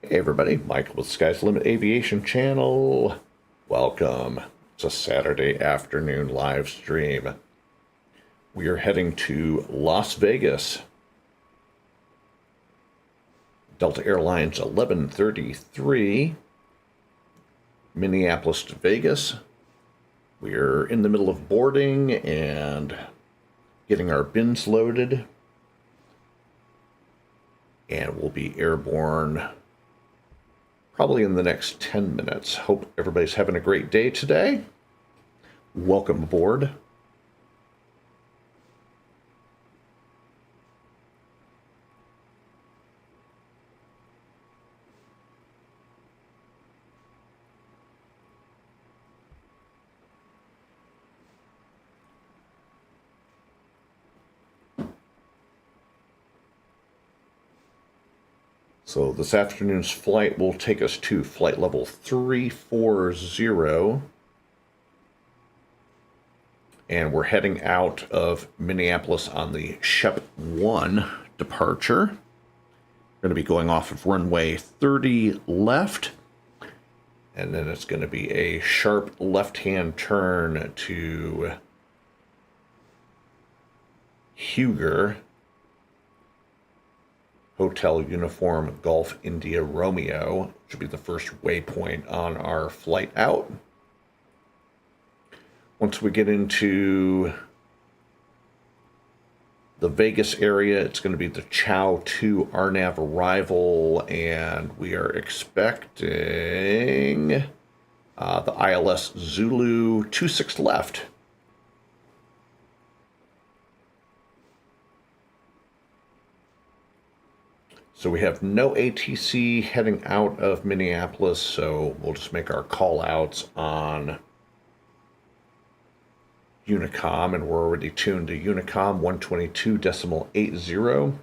Hey everybody, Michael with Sky's Limit Aviation Channel. Welcome. It's a Saturday afternoon live stream. We are heading to Las Vegas. Delta Airlines 1133, Minneapolis to Vegas. We are in the middle of boarding and getting our bins loaded. And we'll be airborne probably in the next 10 minutes. Hope everybody's having a great day today. Welcome aboard. So this afternoon's flight will take us to flight level 340. And we're heading out of Minneapolis on the Shep 1 departure. We're going to be going off of runway 30 left. And then it's going to be a sharp left-hand turn to Huger, Hotel Uniform Golf India Romeo. Should be the first waypoint on our flight out. Once we get into the Vegas area, it's going to be the Chow 2 RNAV arrival, and we are expecting the ILS Zulu 26 left. So we have no ATC heading out of Minneapolis, so we'll just make our call outs on Unicom, and we're already tuned to Unicom 122.80.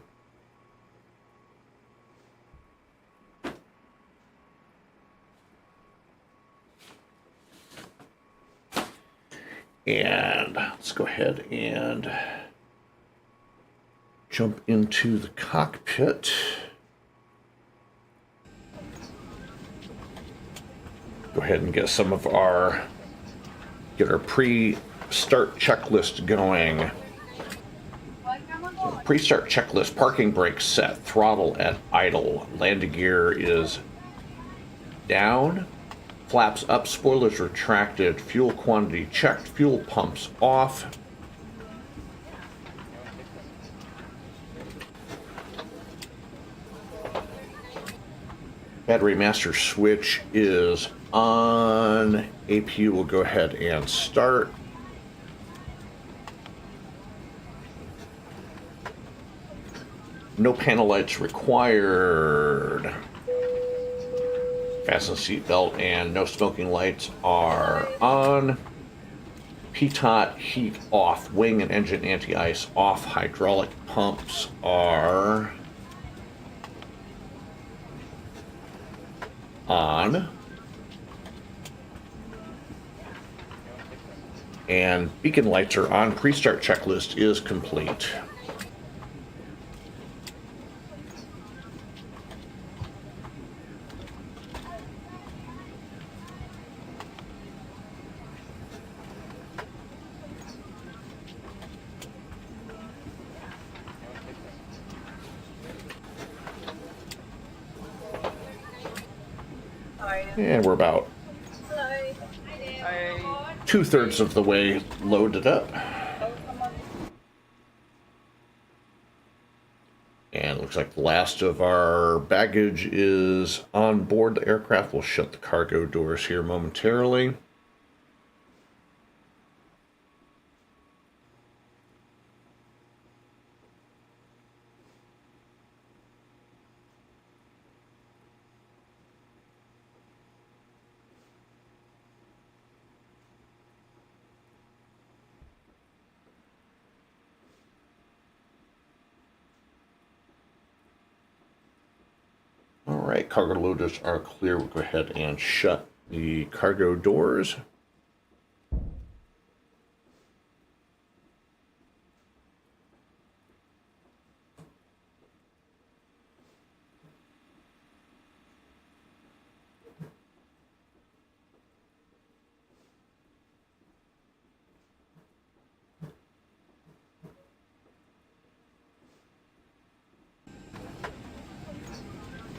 And let's go ahead and jump into the cockpit. Go ahead and get our pre-start checklist going. So pre-start checklist: parking brake set, throttle at idle, landing gear is down, flaps up, spoilers retracted, fuel quantity checked, fuel pumps off. Battery master switch is on. APU will go ahead and start. No panel lights required. Fasten seatbelt and no smoking lights are on. Pitot heat off. Wing and engine anti-ice off. Hydraulic pumps are on. And beacon lights are on. Pre-start checklist is complete. And we're about 2/3 of the way loaded up. And looks like the last of our baggage is on board the aircraft. We'll shut the cargo doors here momentarily. All right, cargo loaders are clear. We'll go ahead and shut the cargo doors.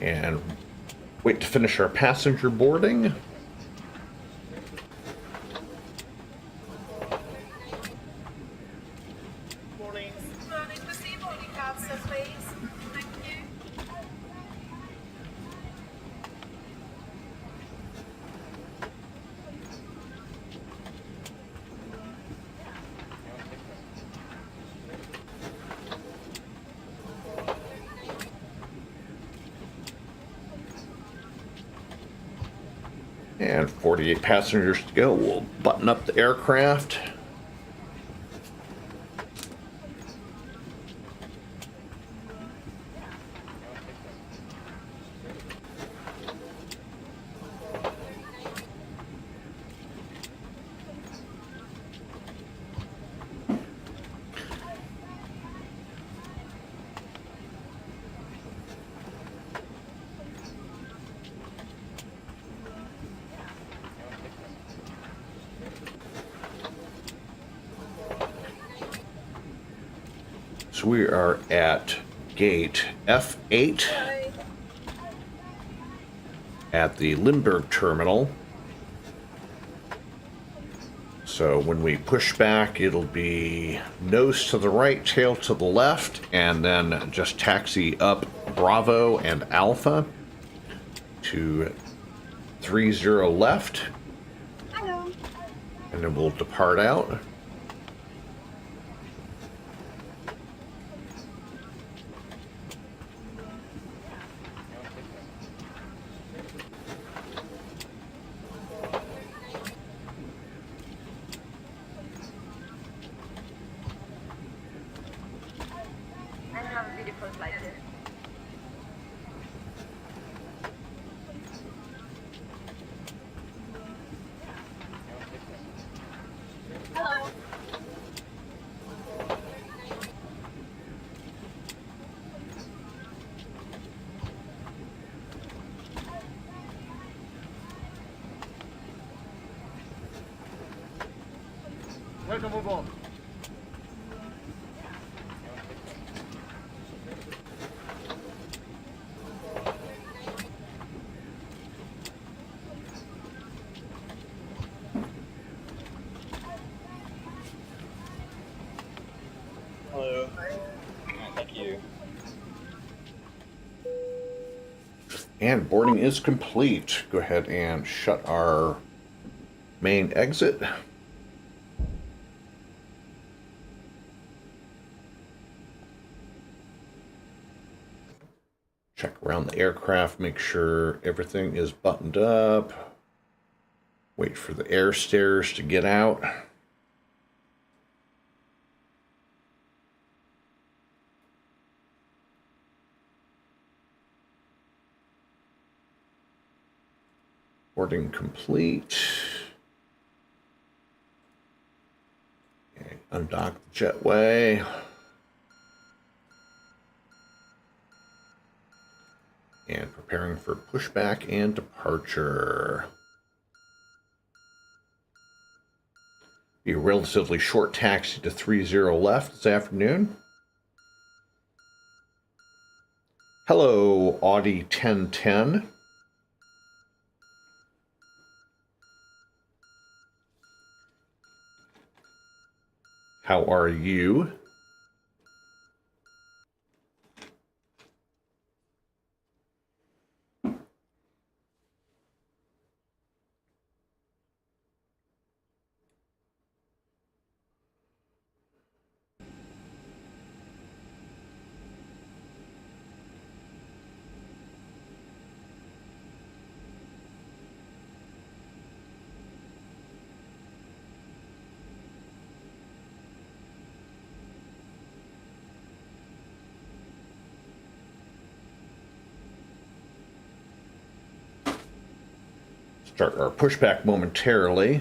And wait to finish our passenger boarding. Morning. Morning. Proceed boarding cards, sir, please. Thank you. And 48 passengers to go. We'll button up the aircraft. So we are at gate F8 Hi. at the Lindbergh terminal. So when we push back, it'll be nose to the right, tail to the left, and then just taxi up Bravo and Alpha to 30 left. Hello. And then we'll depart out. And have a beautiful flight. Hello. Welcome aboard. Hello. Thank you. And boarding is complete. Go ahead and shut our main exit. Check around the aircraft, make sure everything is buttoned up. Wait for the air stairs to get out. Boarding complete. Okay, undock the jetway. And preparing for pushback and departure. Be a relatively short taxi to 30 left this afternoon. Hello, Audi 1010. How are you? Start our pushback momentarily.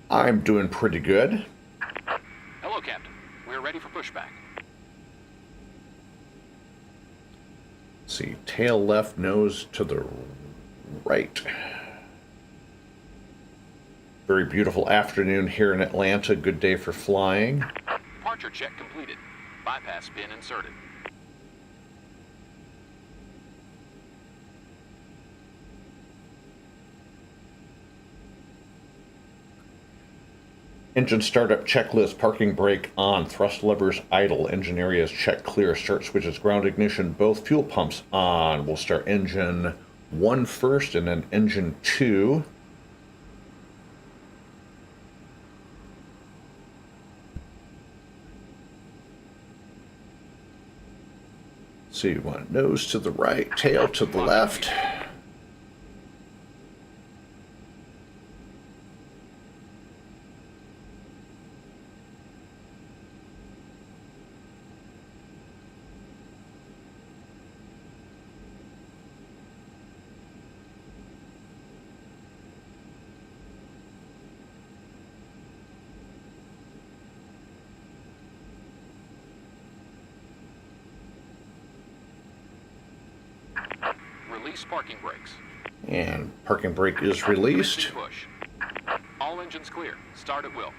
I'm doing pretty good. Hello, Captain. We're ready for pushback. Let's see, tail left, nose to the right. Very beautiful afternoon here in Atlanta. Good day for flying. Departure check completed. Bypass pin inserted. Engine startup checklist, parking brake on, thrust levers idle, engine areas check clear, start switches, ground ignition, both fuel pumps on. We'll start engine 1 first and then engine 2. So you want nose to the right, tail to the left. Release parking brakes. And parking brake is released. Push. All engines clear. Start at will.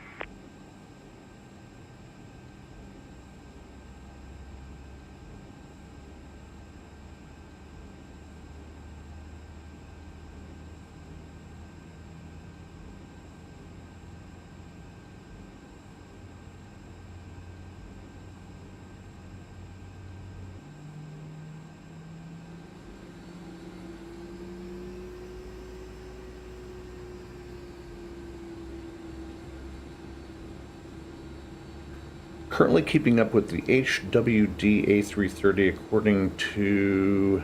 Currently keeping up with the HWD A330 according to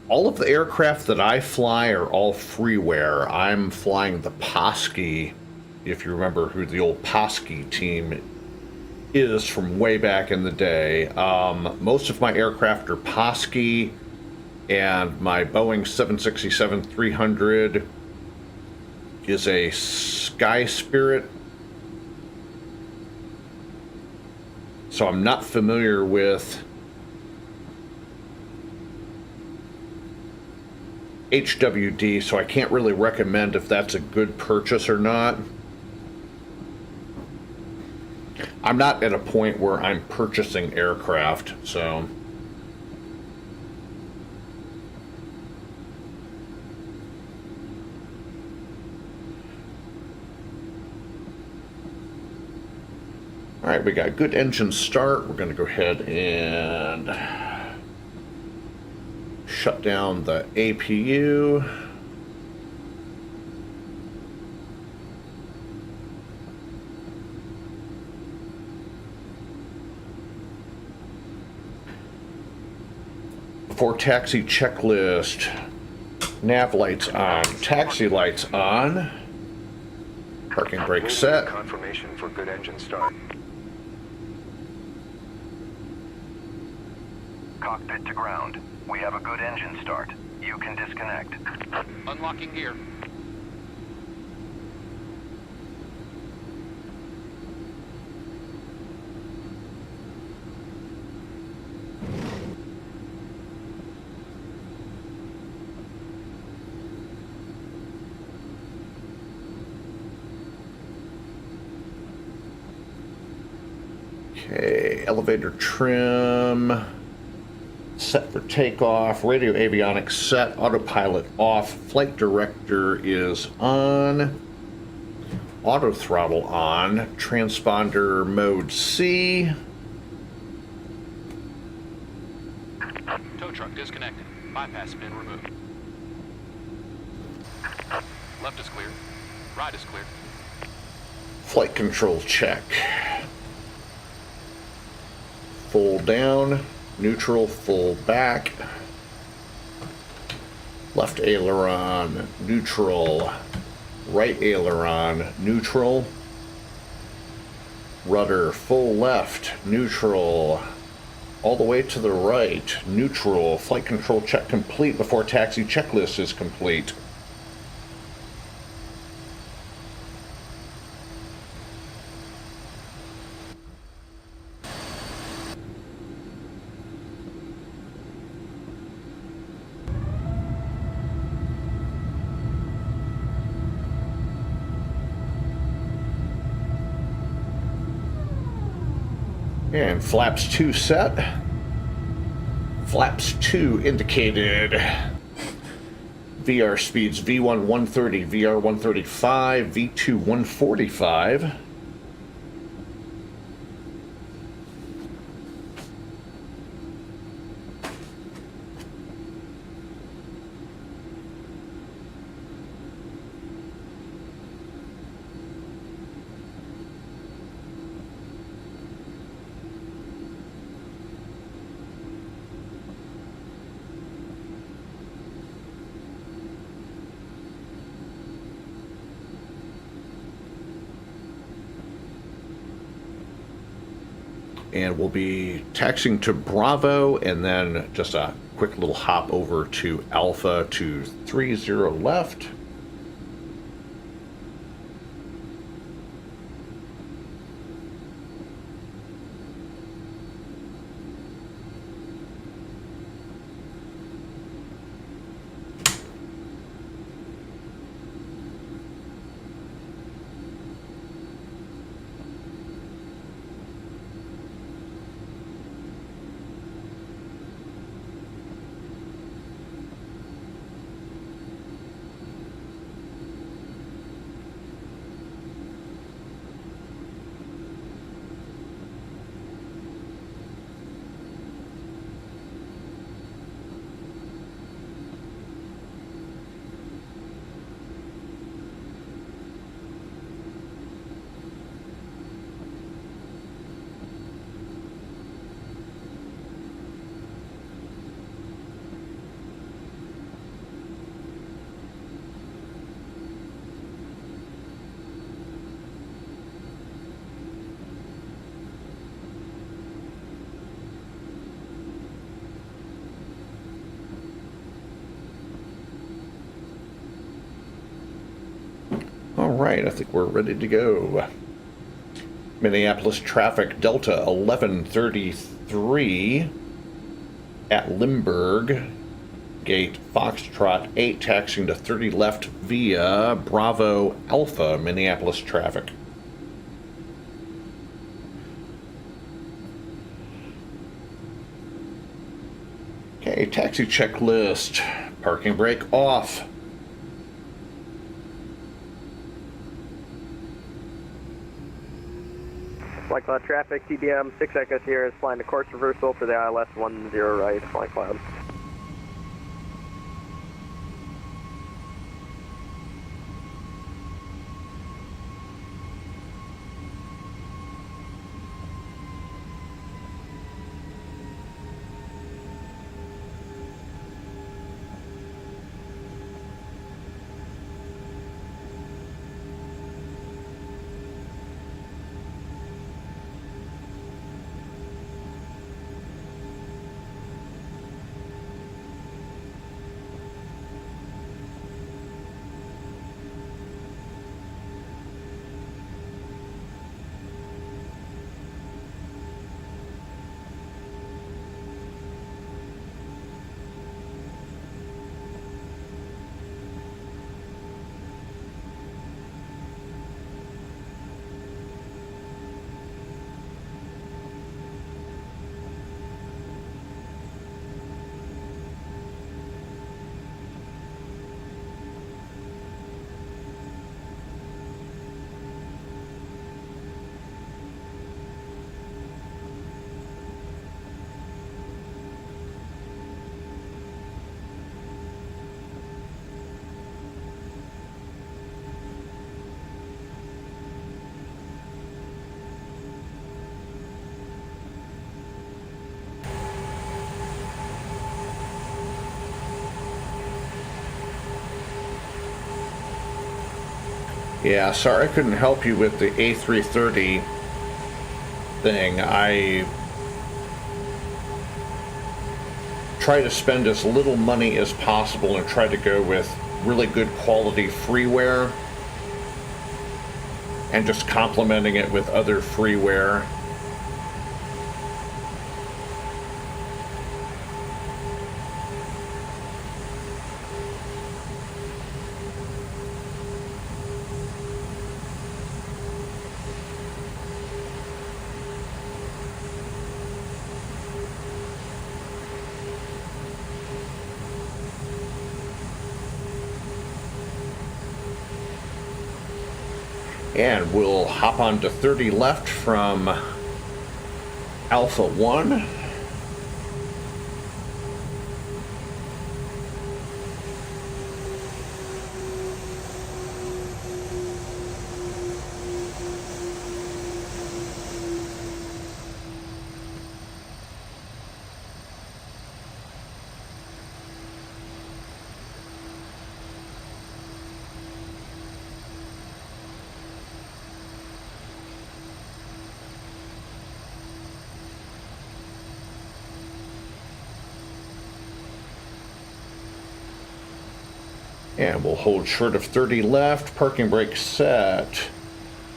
all of the aircraft that I fly are all freeware. I'm flying the Posky, if you remember who the old Posky team is from way back in the day. Most of my aircraft are Posky, and my Boeing 767-300 is a Sky Spirit. So I'm not familiar with HWD, so I can't really recommend if that's a good purchase or not. I'm not at a point where I'm purchasing aircraft, so... All right, we got good engine start. We're going to go ahead and shut down the APU. Before taxi checklist, nav lights on, taxi lights on, parking brake set. Confirmation for good engine start. Cockpit to ground. We have a good engine start. You can disconnect. Unlocking gear. Okay, elevator trim. Set for takeoff, radio avionics set, autopilot off, flight director is on, auto throttle on, transponder mode C. Tow truck disconnected. Bypass pin removed. Left is clear. Right is clear. Flight control check. Full down. Neutral, full back, left aileron, neutral, right aileron, neutral, rudder, full left, neutral, all the way to the right, neutral, flight control check complete before taxi checklist is complete. And flaps 2 set. Flaps 2 indicated. VR speeds V1 130, VR 135, V2 145. And we'll be taxiing to Bravo, and then just a quick little hop over to Alpha to 30 left. All right, I think we're ready to go. Minneapolis traffic, Delta 1133 at Limburg. Gate Foxtrot 8, taxiing to 30 left via Bravo Alpha, Minneapolis traffic. Okay, taxi checklist. Parking brake off. Flight Cloud traffic, TBM 6 Echo Sierra is flying to course reversal for the ILS 10 right, Flight Cloud. Yeah, sorry I couldn't help you with the A330 thing. I try to spend as little money as possible and try to go with really good quality freeware and just complementing it with other freeware. And we'll hop on to 30 left from Alpha 1. And we'll hold short of 30 left, parking brake set.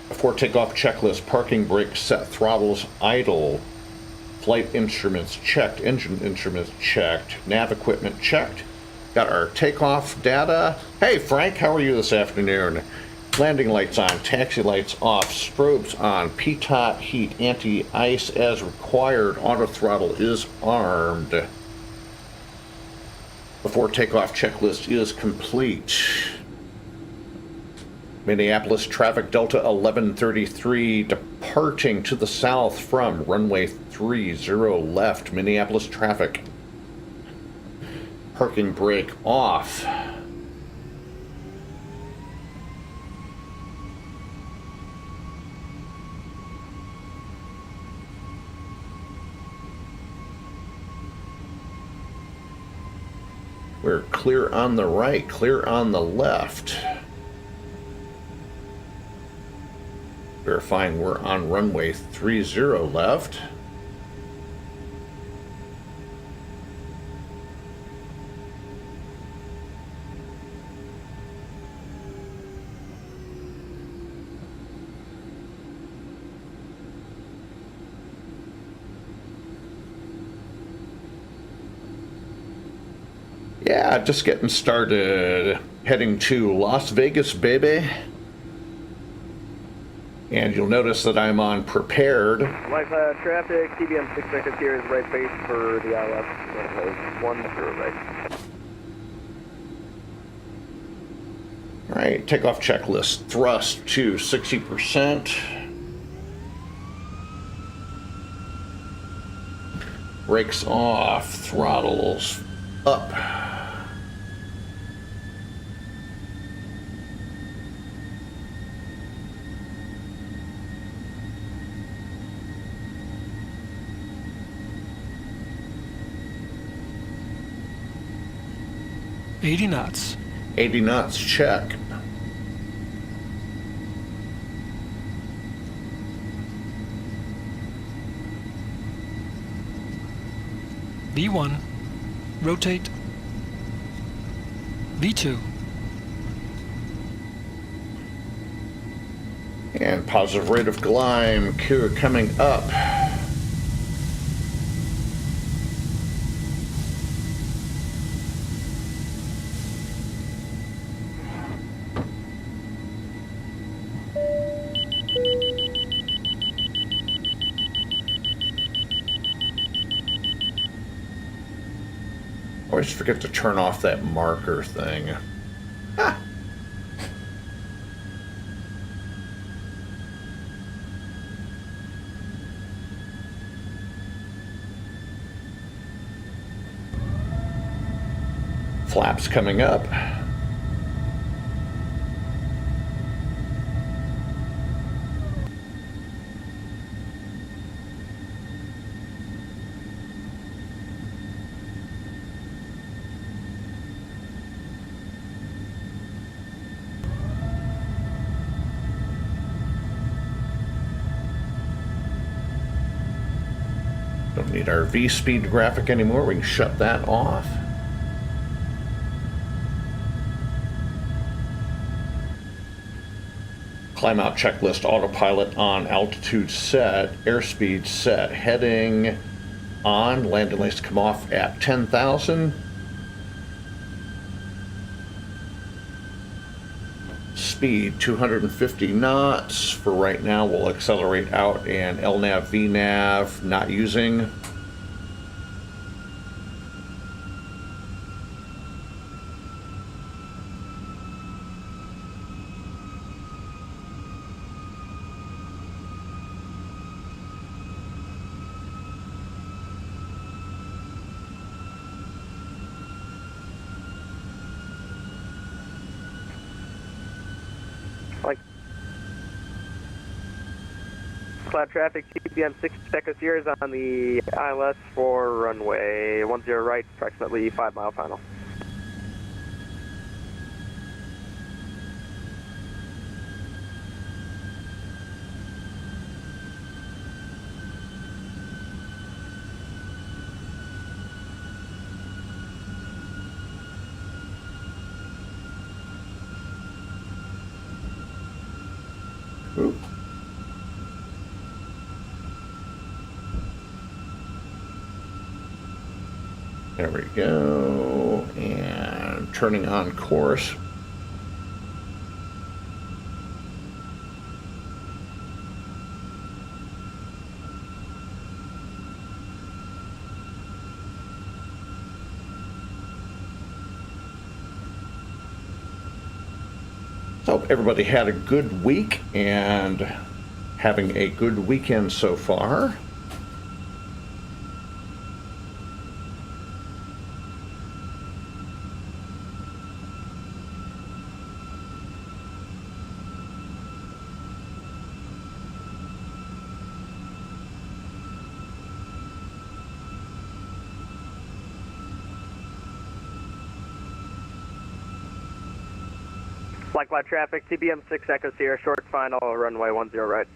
Before takeoff checklist, parking brake set, throttles idle, flight instruments checked, engine instruments checked, nav equipment checked. Got our takeoff data. Hey Frank, how are you this afternoon? Landing lights on, taxi lights off, strobes on, PTOT heat, anti-ice as required, auto throttle is armed. Before takeoff checklist is complete. Minneapolis traffic Delta 1133 departing to the south from runway 30 left. Minneapolis traffic. Parking brake off. We're clear on the right, clear on the left. Verifying we're on runway 30 left. Yeah, just getting started. Heading to Las Vegas, baby. And you'll notice that I'm on prepared. Live traffic, TBM 6 seconds here is right base for the ILS 10 right. All right, takeoff checklist. Thrust to 60%. Brakes off, throttles up. $80 knots. 80 knots, check. V1, rotate. V2. And positive rate of climb, Q coming up. Always forget to turn off that marker thing. Ah. Flaps coming up. Don't need our V-speed graphic anymore. We can shut that off. Climb out checklist, autopilot on, altitude set, airspeed set, heading on, landing lights come off at 10,000. Speed 250 knots. For right now, we'll accelerate out and LNAV, VNAV not using. Cloud traffic, TPM 6 Echo Sierra is on the ILS for runway 10 right, approximately 5 mile final. Oop. There we go. And turning on course. So everybody had a good week and having a good weekend so far. Flight cloud traffic, TBM 6 Echo Sierra, short final, runway 10 right.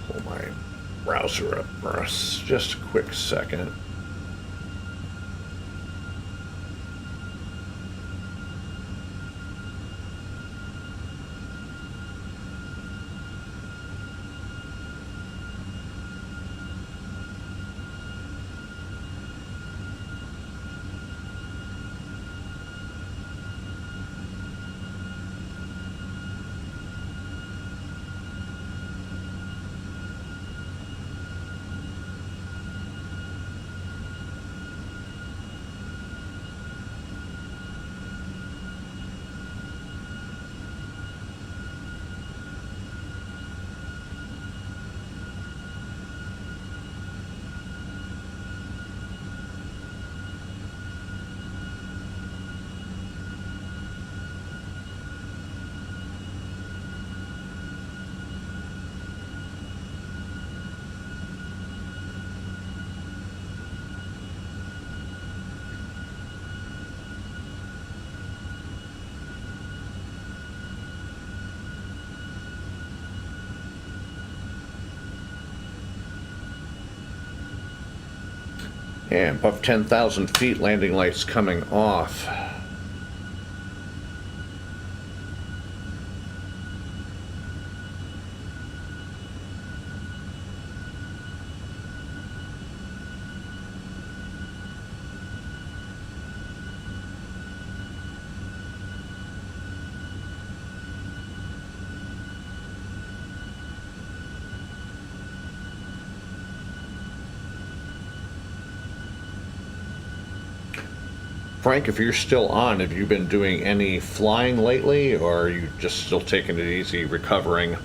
Pull my browser up for us. Just a quick second. And above 10,000 feet, landing lights coming off. Frank, if you're still on, have you been doing any flying lately, or are you just still taking it easy, recovering?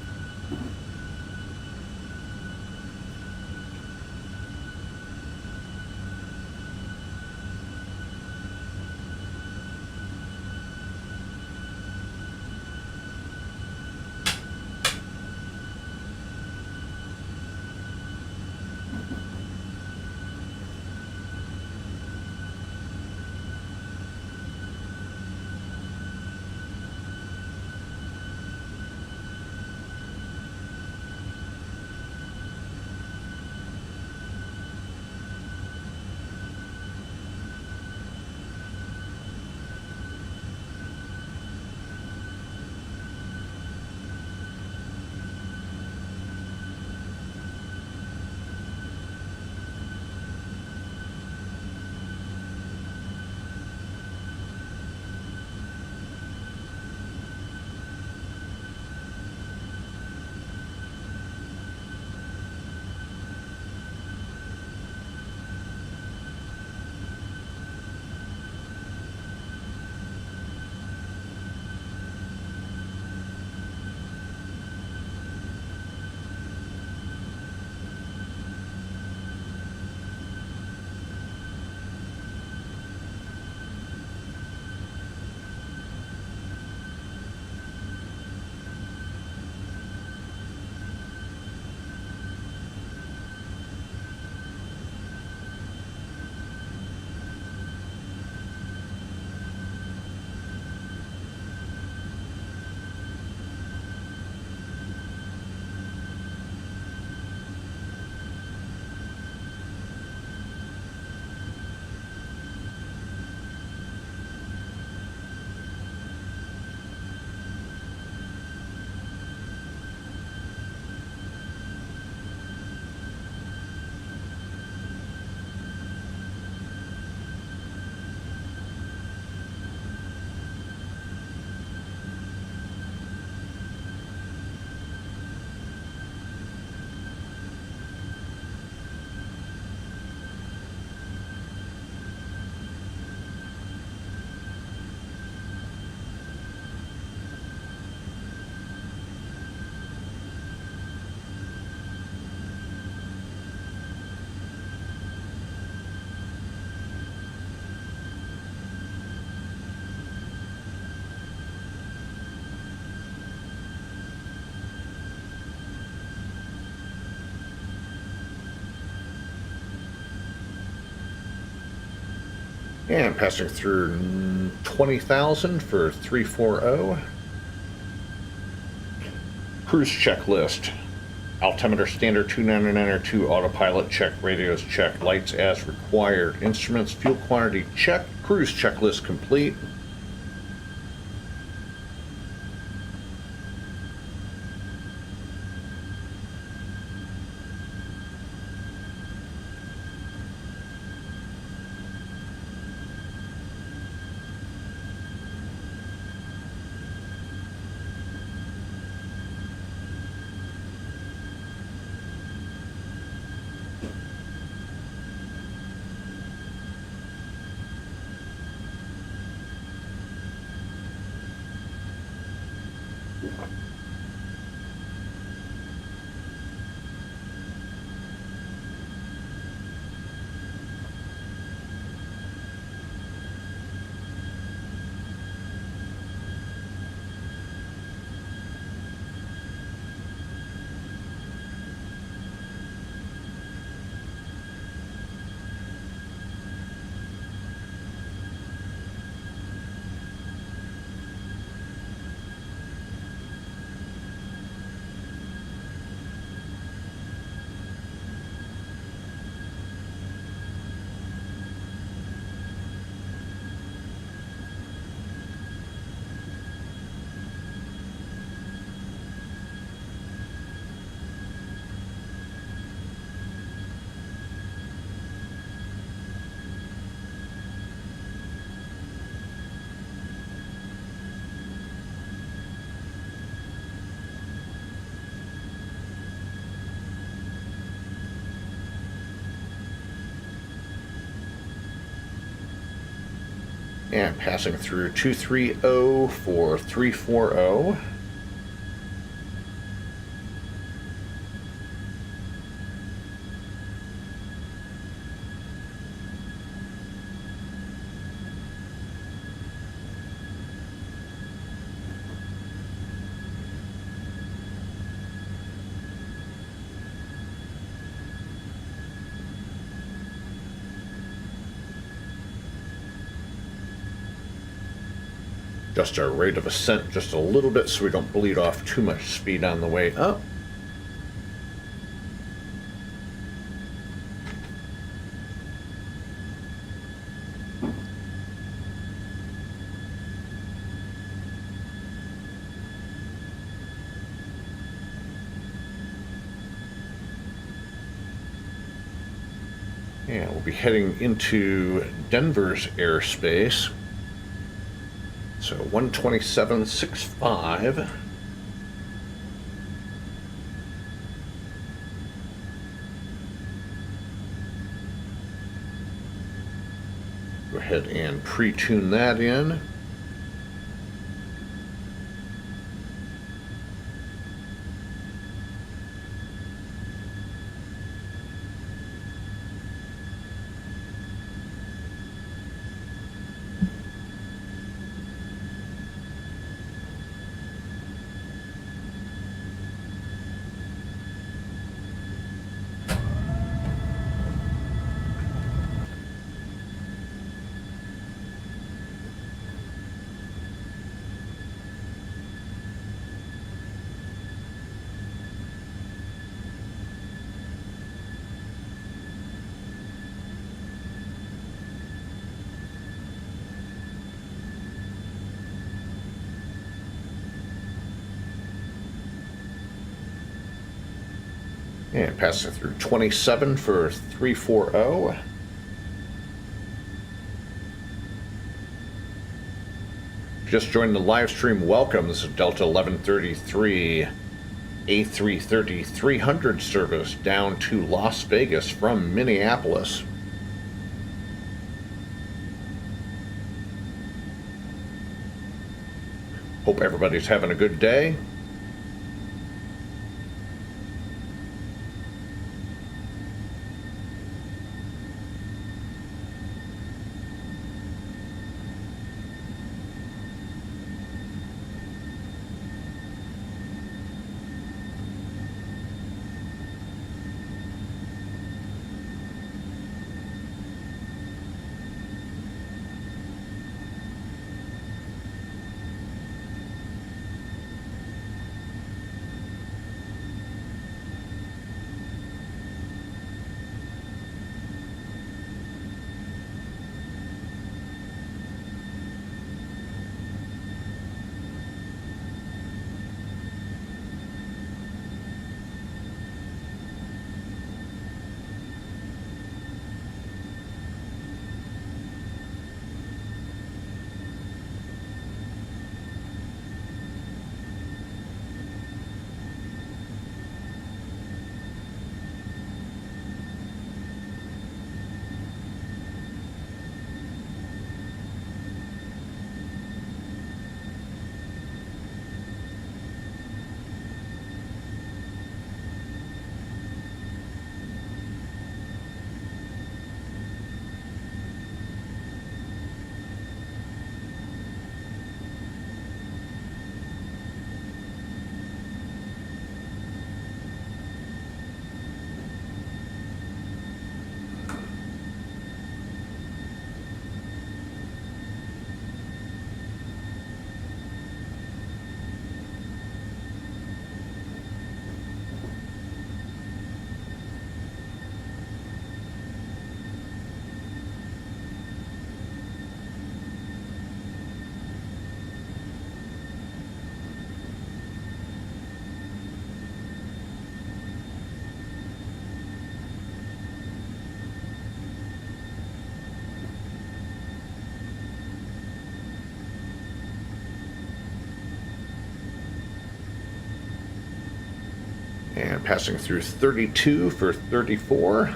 And passing through 20,000 for 340. Cruise checklist. Altimeter standard 29902, autopilot check, radios check, lights as required, instruments, fuel quantity check, cruise checklist complete. And passing through 230 for 340. Adjust our rate of ascent just a little bit so we don't bleed off too much speed on the way up. And we'll be heading into Denver's airspace. So 127.65. Go ahead and pre-tune that in. And passing through 27 for 340. Just joined the live stream. Welcome. This is Delta 1133 A330 300 service down to Las Vegas from Minneapolis. Hope everybody's having a good day. passing through 32 for 34.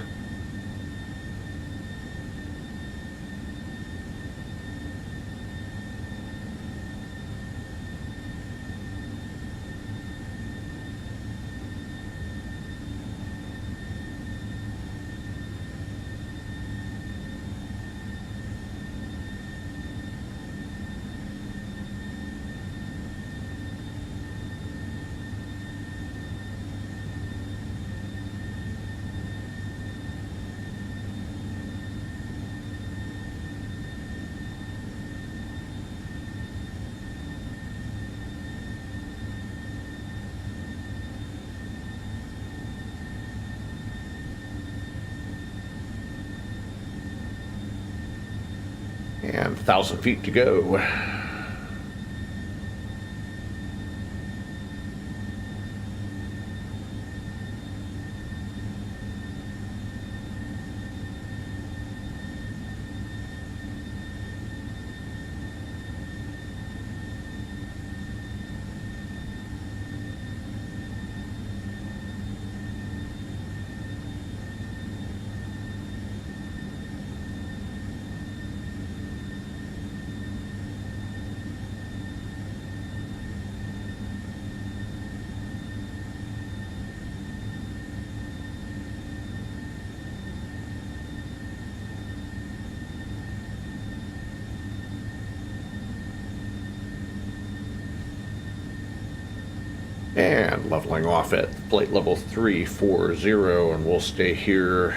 And 1,000 feet to go. And leveling off at flight level 340, and we'll stay here.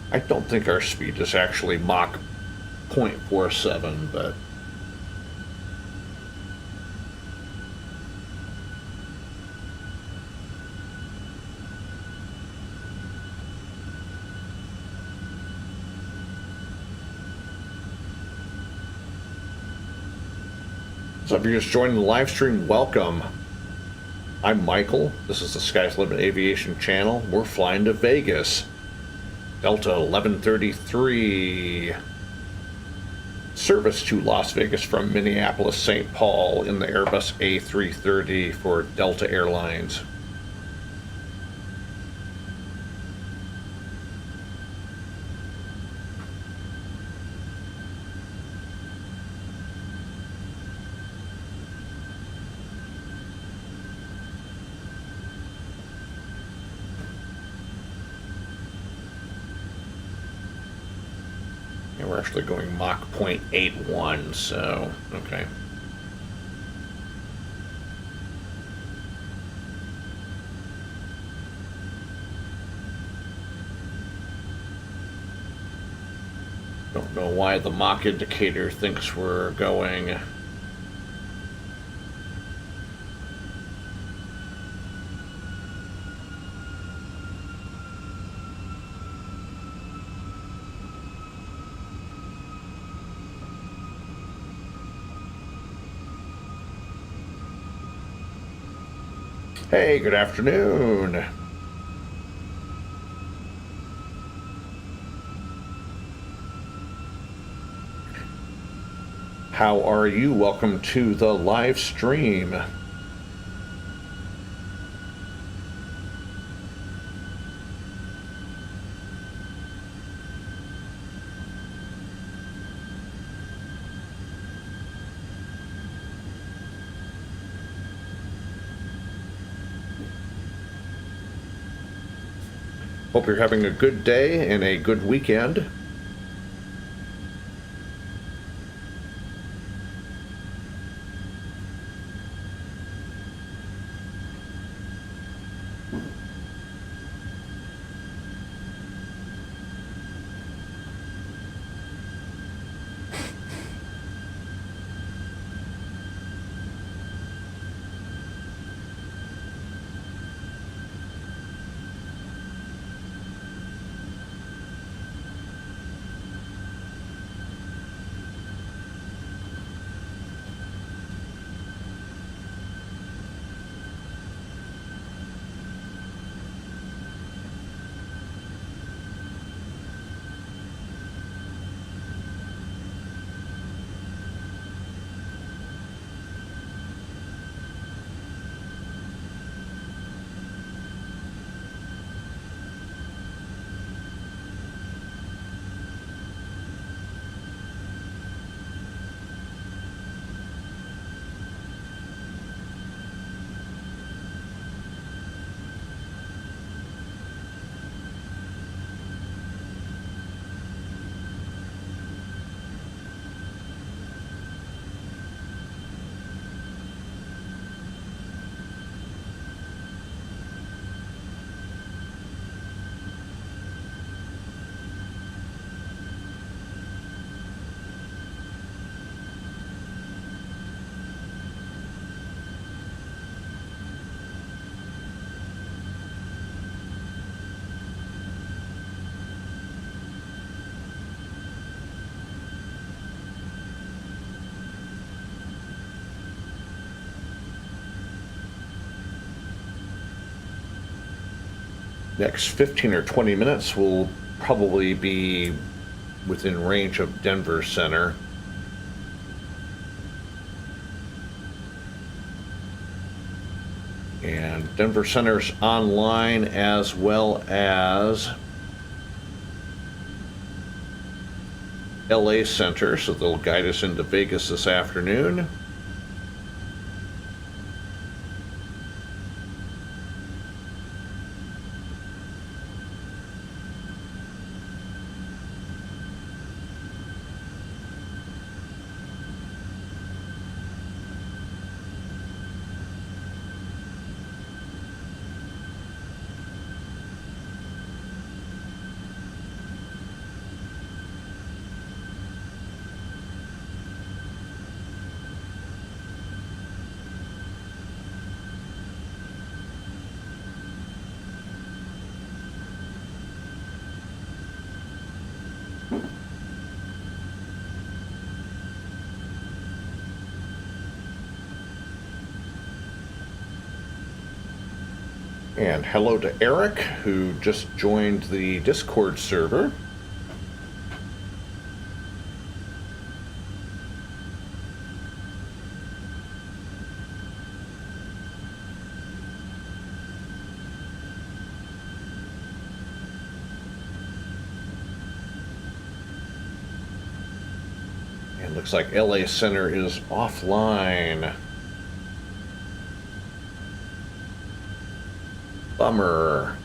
I don't think our speed is actually Mach 0.47, but so if you're just joining the live stream, welcome. I'm Michael. This is the Sky's Limit Aviation channel. We're flying to Vegas. Delta 1133. Service to Las Vegas from Minneapolis, St. Paul in the Airbus A330 for Delta Airlines. We're actually going Mach 0.81, so, okay. Don't know why the Mach indicator thinks we're going. Hey, good afternoon. How are you? Welcome to the live stream. Hope you're having a good day and a good weekend. Next 15 or 20 minutes will probably be within range of Denver Center. And Denver Center's online, as well as LA Center, so they'll guide us into Vegas this afternoon. And hello to Eric, who just joined the Discord server. And looks like LA Center is offline. Bummer.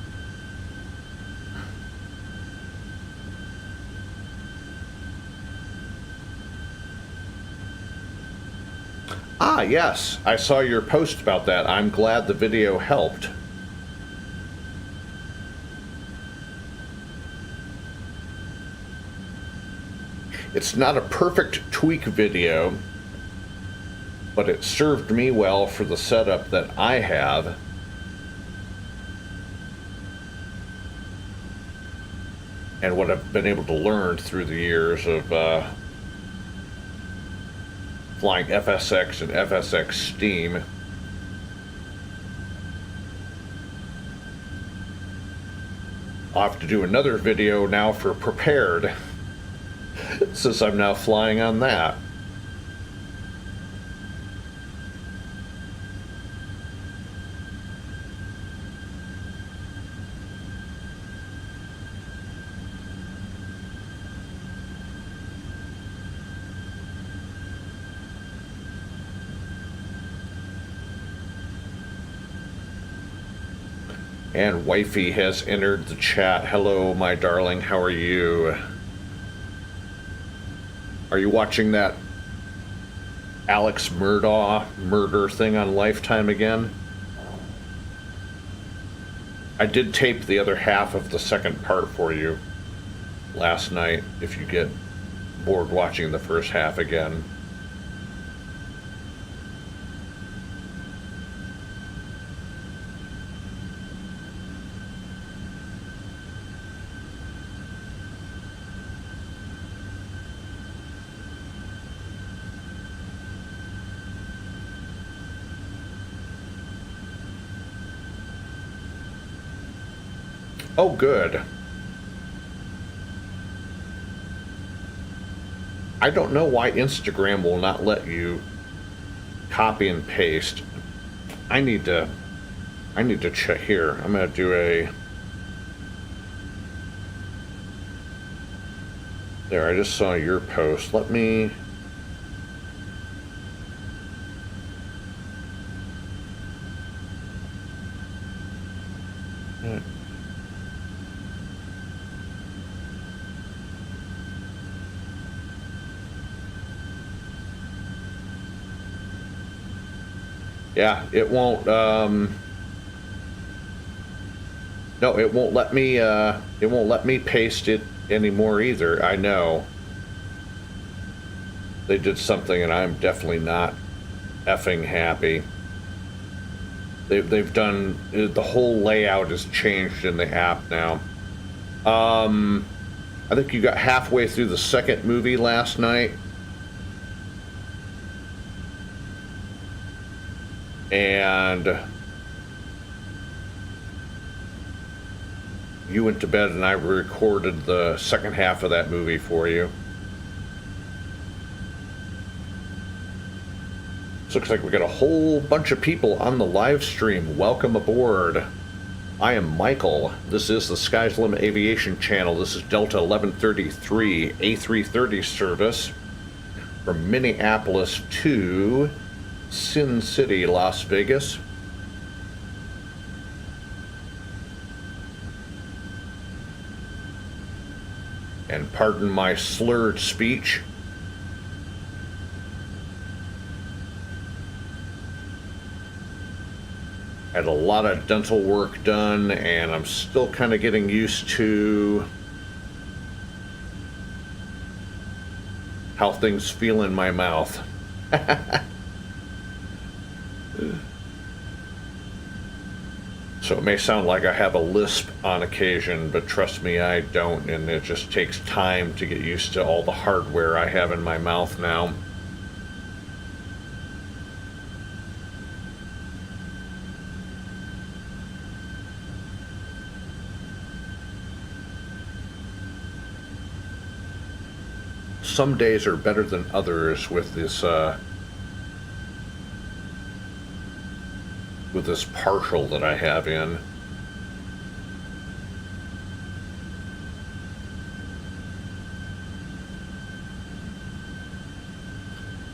Ah, yes, I saw your post about that. I'm glad the video helped. It's not a perfect tweak video, but it served me well for the setup that I have. And what I've been able to learn through the years of flying FSX and FSX Steam. I'll have to do another video now for Prepared, since I'm now flying on that. And Wifey has entered the chat. Hello, my darling. How are you? Are you watching that Alex Murdaugh murder thing on Lifetime again? I did tape the other half of the second part for you last night, if you get bored watching the first half again. Oh, good. I don't know why Instagram will not let you copy and paste. I need to check here. I'm gonna do a. There, I just saw your post. Let me. Yeah, it won't. No, it won't let me. It won't let me paste it anymore either. I know. They did something, and I'm definitely not effing happy. They've done the whole layout is changed in the app now. I think you got halfway through the second movie last night. And you went to bed and I recorded the second half of that movie for you. So looks like we got a whole bunch of people on the live stream. Welcome aboard. I am Michael. This is the Sky's the Limit Aviation channel. This is Delta 1133 A330 service from Minneapolis to Sin City, Las Vegas. And pardon my slurred speech. Had a lot of dental work done, and I'm still kind of getting used to how things feel in my mouth. So it may sound like I have a lisp on occasion, but trust me, I don't, and it just takes time to get used to all the hardware I have in my mouth now. Some days are better than others with this partial that I have in.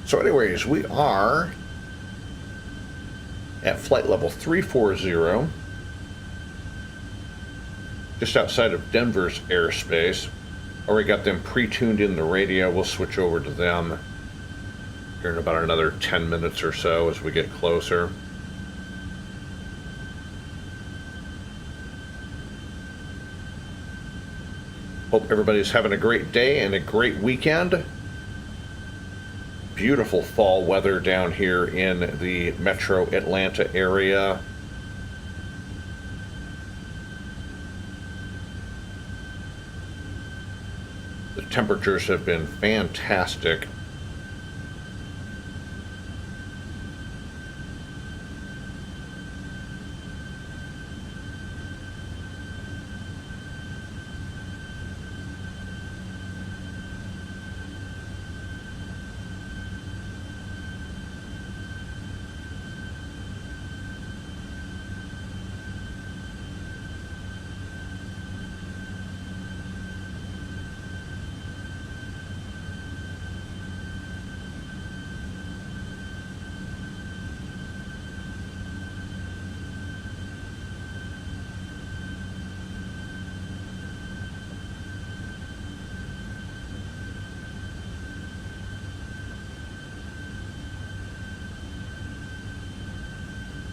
So anyways, we are at flight level 340, just outside of Denver's airspace. Already got them pre-tuned in the radio. We'll switch over to them here in about another 10 minutes or so as we get closer. Hope everybody's having a great day and a great weekend. Beautiful fall weather down here in the metro Atlanta area. The temperatures have been fantastic.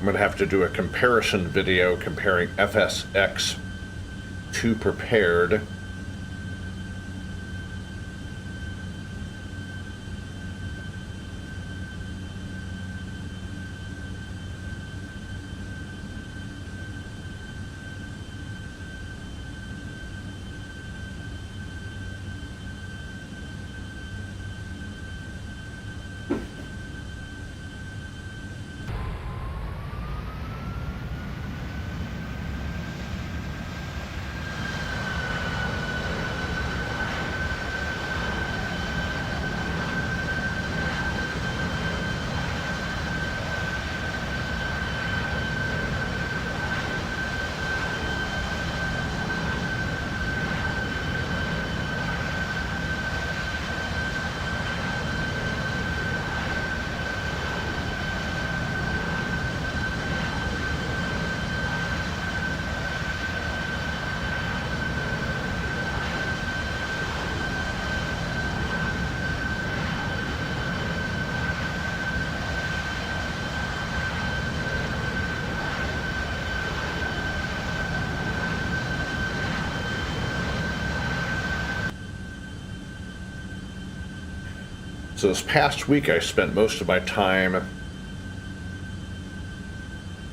I'm going to have to do a comparison video comparing FSX to prepared. So this past week I spent most of my time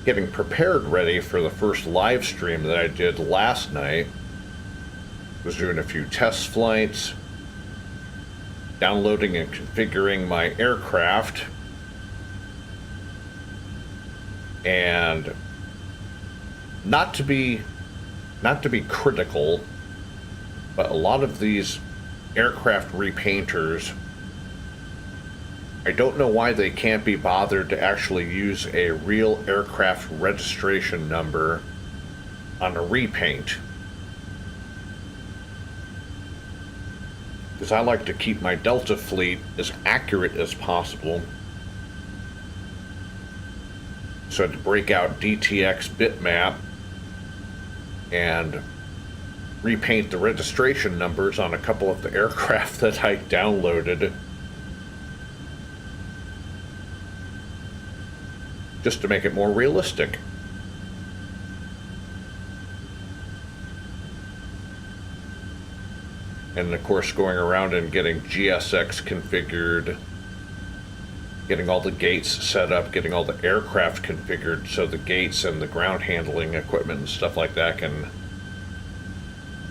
getting prepared ready for the first live stream that I did last night. Was doing a few test flights, downloading and configuring my aircraft, and not to be critical, but a lot of these aircraft repainters, I don't know why they can't be bothered to actually use a real aircraft registration number on a repaint. Because I like to keep my Delta fleet as accurate as possible. So I had to break out DTX bitmap and repaint the registration numbers on a couple of the aircraft that I downloaded, just to make it more realistic. And of course going around and getting GSX configured, getting all the gates set up, getting all the aircraft configured so the gates and the ground handling equipment and stuff like that can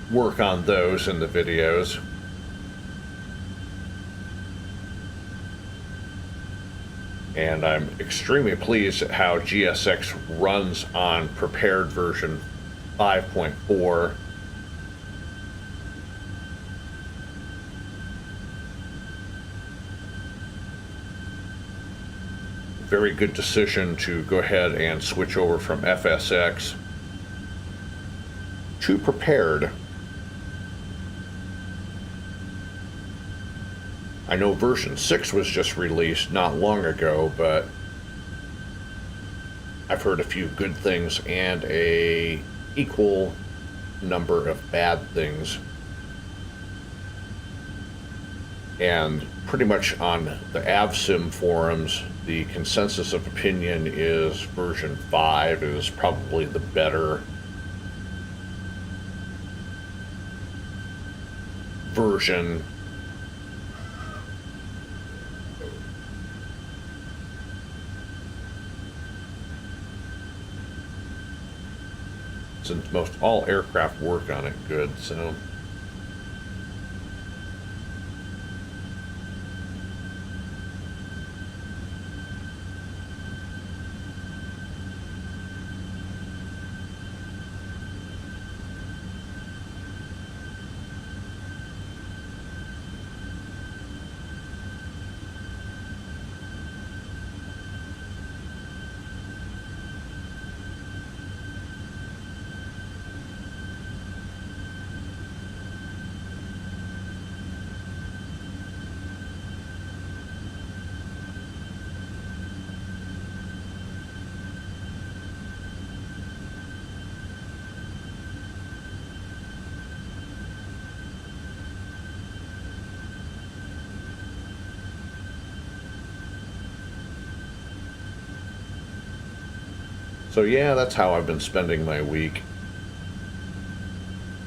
work on those in the videos. And I'm extremely pleased at how GSX runs on prepared version 5.4. Very good decision to go ahead and switch over from FSX to prepared. I know version 6 was just released not long ago, but I've heard a few good things and a equal number of bad things. And pretty much on the AvSim forums, the consensus of opinion is version 5 is probably the better version. Since most all aircraft work on it good, so. So yeah, that's how I've been spending my week.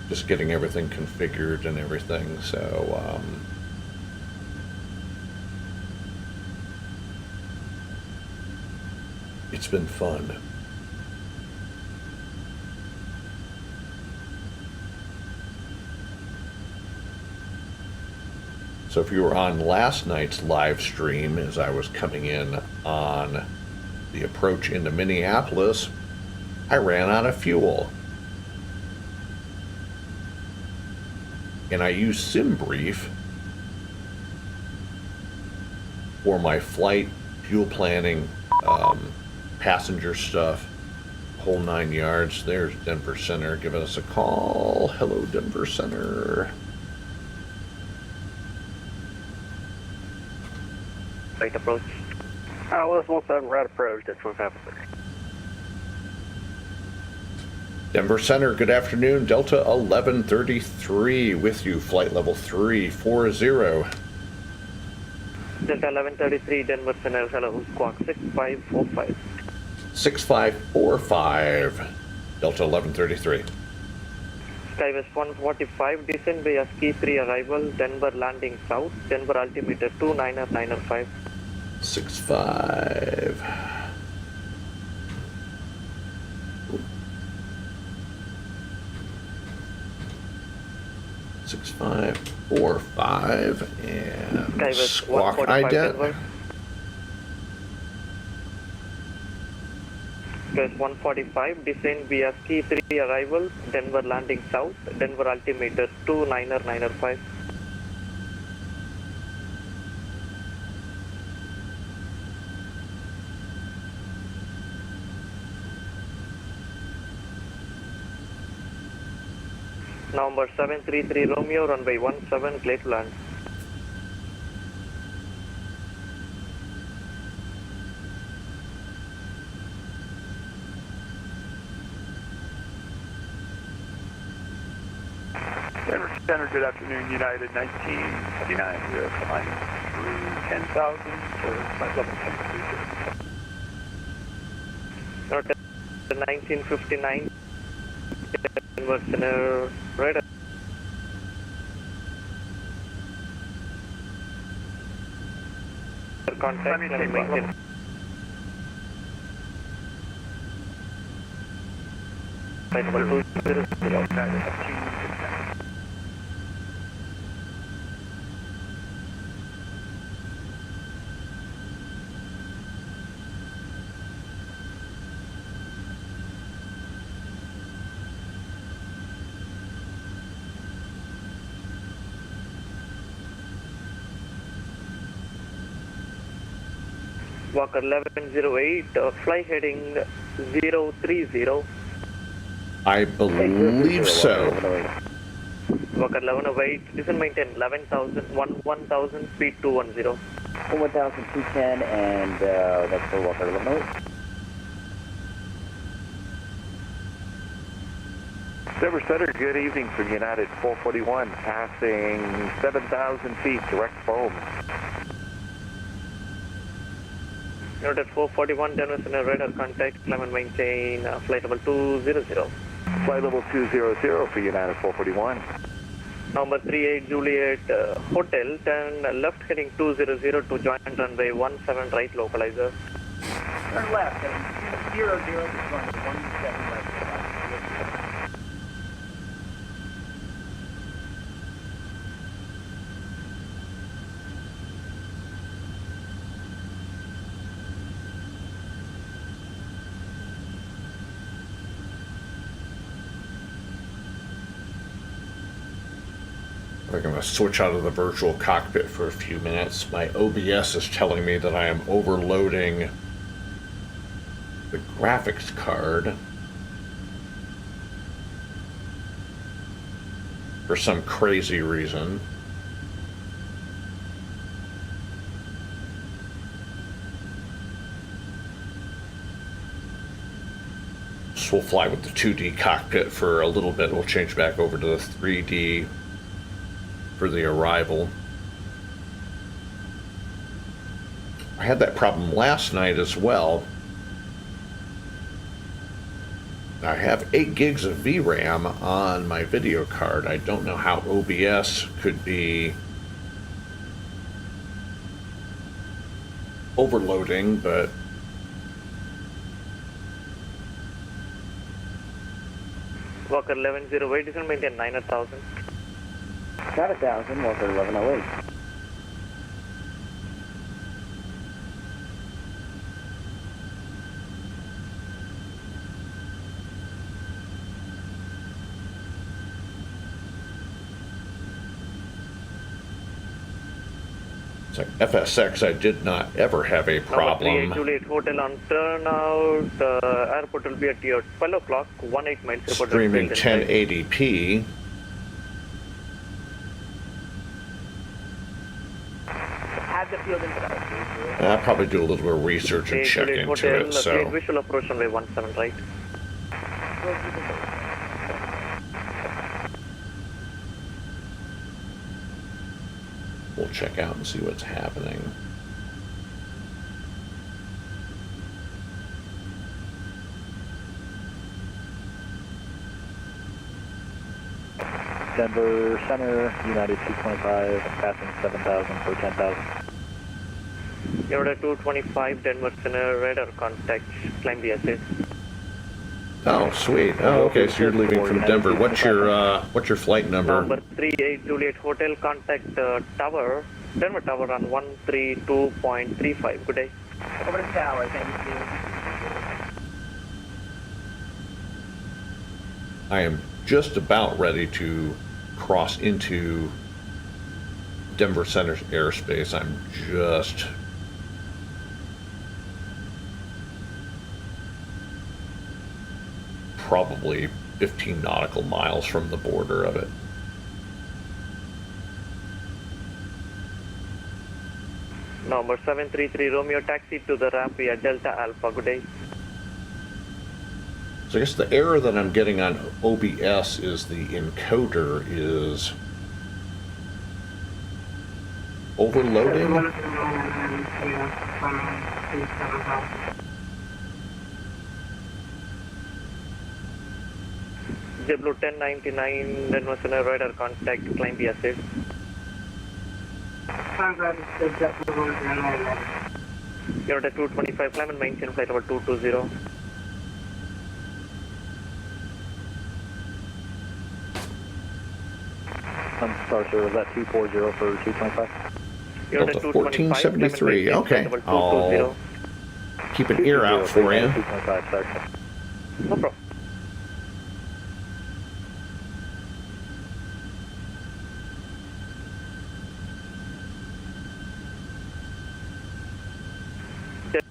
Just getting everything configured and everything, so it's been fun. So if you were on last night's live stream as I was coming in on the approach into Minneapolis, I ran out of fuel. And I used SimBrief for my flight, fuel planning, passenger stuff, whole 9 yards. There's Denver Center giving us a call. Hello, Denver Center. Right approach. Let's 17 right approach. That's what happens. Denver Center, good afternoon. Delta 1133 with you, flight level 340. Delta 1133, Denver Center, hello, squawk 6545. 6545, Delta 1133. Skywest 145, descent by ASCII 3 arrival, Denver landing south, Denver altimeter 29905. 65. 6545 and Skywest squawk 145, ident. Denver. Skywest 145, descent via ASCII 3 arrival, Denver landing south, Denver altimeter 29905. Number 733 Romeo, runway 17, clear to land. Denver Center, good afternoon, United 1959, we are flying through 10,000 for flight level 1030. 1959, Denver Center, radar. Contact and maintain. Flight level 200. Walker 1108, fly heading 030. I believe so. Walker 1108, descent maintain 11,000 feet 210. 1,210, and that's for Walker 1108. Denver Center, good evening from United 441, passing 7,000 feet, direct foam. United 441, Denver Center, radar contact, climb and maintain flight level 200. Flight level 200 for United 441. Number 38 Juliet Hotel, turn left heading 200 to join runway 17 right localizer. Turn left heading 00 to join 17 right. I'm going to switch out of the virtual cockpit for a few minutes. My OBS is telling me that I am overloading the graphics card for some crazy reason. So we'll fly with the 2D cockpit for a little bit. We'll change back over to the 3D for the arrival. I had that problem last night as well. I have 8 gigs of VRAM on my video card. I don't know how OBS could be overloading, but Walker 1108 descend maintain 9,000. Got 1,000, Walker 1108. it's like FSX, I did not ever have a problem. Number 38 Hotel on turnout. Airport will be at your 12 o'clock, 18 miles. reported Streaming failed and 1080p. Have the field into that. I'll probably do a little bit of research and check into Hotel, it. So visual approach runway 17, right? we'll check out and see what's happening. Denver Center, United 225, passing 7,000 for 10,000. You're at 225 Denver Center, radar contact, climb the assist. Oh, sweet. Oh, okay. So you're leaving from Denver. What's your flight number? Number 38 Juliet Hotel, contact tower, Denver Tower on 132.35. Good day. Over the tower, thank you. I am just about ready to cross into Denver Center's airspace. I'm just probably 15 nautical miles from the border of it. Number 733 Romeo, taxi to the ramp via Delta Alpha. Good day. So I guess the error that I'm getting on OBS is the encoder is overloading. JetBlue 1099 Denver Center, radar contact, climb the assist. You're at 225, climb and maintain flight number 220. I'm sorry, sir, was that 240 for 225? You're at Delta 225, 1473. climb and maintain Okay, flight number 220. I'll keep an ear out for you. 225, sorry. No problem.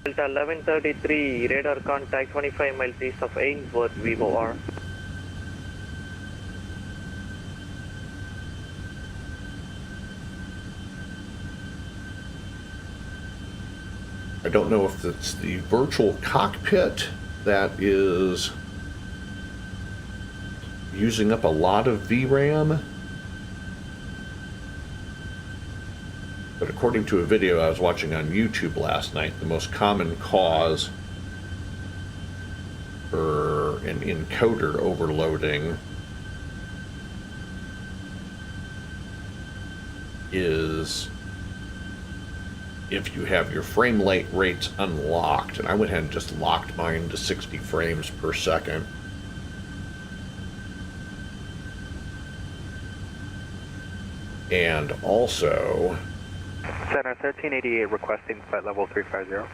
Delta 1133, radar contact 25 miles east of Ainsworth, VOR. I don't know if it's the virtual cockpit that is using up a lot of VRAM, but according to a video I was watching on YouTube last night, the most common cause for an encoder overloading is if you have your frame rates unlocked, and I went ahead and just locked mine to 60 frames per second. And also, Center 1388 requesting flight level 350.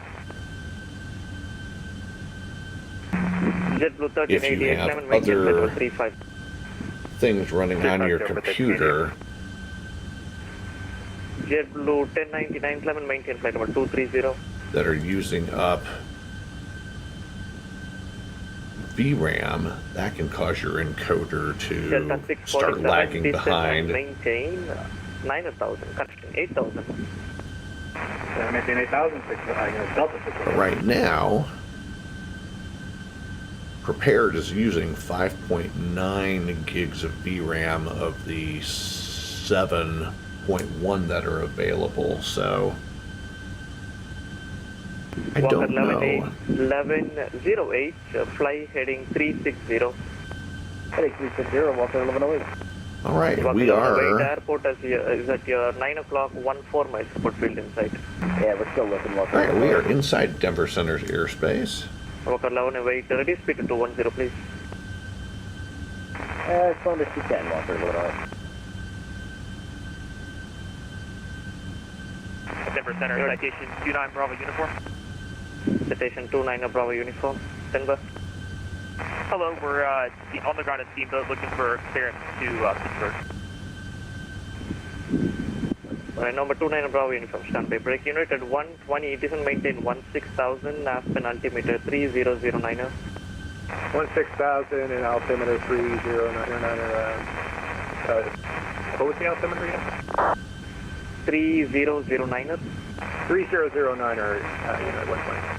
JetBlue if you 1388, have climb and maintain flight number other 35. things running on your computer, JetBlue 1099, climb and maintain flight number 230. that are using up VRAM, that can cause your encoder to Delta start 647, lagging descend and behind. maintain 9,000, connecting 8,000. Maintain 8,000, Delta 6. But right now, Prepared is using 5.9 gigs of VRAM of the 7.1 that are available, so I Walker don't know. 1108, fly heading 360. Heading 360, Walker 1108. All right, Walker we 1108, are. airport is at your 9 o'clock, 14 miles put field in sight. Yeah, we're still looking, Walker. All right, we are inside Denver Center's airspace. Walker 1108, ready speed to 210, please. It's on the 210, Walker 1108. Denver Center, citation 29 Bravo uniform. Citation 29 Bravo uniform, Denver. Hello, we're on the ground at Steamboat looking for clearance to Pittsburgh. Alright, number 29 Bravo uniform, standby. Break unit at 120, descent maintain 16,000, Aspen altimeter 3009er. 16,000 and altimeter 3099. What was the altimeter again? 3009er. 3009er, unit 120.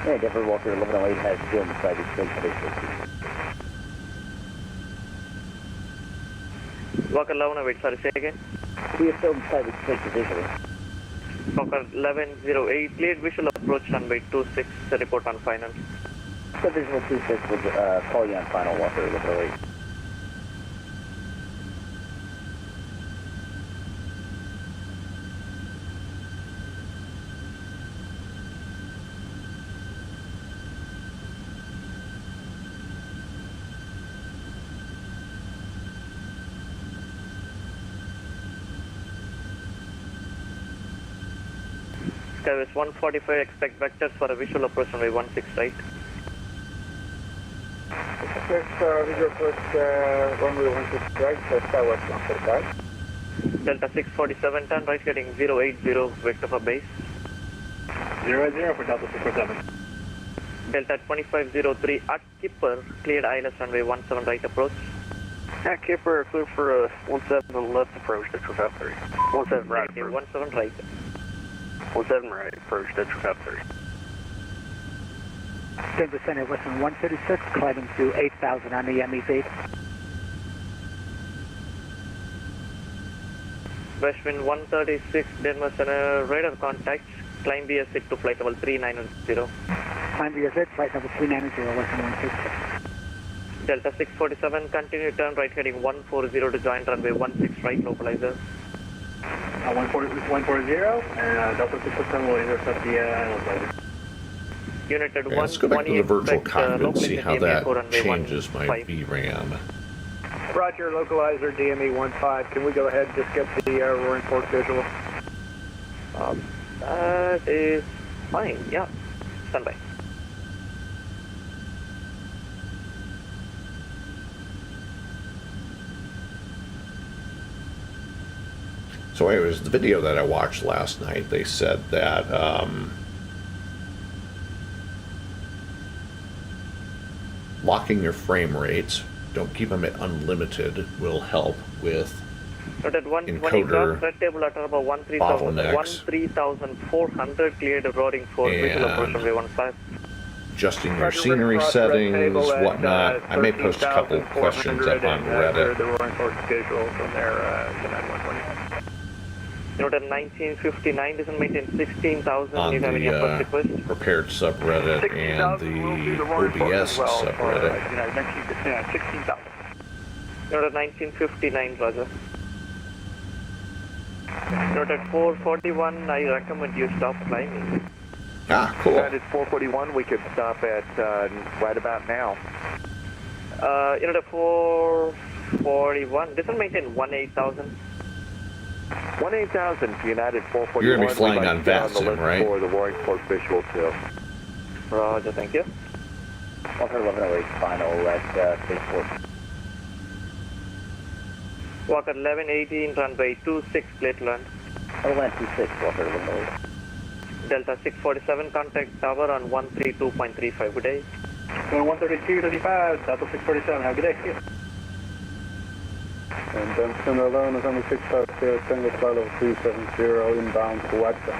Yeah, Denver Walker 1108 has still inside the space station. Walker 1108, sorry, say again. We have still inside the space visually. Walker 1108, cleared visual approach runway 26, report on final. So visual 26 will call you on final, Walker 1108. Skywest 145, expect vectors for a visual approach runway 16, right? Visual approach runway 16 right, Skywest 145. Delta 647, turn right heading 080, vector for base. 080 for Delta 647. Delta 2503 at Kipper, cleared ILS runway 17 right approach. At Kipper, clear for a 17 left approach to Traffic 3. 17 right Negative, approach. 17 right. 17 right approach to Traffic 3. Denver Center, Western 136, climbing to 8,000 on the MEV. Westwind 136, Denver Center, radar contacts, climb BS6 to flight level 390. Climb VSX, flight number 390, Western 136. Delta 647, continue turn right heading 140 to join runway 16 right, localizer. 140, and Delta 647 will intercept the localizer. Unit at Okay, let's go back to the virtual cockpit and see how that changes my 15. VRAM. Roger, localizer DME 15. Can we go ahead and just get the roaring fork visual? That is fine, yeah. Standby. So anyways, the video that I watched last night, they said that locking your frame rates, don't keep them at unlimited, will help with Noted encoder red table at about bottlenecks 13,400 cleared roaring for visual approach and runway 15. adjusting your scenery settings, whatnot. I may post a couple questions up on Reddit. The roaring fork visual from their United 120. Noted 1959, doesn't maintain 16,000. On You have any first the request? prepared subreddit and the OBS subreddit. 16,000. Noted 1959, Roger. Noted 441, I recommend you stop climbing. Ah, cool. United 441, we could stop at right about now. Noted 441, doesn't maintain 18,000. 18,000 for United 441. You're going to be flying We'd like on to get the VATSIM, list right? For the roaring fork visual too. Roger, thank you. Walker 1108 final at spaceport. Walker 1118, runway 26, plate land. Airline 26, Walker 1108. Delta 647, contact tower on 132.35, good day. 132.35, Delta 647, have a good day. And then Center alone is on the 650, Tango flight level 370, inbound to Watson.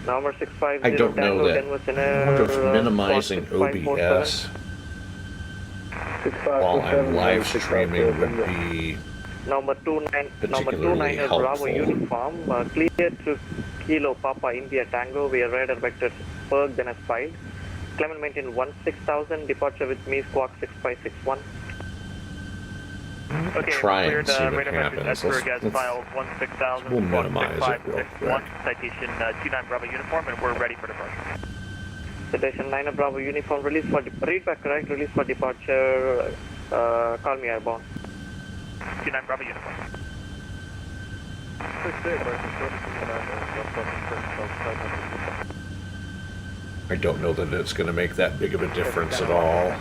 Number 650, I don't know Tango, that. Denver I Center, wonder if minimizing 6547. OBS while I'm live streaming would be Number 29 particularly is Bravo helpful. uniform, clear to Kilo Papa India Tango, via radar vector Berg then aspiled. Climb and maintain 16,000, departure with me squawk 6561. Okay, Try and cleared see what radar vectors happens. Edinburgh as Let's- filed 16,000, we'll minimize it real 6561, quick. citation 29 Bravo uniform, and we're ready for departure. Citation 9 of Bravo uniform, release for read back correct, release for departure, call me airborne. 29 Bravo uniform. I don't know that it's going to make that big of a difference at all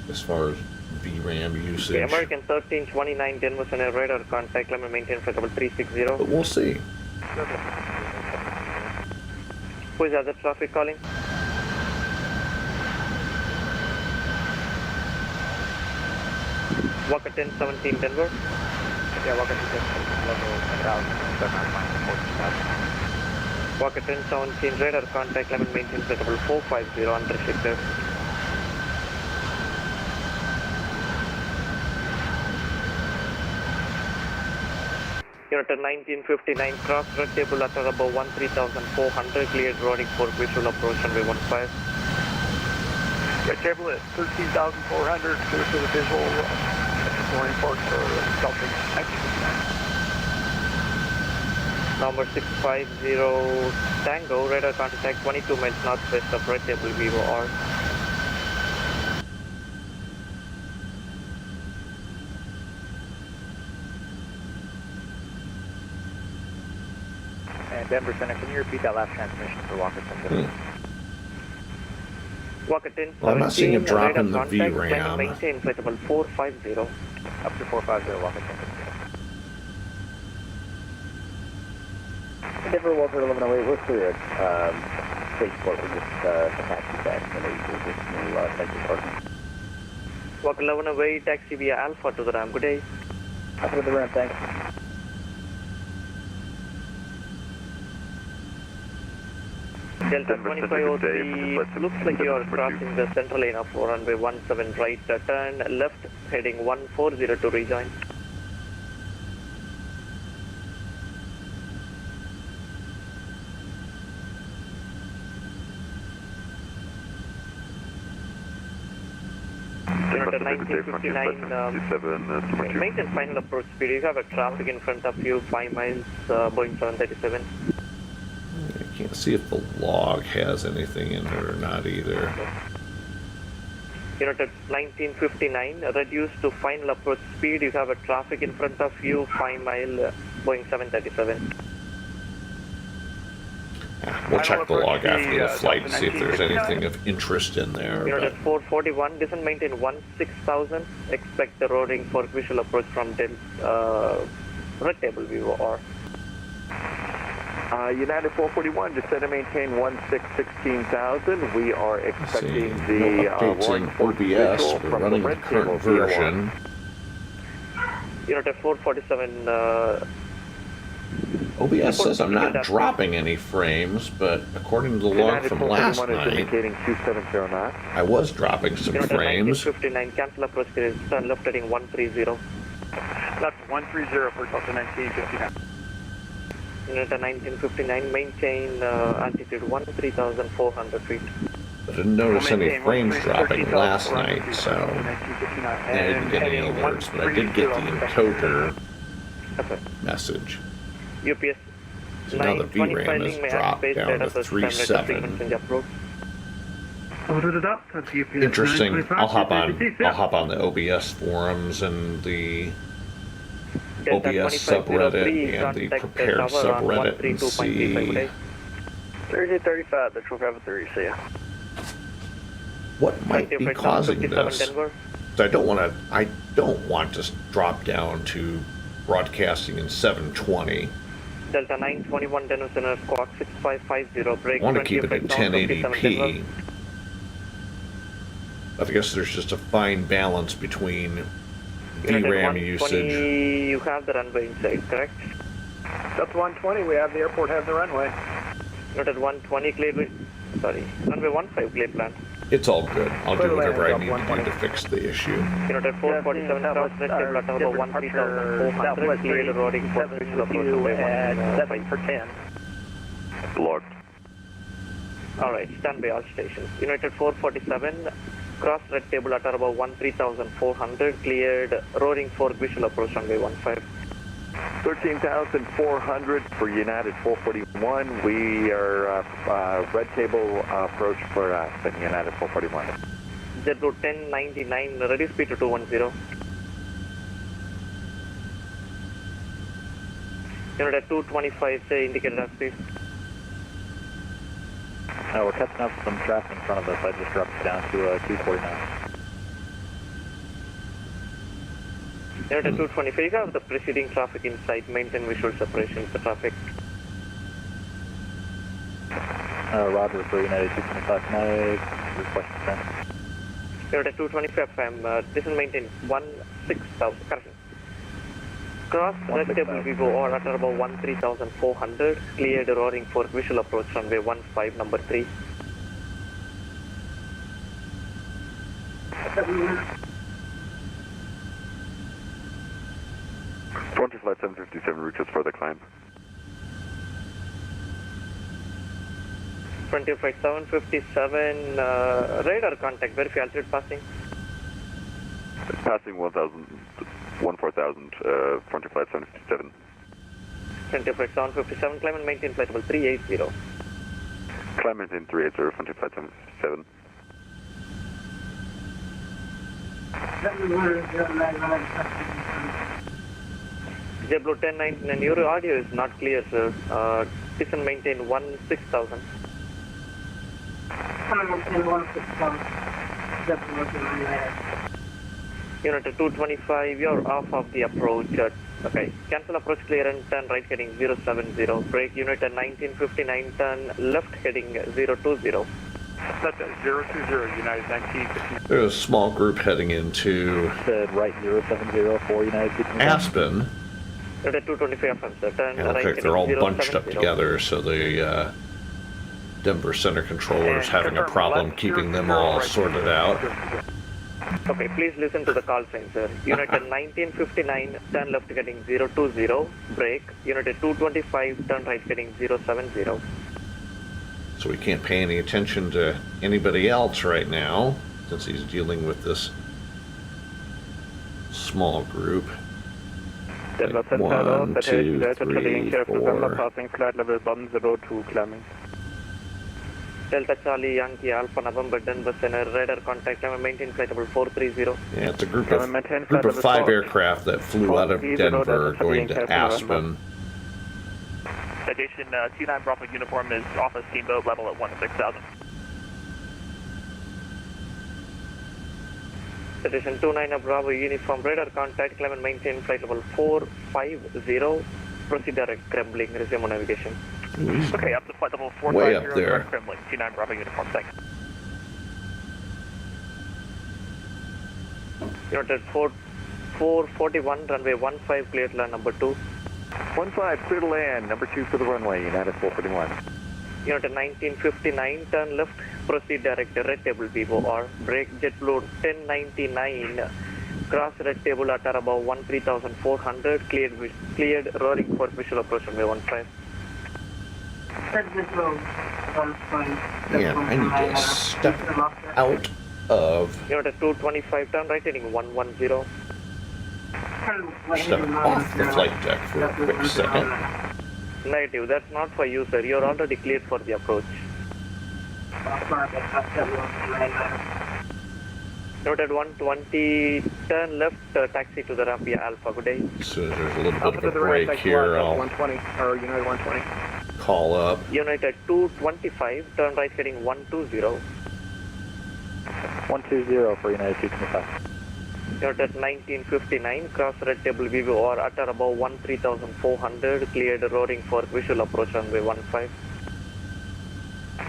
as far as VRAM Okay, usage, American 1329 Denver Center radar contact, climb and maintain flight level 360. but we'll see. Who is other traffic calling? Walker 1017 Denver. Yeah, welcome to level 10,000. Walker 1017 radar contact, climb and maintain flight level 450 unrestricted. Unit 1959 cross red table at above 13,400, cleared routing for visual approach runway 15. Red table at 13,400, clear for the visual, exploring port for Delta 1959. Number 650 Tango, radar contact 22 miles northwest of red table Vivo R. And Denver Center, can you repeat that last transmission for Walker 10? Walker 1017, Well, I'm not seeing a drop radar in the contact, VRAM. climb and maintain flight level 450. Up to 450, Walker 10. Denver, Walker 1108, we're clear. Spaceport, we're just a taxi back. And we're just new taxi parking. Walker 1108, taxi via Alpha to the ramp. Good day. Up to the ramp, thanks. Delta 2503, looks like you are crossing the central lane of runway 17 right, turn left, heading 140 to rejoin. Unit 1959, maintain final approach speed. You have a traffic in front of you, 5 miles, Boeing 737. I can't see if the log has anything in it or not either. Unit 1959, reduce to final approach speed. You have a traffic in front of you, 5 mile, Boeing 737. We'll check the log after the flight and see if there's anything of interest in there. Unit But 441, descend maintain 16,000. Expect the roading for visual approach from red table Vivo R. United 441, descend and maintain 16,000. We are expecting see, the no updates in roaring OBS. visual We're from running the the red current table version. Unit 447, OBS says I'm not dropping any frames, but according to the log from last night, indicating 270 knots. I was dropping some Unit frames. 1959, cancel approach clearance, turn left heading 130. Left 130 for Delta 1959. Unit 1959, maintain altitude 13,400 feet. I didn't notice any frames dropping last night, so I 1959. didn't get any alerts, but I did get the encoder message. UPS So now the VRAM is dropped down to 3.7. Interesting. I'll hop on the OBS forums and the OBS subreddit and the Prepare subreddit and see 3835, the 1253, see ya. what might be causing this. I don't want to drop down to broadcasting in 720. Delta 921 Denver Center, squawk 6550, break. I want to keep it at 1080p. I guess there's just a fine balance between VRAM usage. You have the runway inside, correct? That's 120, we have the airport, have the runway. Noted 120 cleared, runway 15 clear plan. It's all good. I'll do whatever I need to do to fix the issue. United 447, cross red table at about 13400, cleared roaring for visual approach runway 7 for 10. Logged. Alright, standby all stations. United 447, cross red table at about 13400, cleared roaring for visual approach runway 15. 13,400 for United 441. We are red table approach for United 441. JetBlue 1099, ready speed to 210. United 225, say indicated as speed. We're catching up some traffic in front of us. I just dropped it down to 249. United 225, you have the preceding traffic in sight, maintain visual separation for traffic. Roger for United 225. Can I request a turn? United 225 FM, this is maintain 16,000, correction. Cross red table Vivo or at about 13,400, cleared roaring for visual approach runway 15, number 3. Flight 757 reaches for the climb. 20 flight 757, radar contact, verify altitude passing. Passing 14,000, Frontier Flight 757. 20 flight 757, climb and maintain flight level 380. Climb maintain 380, Frontier Flight 757. JetBlue 1099, your audio is not clear, sir. Please maintain 16,000. United 225, you're off of the approach. Okay, cancel approach clearance, turn right heading 070. Brake United 1959, turn left heading 020. That's 020, United 1959. There's a small group heading into Said right 070 for United 225. Aspen. United 225 FM, sir. Turn And it right looks like they're all heading bunched up 070. together, so the Denver Center controller is having a problem keeping them all sorted out. Okay, please listen to the call sign, sir. United 1959, turn left heading 020, brake. United 225, turn right heading 070. So we can't pay any attention to anybody else right now, since he's dealing with this small group. Like 1, 2, 3, 4. Passing flight level 102, climbing. Delta Charlie Yankee Alpha November Denver Center, radar contact, climb and maintain flight level 430. Yeah, it's a group of 5 aircraft that flew out of Denver going to Aspen. Citation 29 Bravo uniform is off a steamboat level at 16,000. Citation 29 Bravo uniform, radar contact, climb and maintain flight level 450. Proceed direct Kremlin, resume on navigation. Okay, up to flight level 450. Way up there. Direct Kremlin, 29 Bravo uniform, thanks. United 441, runway 15, cleared land number 2. 15, clear to land, number 2 for the runway, United 441. United 1959, turn left, proceed direct, red table Vivo or brake JetBlue 1099, cross red table at about 13,400, cleared roaring for visual approach runway 15. Yeah, I need to step out of, United 225, turn right heading 110. step off the flight deck for a quick second. Negative, that's not for you, sir. You're already cleared for the approach. Noted 120, turn left, taxi to the ramp via Alpha. Good day. So there's a little bit of a break here. I'll 120, or United 120. call up. United 225, turn right heading 120. 120 for United 225. United 1959, cross red table Vivo or utter above 13,400, cleared roaring for visual approach runway 15.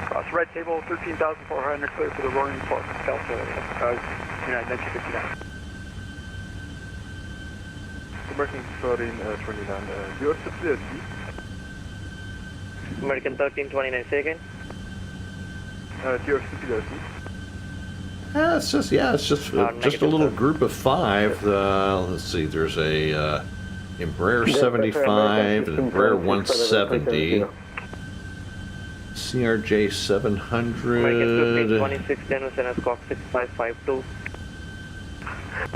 Cross red table, 13,400, clear for the roaring for Delta, United 1959. American 1329, your facility. American 1329, say again. Your facility. It's just just a negative, little sir. group of 5. Let's see. There's a Embraer 75, an Embraer 170, CRJ American 700. 1526, Denver Center, Squawk 6552.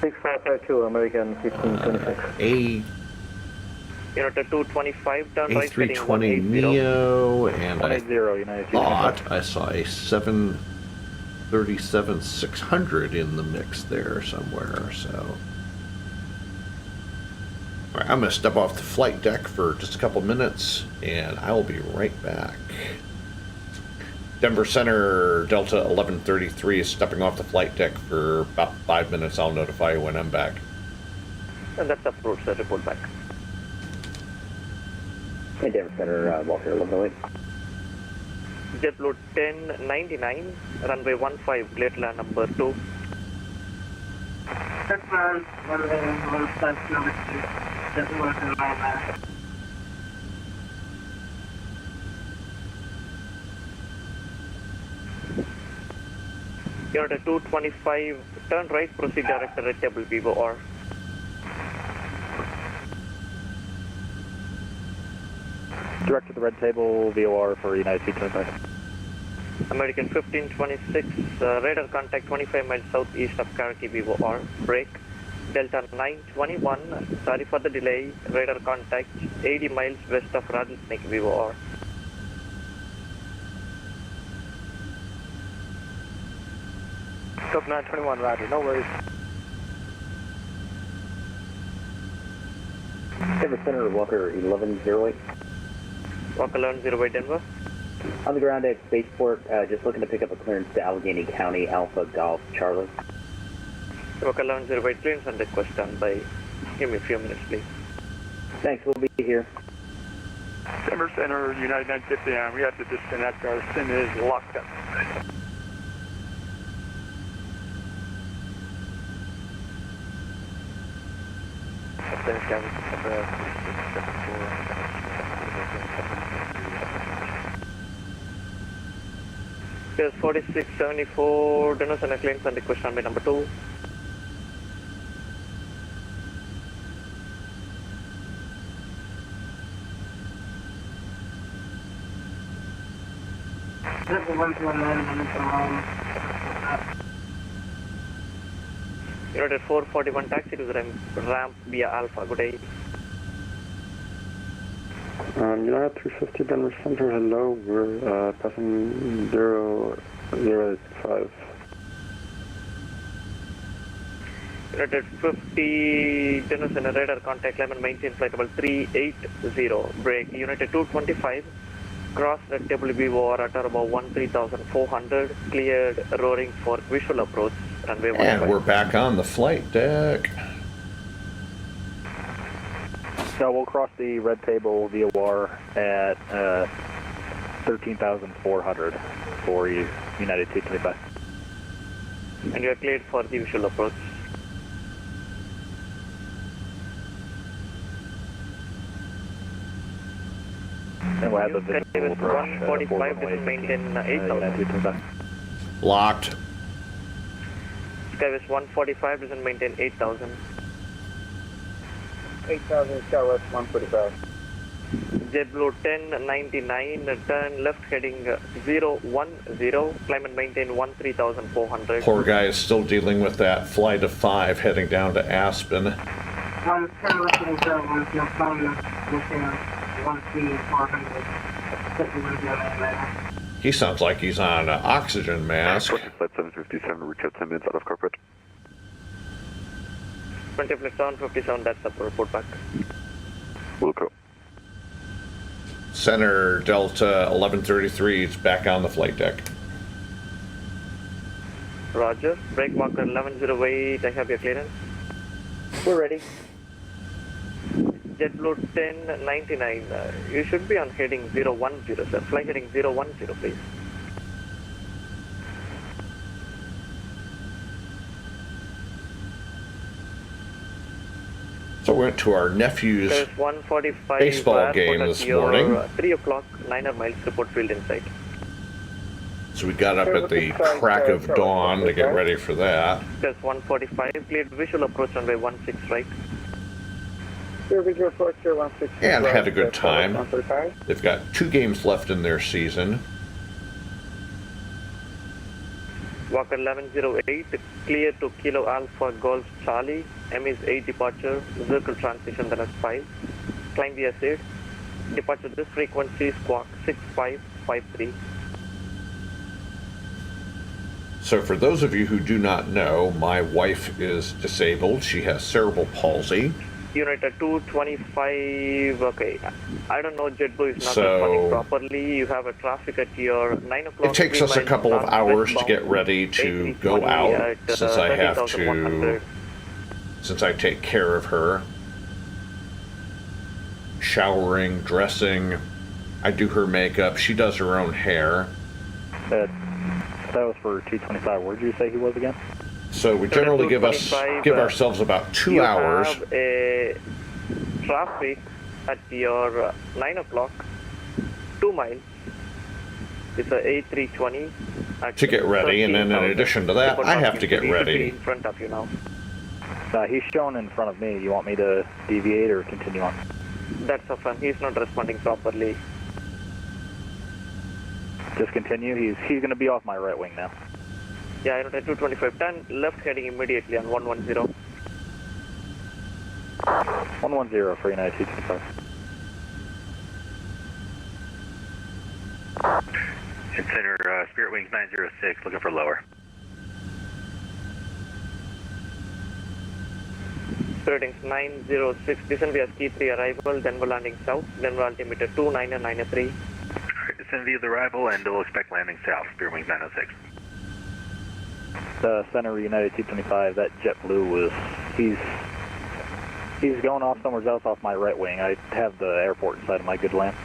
6552, American 1526. A Unit 225, turn right, heading A320 180. Neo, and I 180, United thought I saw a 737-600 in the mix there somewhere, so. All right, I'm going to step off the flight deck for just a couple minutes, and I will be right back. Denver Center, Delta 1133 is stepping off the flight deck for about 5 minutes. I'll notify you when I'm back. And that's approved, sir. Report back. Hey, Denver Center, Walker, 1108. JetBlue 1099, runway 15, cleared land number 2. That's runway 15, number 2. That's working right now. Unit 225, turn right, proceed direct to Red Table Vivo or. Direct to the red table, VOR for United States 25. American 1526, radar contact 25 miles southeast of Karachi Vivo or. Break. Delta 921, sorry for the delay, radar contact 80 miles west of Rattlesnake Vivo or. Delta 921, roger, no worries. Denver Center, Walker, 1108. Walker 1108 Denver. On the ground at Spaceport, just looking to pick up a clearance to Allegheny County, Alpha Golf Charlie. Walker 1108 clearance and request done by. Give me a few minutes, please. Thanks, we'll be here. Denver Center, United 959, we have to disconnect. Our SIM is locked up. Here's 4674, Denver Center claims and request done by number 2. That's 119, minutes around. Unit at 441 taxi to the ramp via Alpha. Good day. United 350 Denver Center, hello, we're passing 0085. Unit at 50 Denver Center radar contact, climb and maintain flight level 380. Break. Unit at 225. Cross Red Table Vivo at about 13,400. Cleared roaring for visual approach. Runway 15. And we're back on the flight deck. No, we'll cross the red table VOR at 13,400 for United States 25. And you are cleared for the visual approach. And we'll have the visual approach 145 to maintain 8,000. Locked. Skywest 145 doesn't maintain 8,000. 8,000 Skywest 145. JetBlue 1099, turn left heading 010, climb and maintain 13,400. Poor guy is still dealing with that flight of 5 heading down to Aspen. 110, listening to 1 phone, within 13,400. He sounds like he's on an oxygen mask. Flight 757, reach out 10 minutes out of corporate. 20 flight 757, that's the report back. Will go. Center Delta 1133 is back on the flight deck. Roger. Breakwalker 1108, I have your clearance. We're ready. JetBlue 1099, you should be on heading 010, sir. Fly heading 010, please. So we went to our nephew's There's 145 baseball game airport this at your, morning. 3 o'clock, 9 miles, report field in sight. So we got up at the crack of dawn to get ready for that. Plus 145, cleared visual approach runway 16 right. Clear visual approach here, 16. And had a good time. They've got 2 games left in their season. Walker 1108, clear to Kilo Alpha Golf Charlie, M is 8 departure, circle transition then is 5. Climb the ascent. Departure this frequency, squawk 6553. So for those of you who do not know, my wife is disabled. She has cerebral palsy. Unit 225, okay. I don't know, JetBlue is not So- responding properly. You have a traffic at your 9 o'clock. It takes us a couple of hours to get ready to go out, since I have to, since I take care of her. Showering, dressing, I do her makeup, she does her own hair. That was for 225. Where did you say he was again? So we generally give ourselves about 2 hours. You have a traffic at your 9 o'clock, 2 miles. It's a A320. To get ready, and then in addition to that, I have to get ready. In front of you now. He's shown in front of me. You want me to deviate or continue on? That's a fun. He's not responding properly. Just continue. He's going to be off my right wing now. Yeah, Unit 225. Turn left heading immediately on 110. 110 for United 225. Center, Spirit Wings 906, looking for lower. Spirit Wings 906, descend via ski 3 arrival, Denver landing south, Denver altimeter 29993. Descend via the arrival and we'll expect landing south, Spirit Wings 906. Center United 225, that JetBlue was, he's going off somewhere else off my right wing. I have the airport inside of my good land.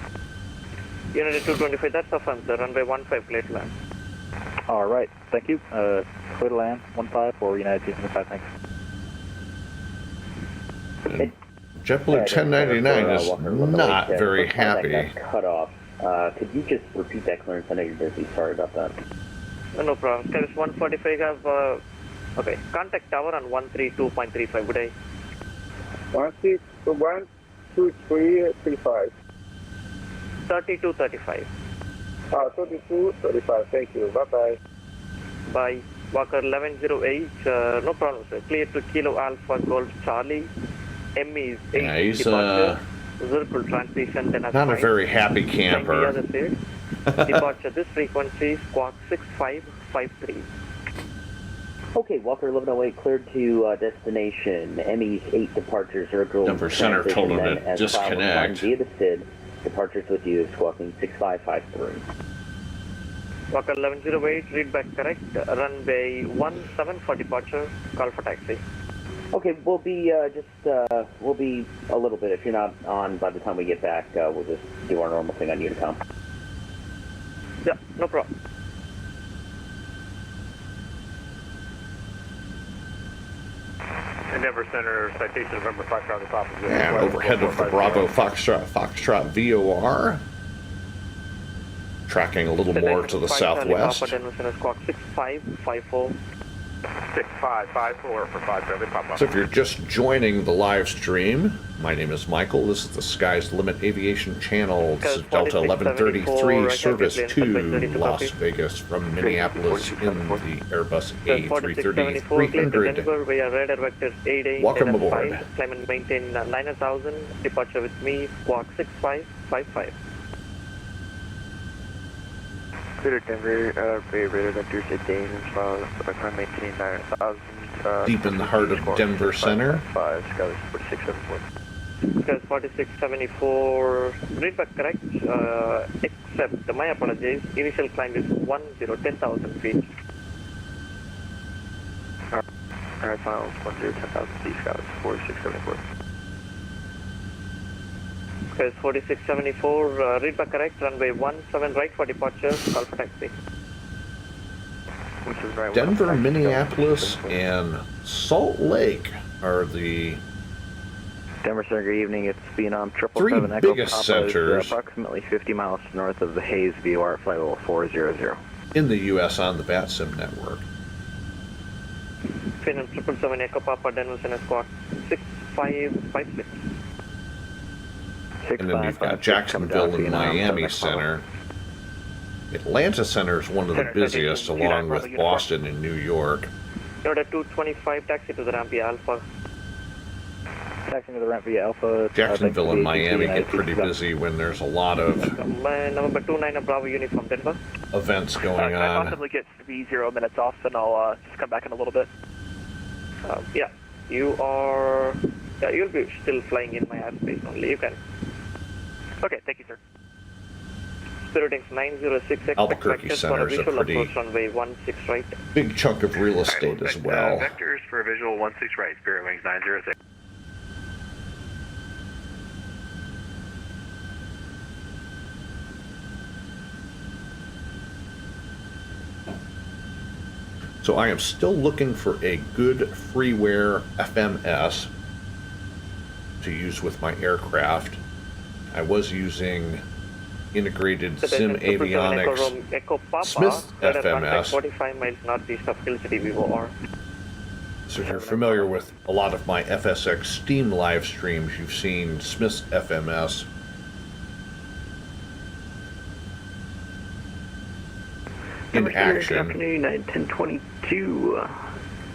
Unit 225, that's a fun, sir. Runway 15, clear to land. All right, thank you. Clear to land, 15 for United 225, thanks. And JetBlue 1099 is not very happy. Cut off. Could you just repeat that clearance? I know you're busy. Sorry about that. No problem. Skyris 145 have, okay, contact tower on 132.35, good day. 12335. 3235. 3235, thank you. Bye-bye. By Walker 1108, no problem, sir. Clear to Kilo Alpha Golf Charlie. M is 8 Yeah, he's departure. Circle transition, then not a very happy camper. Departure this frequency, squawk 6553. Okay, Walker 1108 cleared to destination. ME's 8 departures, circle. Denver Center told him to disconnect. Via the SID, departures with you, squawking 6553. Walker 1108, read back correct. Runway 17 for departure, call for taxi. Okay, we'll be we'll be a little bit. If you're not on by the time we get back, we'll just do our normal thing on Unicom. Yeah, no problem. Denver Center, citation November 5 Bravo Papa. And overhead of the Bravo Foxtrot VOR. Tracking a little more to the southwest. Denver Center, squawk 6554. 6554 for 5 Charlie Papa. So if you're just joining the live stream, my name is Michael. This is the Sky's Limit Aviation Channel. This is Delta 1133, service to Las Vegas from Minneapolis in the Airbus A330-300. We are radar vectors 8A. Welcome aboard. Climb and maintain 9000. Departure with me, squawk 6555. Clear Denver, radar vectors 8A as well. Climb maintain 9000. Deep in the heart of Denver Center. 5, Skyler 4674. Skyler 4674, read back correct, except, my apologies, initial climb is 10,000 feet. Alright, finals 10,000 feet, Skyler 4674. Skyler 4674, read back correct, runway 17 right for departure, call for taxi. Denver, Minneapolis, and Salt Lake are the Denver Center, good evening. It's Vietnam 3 biggest centers. Approximately 50 miles north of the Hayes VOR, flight level 400. in the U.S. on the VATSIM network. Finland 777 Echo Papa Denison Squawk 6556. And then you've got Jacksonville and Miami Center. Atlanta Center is one of the busiest, along with Boston and New York. Order 225, taxi to the ramp via Alpha. Taxiing to the ramp via Alpha. Jacksonville and Miami get pretty busy when there's a lot of November 29 Bravo uniform Denver. events going Can I on. possibly get 0 minutes off, and I'll just come back in a little bit? Yeah, you are. Yeah, you'll be still flying in my airspace only. You can. Okay, thank you, sir. Spiritings 906 Albuquerque Center is a pretty runway 16 right. big chunk of real estate as well. Vectors for visual 16 right, Spirit Wings 906. So I am still looking for a good freeware FMS to use with my aircraft. I was using integrated Sim Avionics Smith FMS. 45 miles northeast of Hill City Vivo R. So if you're familiar with a lot of my FSX Steam live streams, you've seen Smith's FMS. In action, United 1022.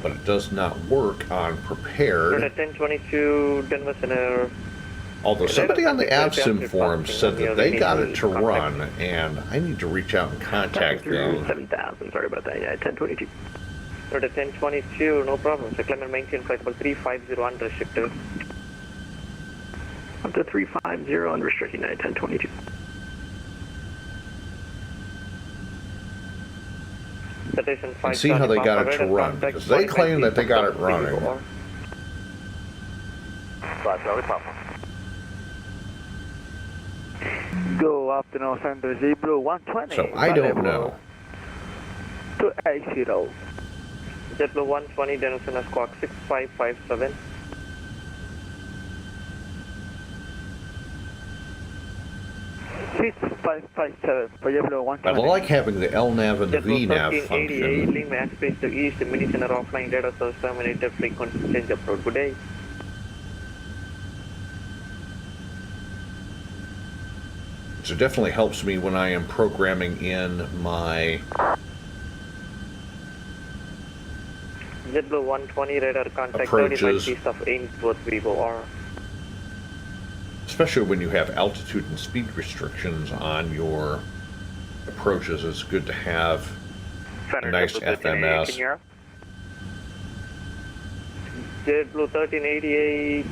but it does not work on prepared. 1022 Denver Center. Although somebody on the AvSim forum said that they got it to run, and I need to reach out and contact them. 7000, sorry about that, yeah, 1022. Order 1022, no problem. So climate maintain flight level 350 unrestricted. Up to 350, unrestricted, United 1022. And see how they got it to run, because they claim that they got it running. Go up to Los Angeles, Blue 120. So I don't know. 280. JetBlue 120, Denison Squawk 6557. For JetBlue 120. But I like having the LNAV and the VNAV function. Link my airspace to east, mini center offline data source terminated, frequency change upload. Good day. So it definitely helps me when I am programming in my JetBlue 120 radar contact approaches, 35 east of Ainsworth Vivo R. especially when you have altitude and speed restrictions on your approaches. It's good to have a nice FMS. JetBlue 1388,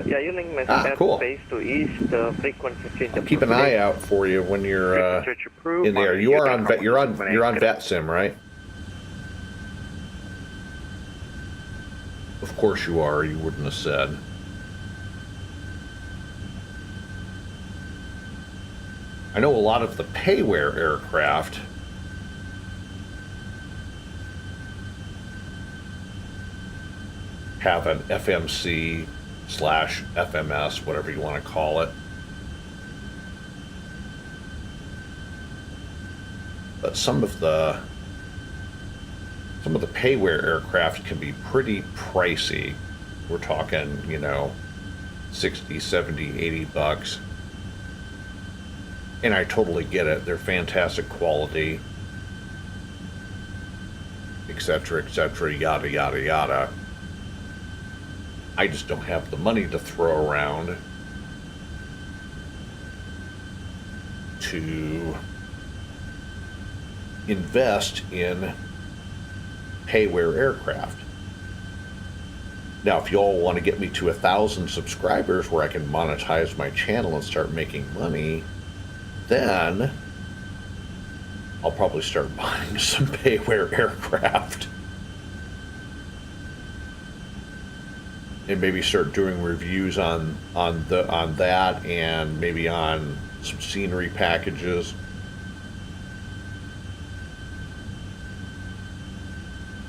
yeah, you link my airspace to east, frequency change. I'll keep an eye out for you when you're in there. You are on you're on VATSIM, right? Of course you are. You wouldn't have said. I know a lot of the payware aircraft have an FMC / FMS, whatever you want to call it. But some of the payware aircraft can be pretty pricey. We're talking, you know, 60, 70, 80 bucks. And I totally get it. They're fantastic quality, etc., yada, yada, yada. I just don't have the money to throw around to invest in payware aircraft. Now, if you all want to get me to 1,000 subscribers where I can monetize my channel and start making money, then I'll probably start buying some payware aircraft. And maybe start doing reviews on that, and maybe on some scenery packages.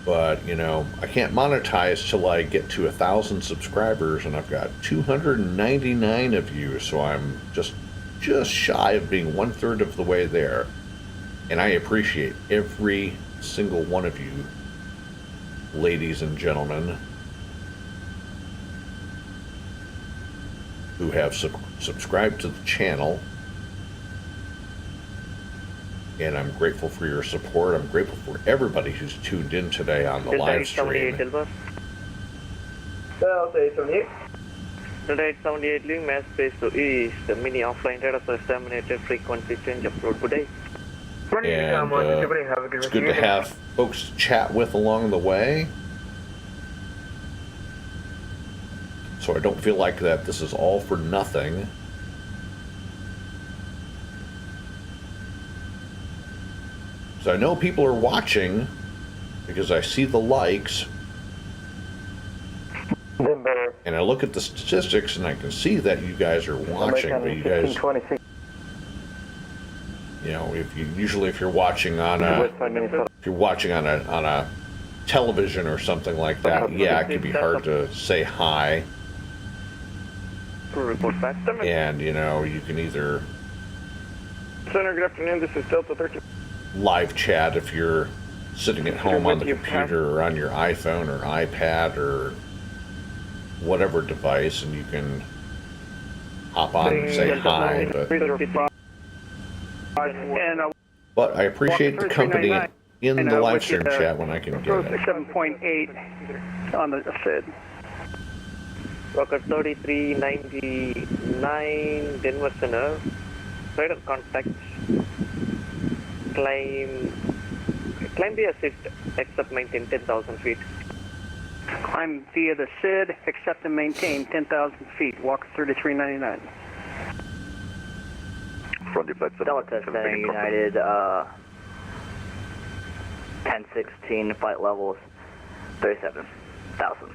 But, you know, I can't monetize till I get to 1,000 subscribers, and I've got 299 of you, so I'm just shy of being 1/3 of the way there. And I appreciate every single one of you, ladies and gentlemen, who have subscribed to the channel. And I'm grateful for your support. I'm grateful for everybody who's tuned in today on the live stream. Delta 878. Delta 878, leaving mass space to east. The mini offline radar has terminated. Frequency change approach. Good day. And it's good to have folks to chat with along the way. So I don't feel like that this is all for nothing. So I know people are watching because I see the likes. And I look at the statistics and I can see that you guys are watching, but you guys, you know, if you're watching on a television or something like that, yeah, it can be hard to say hi. And you know, you can either Center, good afternoon. This is Delta 13. Live chat if you're sitting at home on the computer or on your iPhone or iPad or whatever device, and you can hop on and say hi. But I appreciate the company in the live stream chat when I can get it. 7.8 on the SID. Rocket 3399, Denver Center. Radar contact. Climb via SID, except maintain 10,000 feet. Climb via the SID, accept and maintain 10,000 feet. Walk 3399. Frontier Flight 7. Delta Center United, 1016, flight levels 37,000.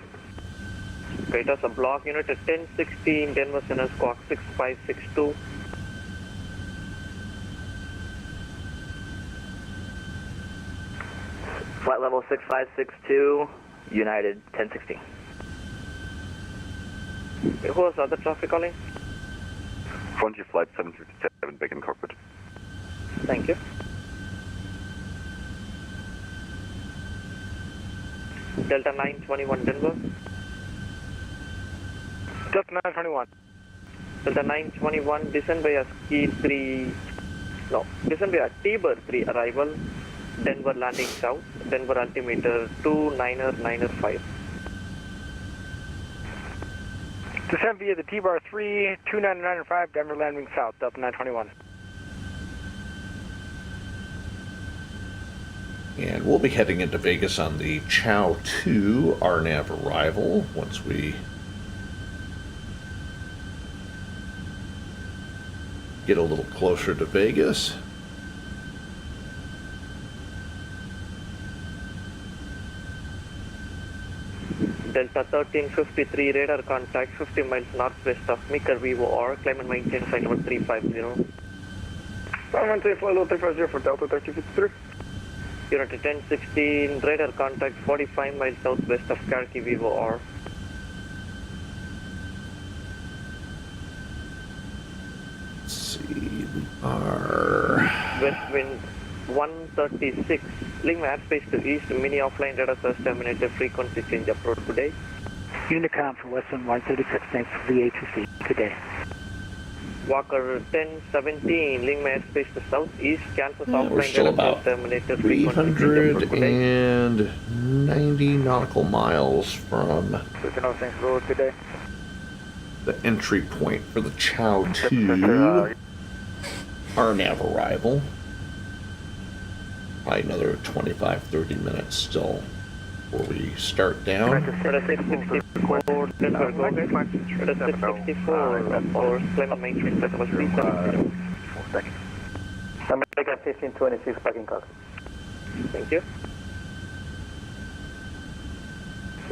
Radars a block unit at 1016, Denver Center, squawk 6562. Flight level 6562, United 1016. Who was the other traffic calling? Frontier Flight 757, Bacon Cockpit. Thank you. Delta 921 Denver. Delta 921. Delta 921, descend via descend via T-Bird 3 arrival. Denver landing south, Denver altimeter 29905. Descend via the T-Bar 3, 29905, Denver landing south, Delta 921. And we'll be heading into Vegas on the Chow 2 RNAV arrival once we get a little closer to Vegas. Delta 1353, radar contact 50 miles northwest of Meeker VOR, climb and maintain flight number 350. I'm maintain flight level 350 for Delta 1353. Unit 1016, radar contact 45 miles southwest of Karki VOR. Let's see, we are West wind 136, link my airspace to east, mini offline radar source terminated, frequency change approach today. Unicom for Western 136, thanks for the ATC. Good day. Walker 1017, link my airspace to southeast, Kansas we're offline still radar about source terminated, frequency change approach today. 390 nautical miles from the entry point for the Chow 2 RNAV arrival. Probably another 25-30 minutes still before we start down. Radar 664, Denver, go ahead. Radar 664, or climate maintenance, that was 370. American 1526, parking car. Thank you.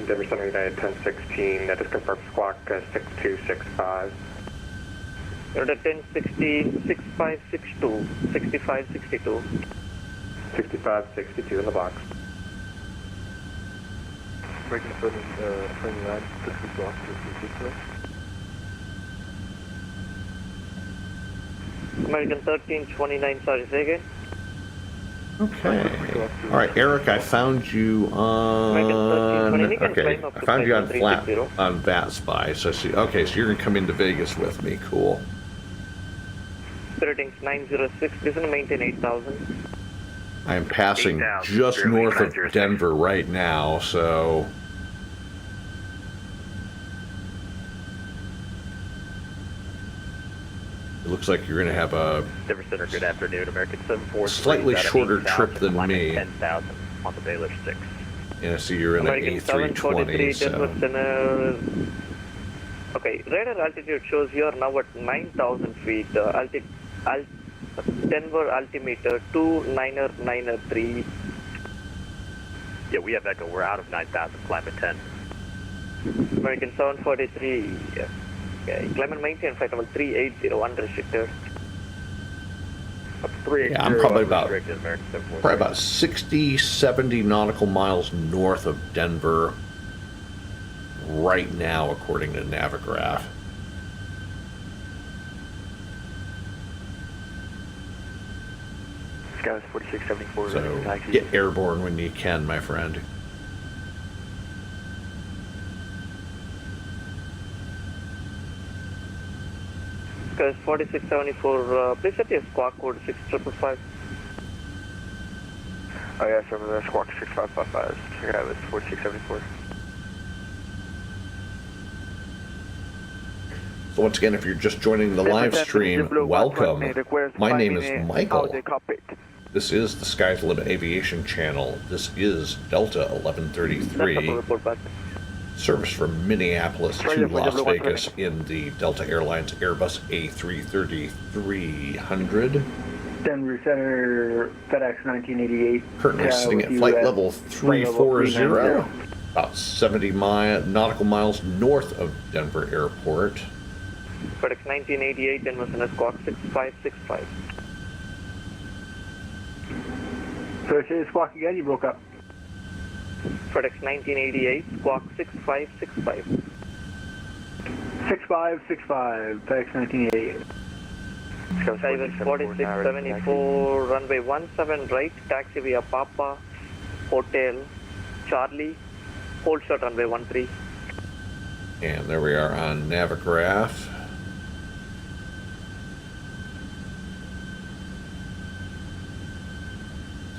Denver Center United 1016, that is confirmed squawk 6265. Radar 1016, 6562, 6562. 6562 in the box. Breaking 29, this is block 263. American 1329, sorry, say again. Okay. All right, Eric, I found you on. Okay, I found you on VAT Spy. So I see. Okay, so you're gonna come into Vegas with me. Cool. Ratings 906, listen, maintain 8,000. I am passing 8,000, just north of 906. Denver right now, so. It looks like you're going to have a Denver Center, good afternoon. American 743. slightly shorter trip than me. 10,000 on the Baylor 6. And I see you're in an American A320. 743, Denver So. Center. Okay, radar altitude shows you are now at 9,000 feet. Denver altimeter 29993. Yeah, we have Echo. We're out of 9,000, climate 10. American 743. Okay, climate maintain flight level 380 unrestricted. Yeah, I'm probably about American 743. probably about 60, 70 nautical miles north of Denver right now, according to Navigraph. Sky 4674. So get airborne when you can, my friend. Sky 4674, please set your squawk code 6555. Oh yeah, so the squawk 6555. Sky was 4674. So once again, if you're just joining the live stream, welcome. My name is Michael. This is the Sky's the Limit Aviation Channel. This is Delta 1133. Service from Minneapolis to Las Vegas in the Delta Airlines Airbus A330-300. Denver Center, FedEx 1988. Currently sitting at flight level 340, about 70 nautical miles north of Denver Airport. FedEx 1988, Denver Center, squawk 6565. So say the squawk again, you broke up. FedEx 1988, squawk 6565. 6565, FedEx 1988. Sky 4674, runway 17 right, taxi via Papa, Hotel, Charlie, hold short runway 13. And there we are on Navigraph.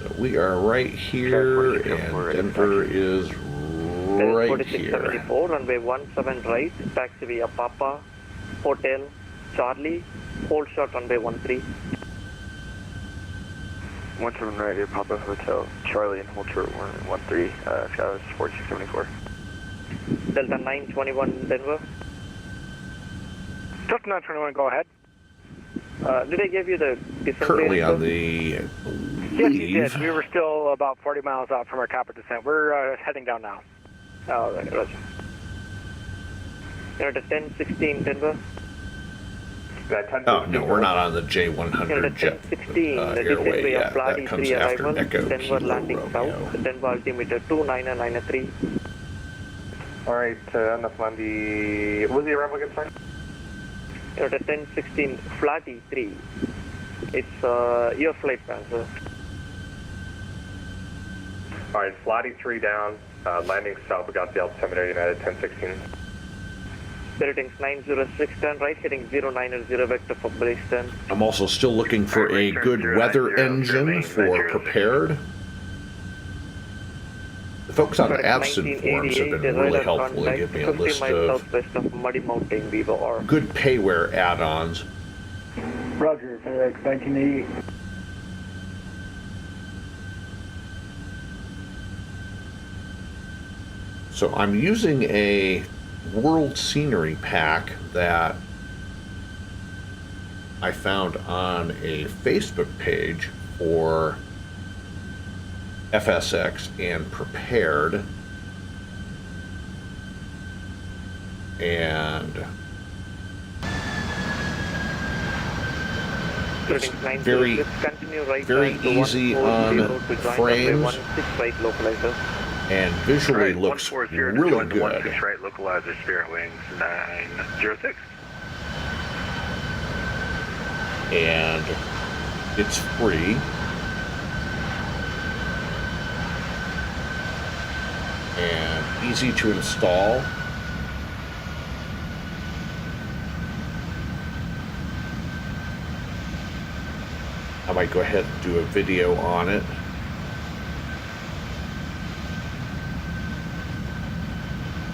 So we are right here, and Denver is right here. 4674, runway 17 right, taxi via Papa, Hotel, Charlie, hold short runway 13. 17 right here, Papa Hotel, Charlie, and hold short 13. Sky was 4674. Delta 921, Denver. Delta 921, go ahead. Did I give you the descent Currently range, on the Yes, you did. We were still about 40 miles out from our copper descent. We're heading down now. Oh, right, roger. You're at 1016, Denver. Oh, no, we're not on the J100 jet airway yet. That comes after Echo Denver Kilo landing Romeo. south, Denver altimeter 29993. Alright, enough on the... What was the arrival again, sorry? You're at 1016, Flatty 3. It's your flight plan, sir. Alright, Flatty 3 down, landing south, we got the altimeter United 1016. Ratings 906, turn right, heading 090 vector for Bristol. I'm also still looking for a good weather engine for prepared. The folks on the absent forums have been really helpful in giving me a list of southwest of Muddy Mountain, Vivo or good payware add-ons. Roger, FedEx 1988. So I'm using a world scenery pack that I found on a Facebook page for FSX and Prepared, and it's very easy on frames and visually looks really good. 16 right, localizer, Spirit Wings 906. And it's free. easy to install. I might go ahead and do a video on it.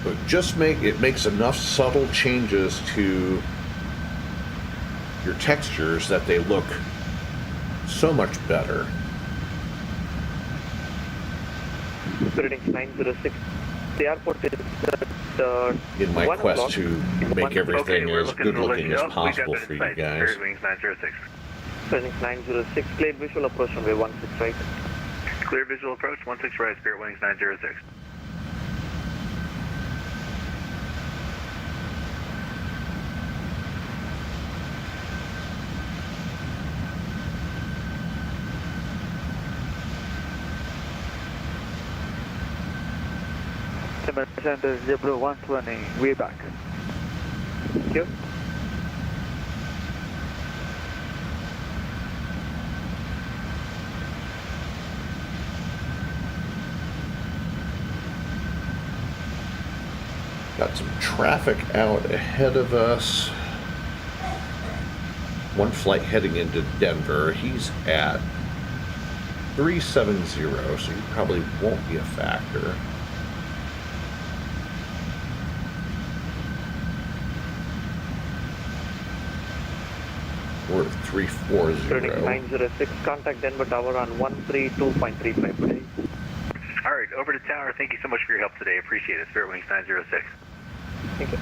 But just makes enough subtle changes to your textures that they look so much better. Greetings 906. The airport is in my quest to make everything we're as looking good to let looking you as know. We got possible that for in you sight. guys. Spirit Wings 906. Greetings 906. Clear visual approach runway 16 right. Clear visual approach 16 right. Spirit Wings 906. Center JetBlue 120, way back. Thank you. Got some traffic out ahead of us. One flight heading into Denver. He's at 370, so he probably won't be a factor. We're at 340. Greetings 906. Contact Denver Tower on 132.35 today. All right, over to tower. Thank you so much for your help today. Appreciate it. Spirit Wings 906. Thank you.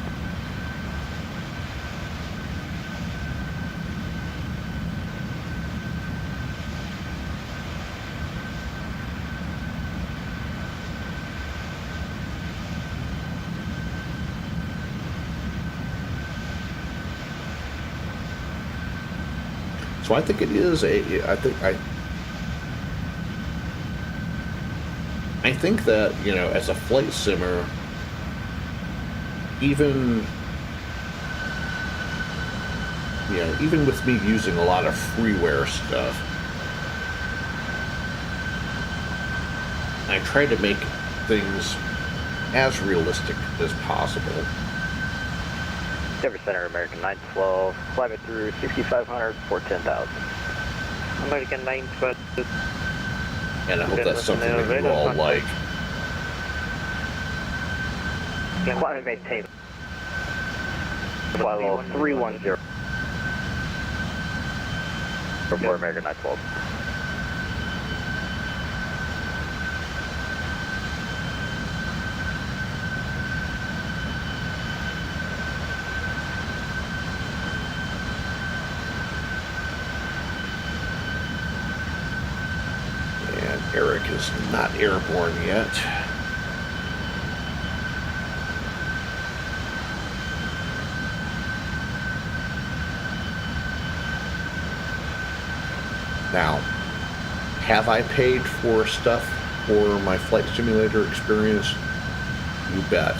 So I think it is I think that, you know, as a flight simmer, even with me using a lot of freeware stuff, I try to make things as realistic as possible. Denver Center, American 912, fly me through 6500 for 10,000. American 912. And I hope that's something that you all like. Fly me maintain. Fly level 310. For American 912. Eric is not airborne yet. Now, have I paid for stuff for my flight simulator experience? You bet.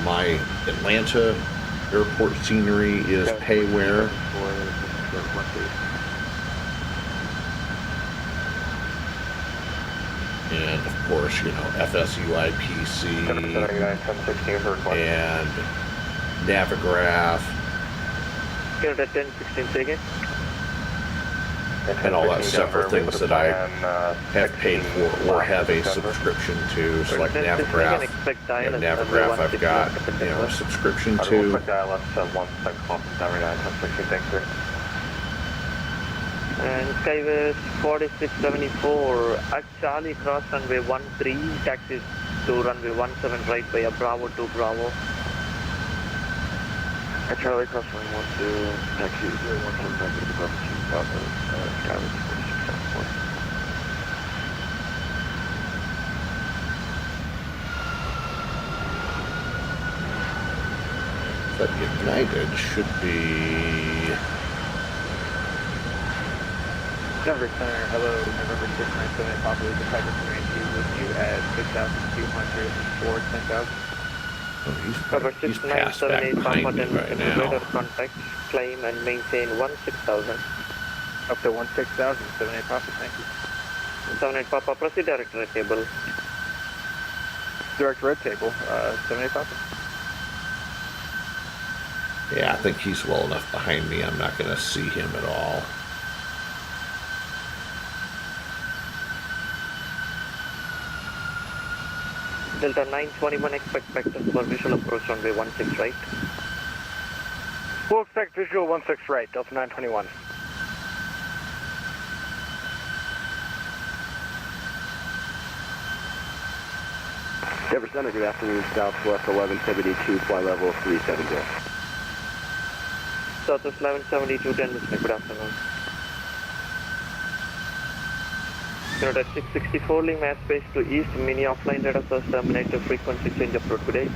My Atlanta airport scenery is payware. And of course, you know, FSUIPC and Navigraph Here at 1016 second. and all that several things that I have paid for or have a subscription to. So like Navigraph, Navigraph I've got, you know, a subscription to. And Skywest 4674 at Charlie cross runway 13, taxis to runway 17 right by a Bravo 2 Bravo. At Charlie cross runway 12, taxi 017 back to the Bravo 2 Bravo, Skywest 4674. But United should be. Denver Center, hello, November 6978 Papa Luca Tiger Range with you at 6,200 for 10,000. Oh, Cover he's passed back 6978 behind Papa me right now. radar contact, climb and maintain 16,000. Up to 16,000, 78 Papa, thank you. 78 Papa, proceed direct red table. Direct red table, 78 Papa. Yeah, I think he's well enough behind me. I'm not going to see him at all. Delta 921, expect vectors for visual approach runway 16 right. We'll expect visual 16 right, Delta 921. Denver Center, good afternoon, Southwest 1172, fly level 370. Southwest 1172, Denver Center, good afternoon. Unit at 664, link mass space to east, mini offline radar source terminator, frequency change of road today.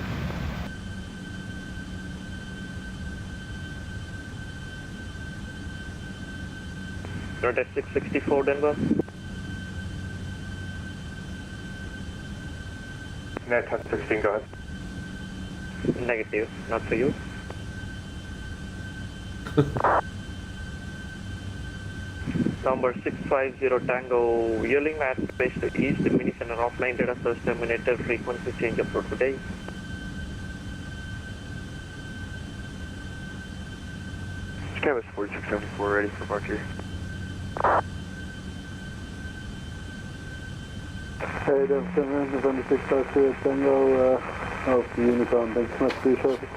Unit at 664, Denver. Net 1016, go ahead. Negative, not for you. Number 650 Tango, Yearling mass space to east, mini center offline data source terminator, frequency change of road today. KLAS 4674, ready for departure. Hey, Denver Center, November 652 Tango, off the Unicom, thanks so much for your service.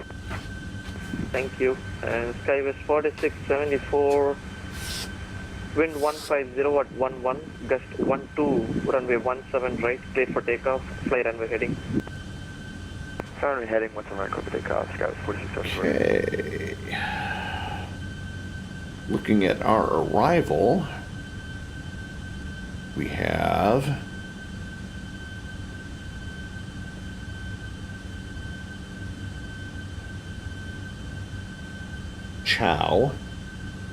Thank you. And Skywest 4674, wind 150 at 11, gust 12, runway 17 right, clear for takeoff, fly runway heading. Runway heading, 17 right, clear for takeoff, Skywest 4674. Okay. Looking at our arrival, we have Chow,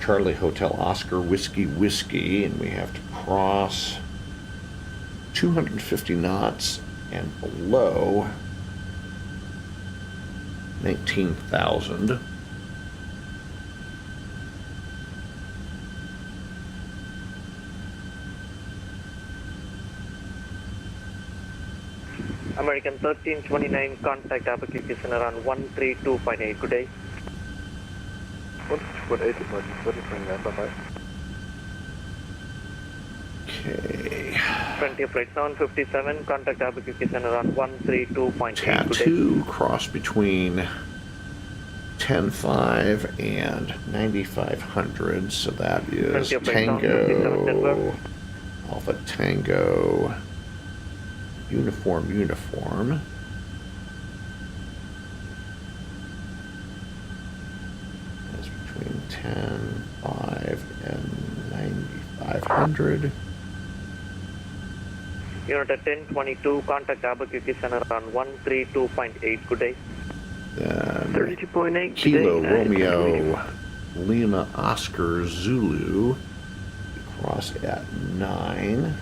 Charlie Hotel Oscar Whiskey Whiskey, and we have to cross 250 knots and below 19,000. American 1329, contact Albuquerque Center on 132.8, good day. What is it, what is it, bye-bye. Okay. 20 flight 757, contact Albuquerque Center on 132.8, Tattoo, cross between 10.5 and 9,500, so that is Tango, Alpha Tango, uniform. That's between 10.5 and 9,500. Unit at 1022, contact Albuquerque Center on 132.8, good day. Then 32.8, Kilo Romeo Lima Oscar Zulu, cross at 9.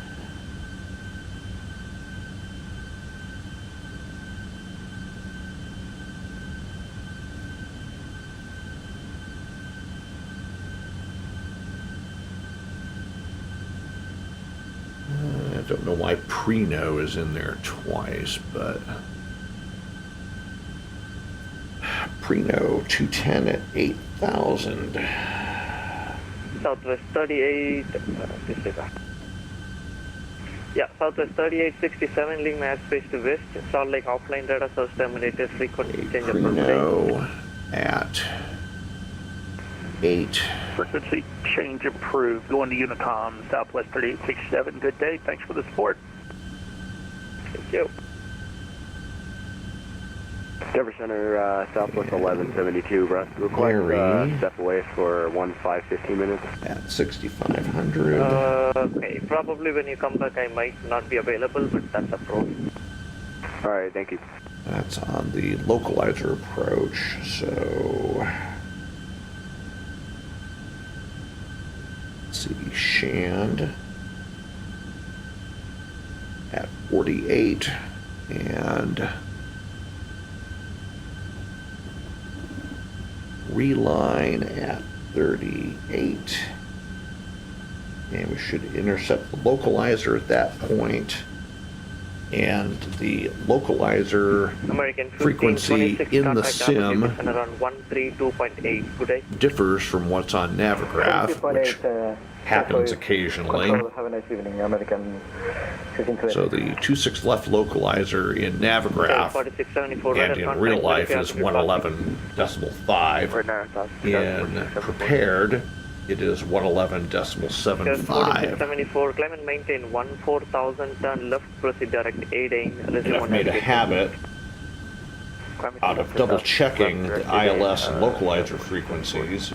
I don't know why Preno is in there twice, but Preno 210 at 8,000. Southwest 38, yeah, Southwest 3867, link mass space to west, Salt Lake offline radar source terminated, frequency change of Preno at 8. Frequency change approved. Going to Unicom, Southwest 3867. Good day. Thanks for the support. Thank you. Denver Center, Southwest 1172, request step away for 15 minutes. At 6,500. Okay, probably when you come back I might not be available, but that's approach. Alright, thank you. That's on the localizer approach, so let's see, Shand at 48 and Reline at 38. And we should intercept the localizer at that point. And the localizer American frequency 1526, in the contact sim application around 132.8. Good day. differs from what's on Navigraph, which happens occasionally. Have a nice evening, American 1520. So the 26 left localizer in Navigraph 4674 and in real life is 111.5. In prepared, it is 111.75. 4674, climb and maintain 14,000, turn left, proceed direct 8 And I've made a habit out of double checking the ILS and localizer frequencies.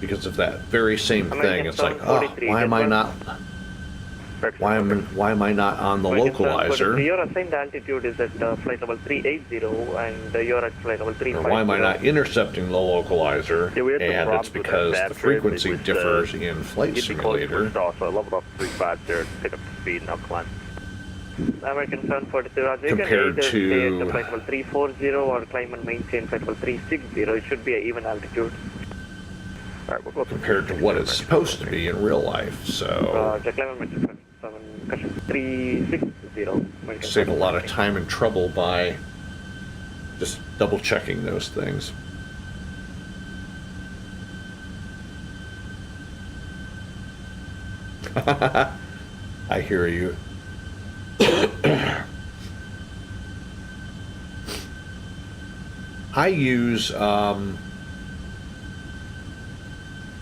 Because of that very same thing, it's like, oh, why am I not on the localizer? Your assigned altitude is at flight level 380 and you're at flight level 350. Or why am I not intercepting the localizer? And it's because the frequency differs in Flight Simulator. So I leveled up 350 to pick up the speed and I'll climb. American 743, Roger. Compared you can either stay to at flight level 340 or climb and maintain flight level 360. It should be an even altitude. All right, we'll compared to what it's supposed to be in real life. So climb and maintain 360. save a lot of time and trouble by just double checking those things. I hear you. I use I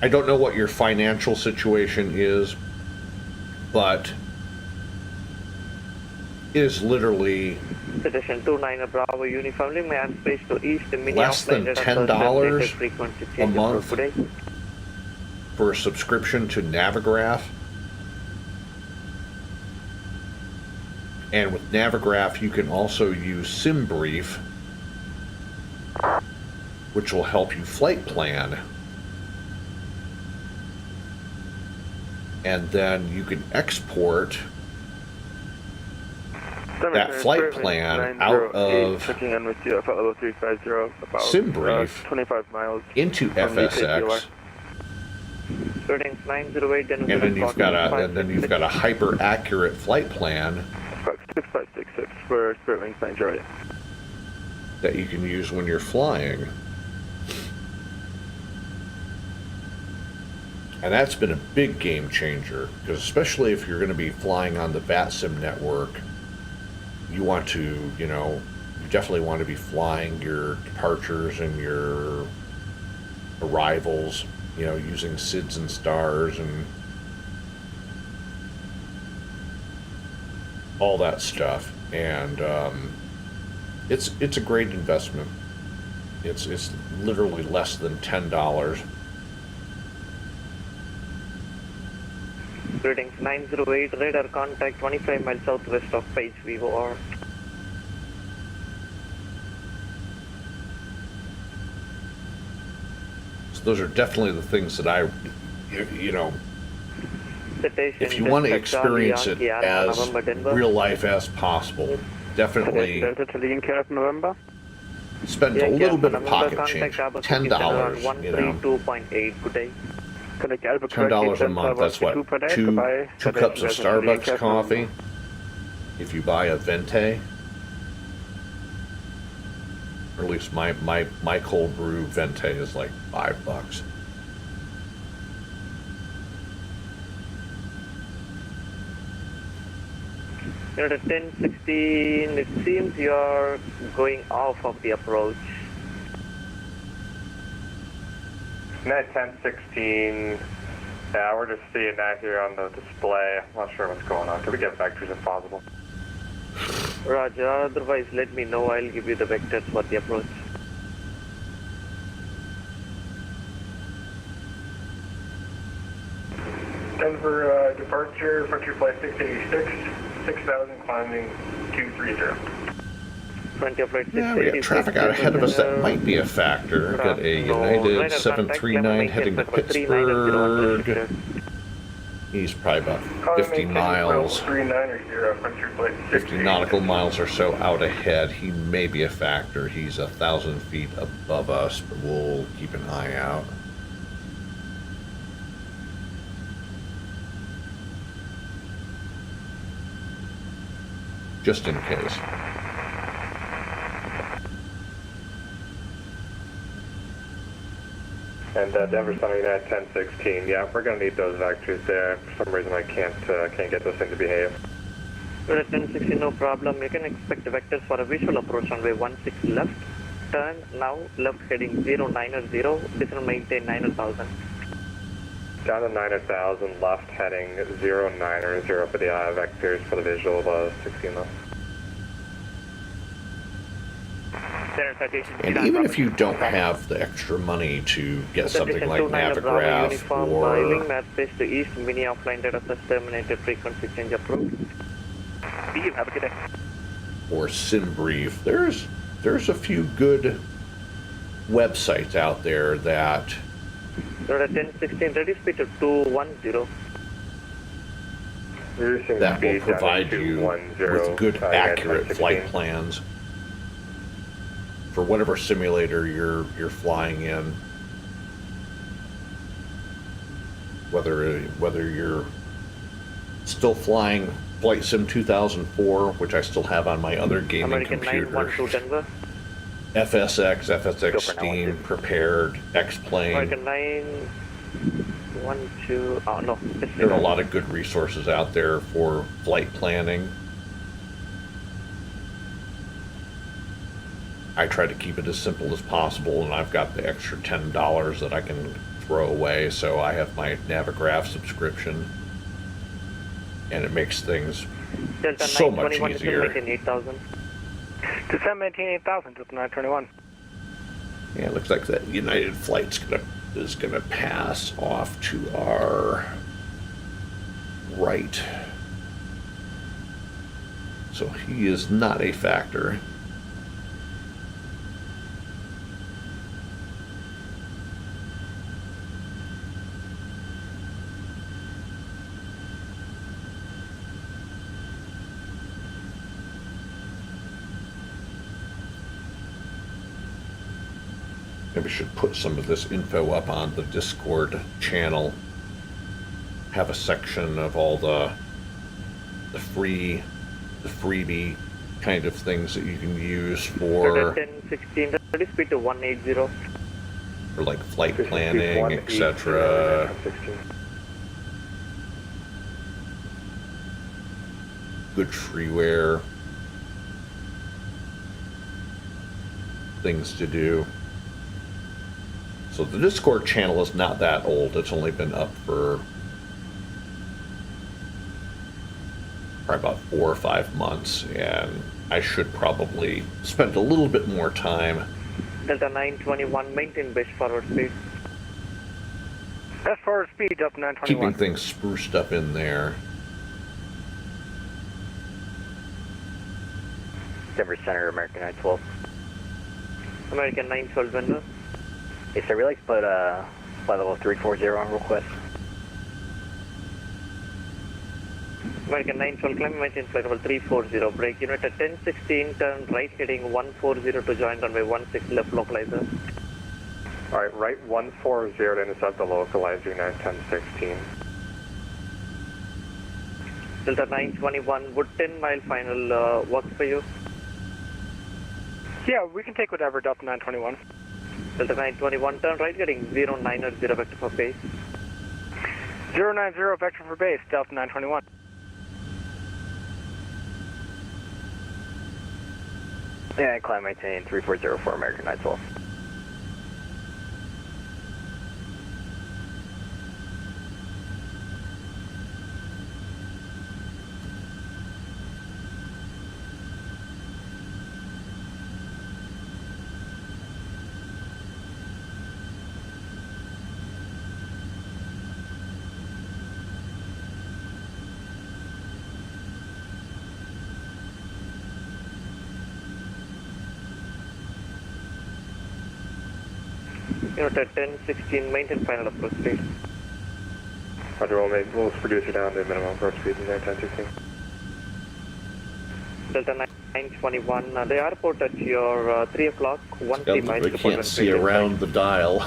don't know what your financial situation is, but it is literally Station 29 Bravo uniformly man space to east less than $10 a month for a subscription to Navigraph. And with Navigraph, you can also use SimBrief, which will help you flight plan. And then you can export that flight plan out of SimBrief 25 miles into FSX. And then you've got a hyper accurate flight plan 6566 for Spirit Wings Nigeria that you can use when you're flying. And that's been a big game changer, because especially if you're going to be flying on the VATSIM network, you want to, you definitely want to be flying your departures and your arrivals, using SIDS and stars and all that stuff. And it's a great investment. It's literally less than $10. Greetings 908 radar contact 25 miles southwest of Page Vivo R. So those are definitely the things that if you want to experience it as real life as possible, definitely spend a little bit of pocket change, $10, $132.8. Good day. $10 a month, that's what, two cups of Starbucks coffee if you buy a Venti, or at least my cold brew Venti is like $5. You're at 1016, it seems you're going off of the approach. Net 1016, yeah, we're just seeing that here on the display. I'm not sure what's going on. Can we get vectors if possible? Roger, otherwise let me know, I'll give you the vectors for the approach. Denver departure, frontier flight 686, 6000 climbing 230. Yeah, we got traffic out ahead of us that might be a factor. Got a United 739 heading to Pittsburgh. He's probably about 50 miles, 50 nautical miles or so out ahead. He may be a factor. He's 1,000 feet above us, but we'll keep an eye out. Just in case. And Denver Center United 1016. Yeah, we're gonna need those vectors there. For some reason, I can't get this thing to behave. At 1060, no problem. You can expect vectors for a visual approach runway 16 left. Turn now, left heading 090, descend maintain 9000. Down to 9000, left heading 090 for the vectors for the visual of 16 left. And even if you don't have the extra money to get something like Navigraph or based to east, mini offline data set terminated, frequency change approved. You have a good day. or SimBrief, there's a few good websites out there that Rotor 1016, ready speed to 210. that will provide you with good, accurate flight plans for whatever simulator you're flying in. Whether you're still flying Flight Sim 2004, which I still have on my other gaming American computer. 912 Denver. FSX, FSX Steam, Prepared, X-Plane. American 912. Oh no. There are a lot of good resources out there for flight planning. I try to keep it as simple as possible, and I've got the extra $10 that I can throw away, so I have my Navigraph subscription, and it makes things so much easier. Descend maintain 8000, Delta 921. Yeah, it looks like that United flight's is gonna pass off to our right. So he is not a factor. Maybe we should put some of this info up on the Discord channel. Have a section of all the freebie kind of things that you can use for 1016, ready speed to 180. For like flight planning, etc. Good freeware. Things to do. So the Discord channel is not that old. It's only been up for probably about 4 or 5 months, and I should probably spend a little bit more time. Delta 921, maintain base forward speed. Best forward speed, Delta 921. Keeping things spruced up in there. Denver Center, American 912. American 912 Denver. Yes, sir. We'd like to put flight level 340 on request. American 912, climb maintain flight level 340. Break unit at 1016, turn right heading 140 to join runway 16 left localizer. Alright, right 140 to intercept the localizer United 1016. Delta 921, would 10 mile final work for you? Yeah, we can take whatever, Delta 921. Delta 921, turn right getting 090 vector for base. 090 vector for base, Delta 921. Yeah, climb maintain 340 for American 912. Unit at 1016, maintain final approach speed. Roger, we'll reduce it down to minimum approach speed in there, 1016. Delta 921, the airport at your 3 o'clock, 13 miles. We can't see around the dial.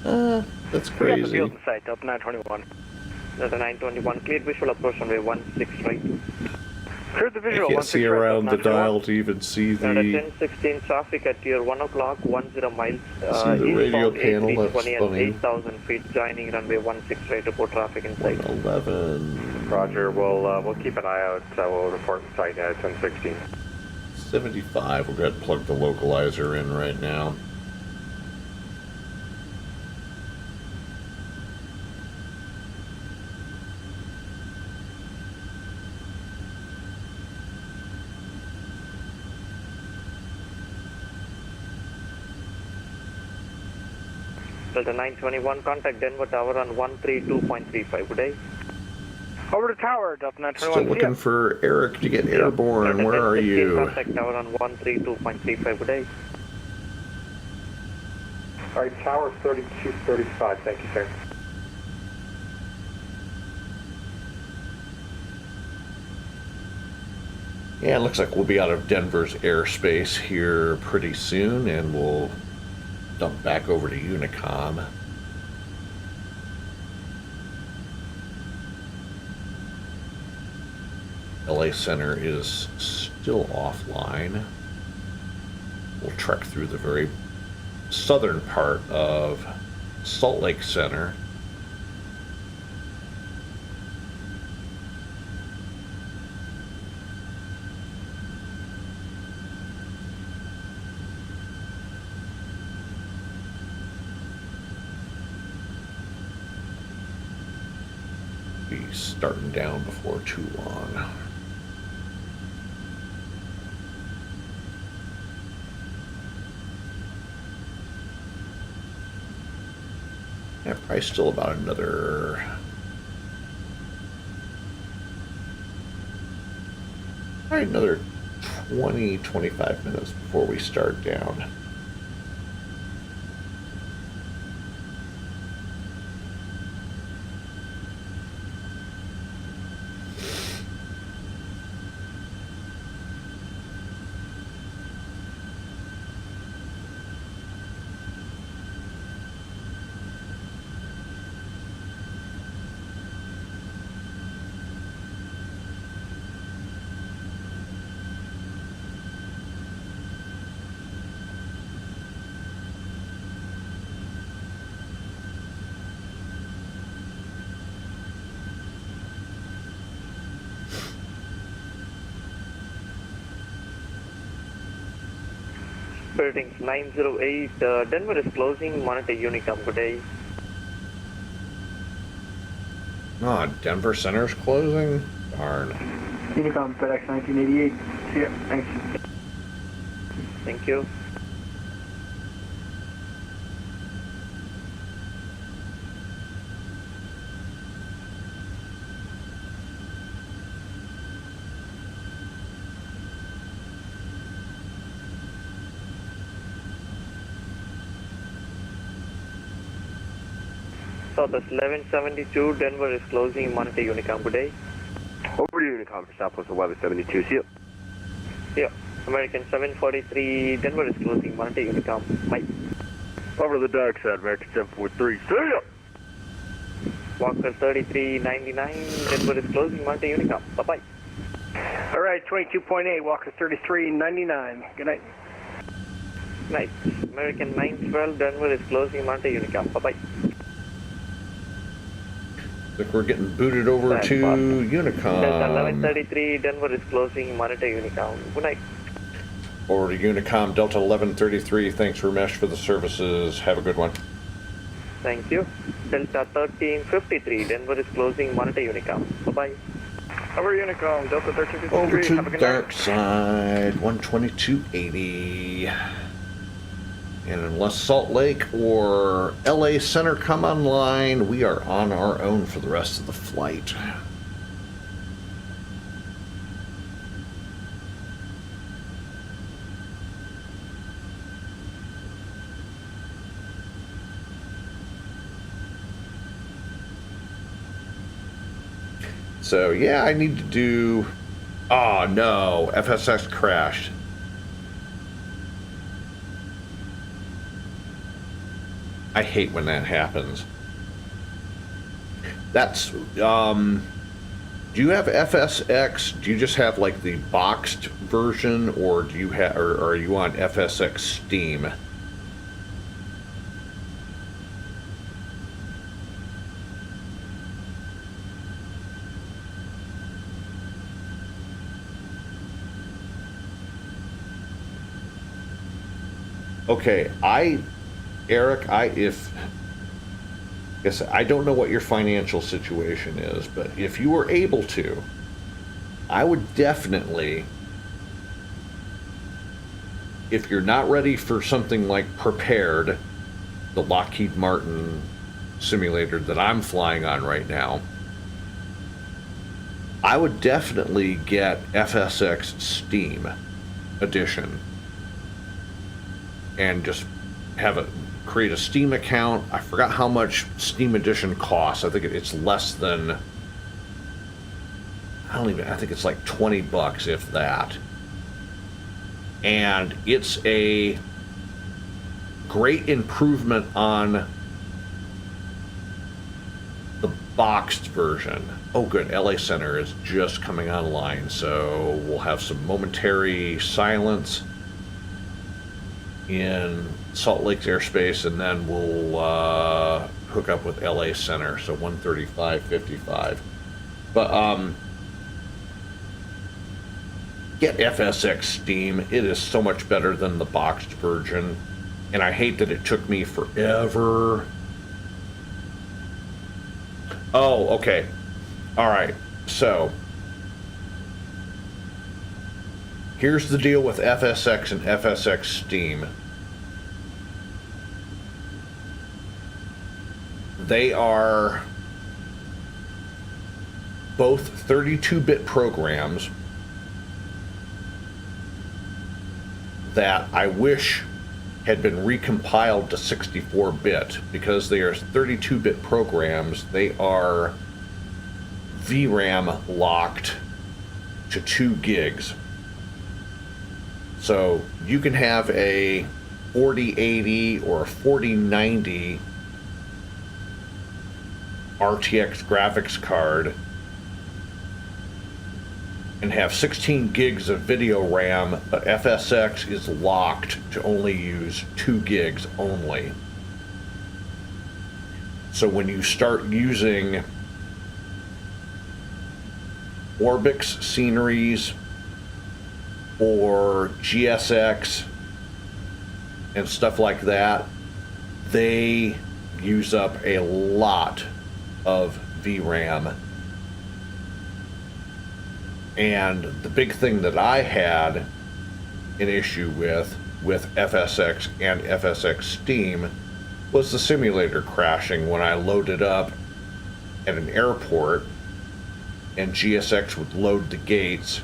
That's crazy. We got the field in sight, Delta 921. Delta 921, cleared visual approach runway 16 right. Cleared the I visual, can't see around the dial to even see Delta the 1016 traffic at your 1 o'clock, 10 miles. see the radio panel. That's 20 and funny. 8,000 feet, joining runway 16 right, report traffic in sight. 11. Roger, we'll keep an eye out. We'll report in sight at 1016. 75. We're going to plug the localizer in right now. Delta 921, contact Denver Tower on 132.35. Good day. Over to tower, Delta 921. Still looking for Eric to get airborne. Delta Where are 1016, you? Contact Tower on 132.35. Good day. All right, tower 3235. Thank you, sir. Yeah, it looks like we'll be out of Denver's airspace here pretty soon, and we'll dump back over to Unicom. LA Center is still offline. We'll trek through the very southern part of Salt Lake Center. Be starting down before too long. Yeah, probably still about another 20-25 minutes before we start down. Ratings 908, Denver is closing, monitor Unicom. Good day. Oh, Denver Center's closing? Darn. Unicom, FedEx 1988. See ya. Thanks. Thank you. Southwest 1172, Denver is closing, monitor Unicom. Good day. Over to Unicom for Southwest 1172, see ya. Yeah, American 743, Denver is closing, monitor Unicom. Bye. Over to the dark side, American 743, see ya. Walker 3399, Denver is closing, monitor Unicom. Bye-bye. All right, 22.8, Walker 3399. Good night. Night. American 912, Denver is closing, monitor Unicom. Bye-bye. Look, we're getting booted over to Unicom. Delta 1133, Denver is closing, monitor Unicom. Good night. Over to Unicom, Delta 1133. Thanks, Ramesh, for the services. Have a good one. Thank you. Delta 1353, Denver is closing, monitor Unicom. Bye-bye. Over Unicom, Delta 1353. Over to Have a good dark night. side, 122.80. And unless Salt Lake or LA Center come online, we are on our own for the rest of the flight. So yeah, I need to do. Oh no, FSX crashed. I hate when that happens. That's do you have FSX? Do you just have like the boxed version, or do you have, or are you on FSX Steam? Okay, Eric, guess I don't know what your financial situation is, but if you were able to, I would definitely, if you're not ready for something like Prepared, the Lockheed Martin simulator that I'm flying on right now, I would definitely get FSX Steam Edition and just create a Steam account. I forgot how much Steam Edition costs. I think it's less than, I think it's like 20 bucks, if that. And it's a great improvement on the boxed version. Oh good, LA Center is just coming online, so we'll have some momentary silence in Salt Lake's airspace, and then we'll hook up with LA Center, so 135.55. But get FSX Steam. It is so much better than the boxed version, and I hate that it took me forever. Oh, okay. All right, so here's the deal with FSX and FSX Steam. They are both 32-bit programs that I wish had been recompiled to 64-bit, because they are 32-bit programs. They are VRAM locked to 2 gigs. So you can have a 4080 or a 4090 RTX graphics card and have 16 gigs of video RAM, but FSX is locked to only use 2 gigs only. So when you start using Orbix sceneries or GSX and stuff like that, they use up a lot of VRAM. And the big thing that I had an issue with FSX and FSX Steam was the simulator crashing when I loaded up at an airport and GSX would load the gates,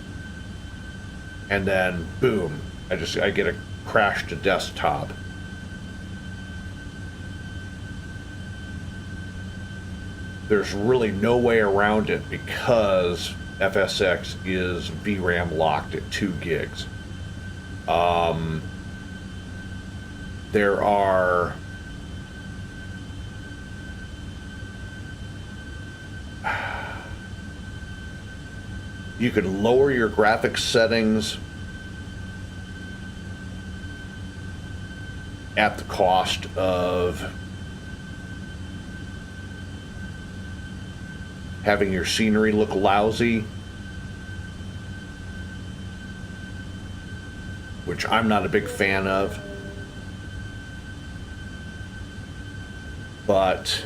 and then boom, I get a crash to desktop. There's really no way around it because FSX is VRAM locked at 2 gigs. There are you can lower your graphics settings at the cost of having your scenery look lousy, which I'm not a big fan of. But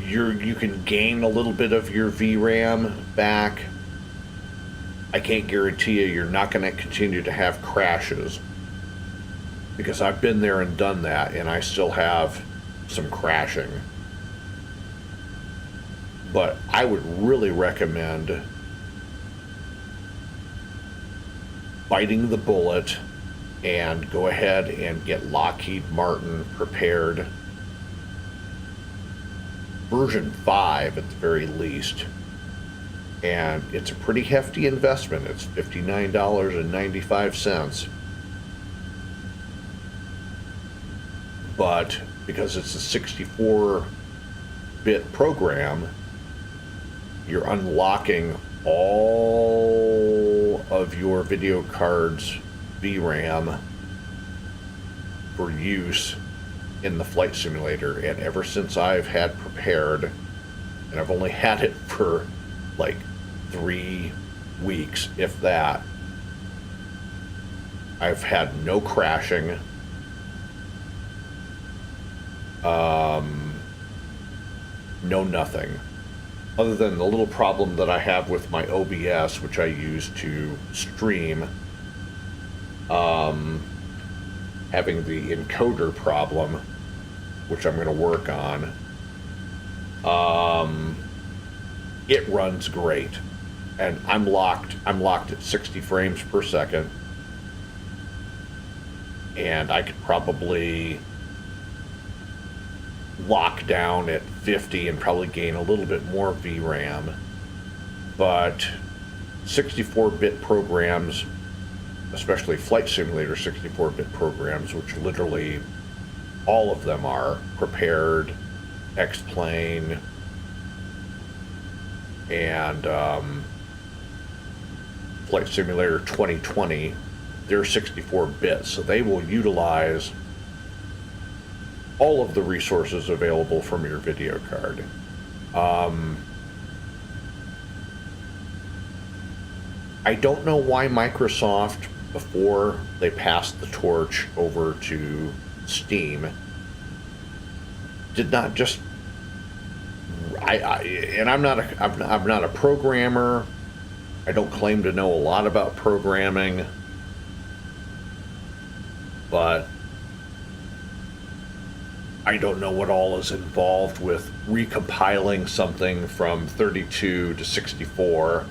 you can gain a little bit of your VRAM back. I can't guarantee you're not going to continue to have crashes, because I've been there and done that, and I still have some crashing. But I would really recommend biting the bullet and go ahead and get Lockheed Martin prepared version 5 at the very least. And it's a pretty hefty investment. It's $59.95. But because it's a 64-bit program, you're unlocking all of your video card's VRAM for use in the flight simulator. And ever since I've had prepared, and I've only had it for like 3 weeks, if that, I've had no crashing, no nothing, other than the little problem that I have with my OBS, which I use to stream, having the encoder problem, which I'm going to work on. It runs great, and I'm locked at 60 frames per second, and I could probably lock down at 50 and probably gain a little bit more VRAM. But 64-bit programs, especially flight simulator 64-bit programs, which literally all of them are prepared, X-Plane, and Flight Simulator 2020, they're 64-bit, so they will utilize all of the resources available from your video card. I don't know why Microsoft, before they passed the torch over to Steam, did not just I'm not a programmer. I don't claim to know a lot about programming, but I don't know what all is involved with recompiling something from 32 to 64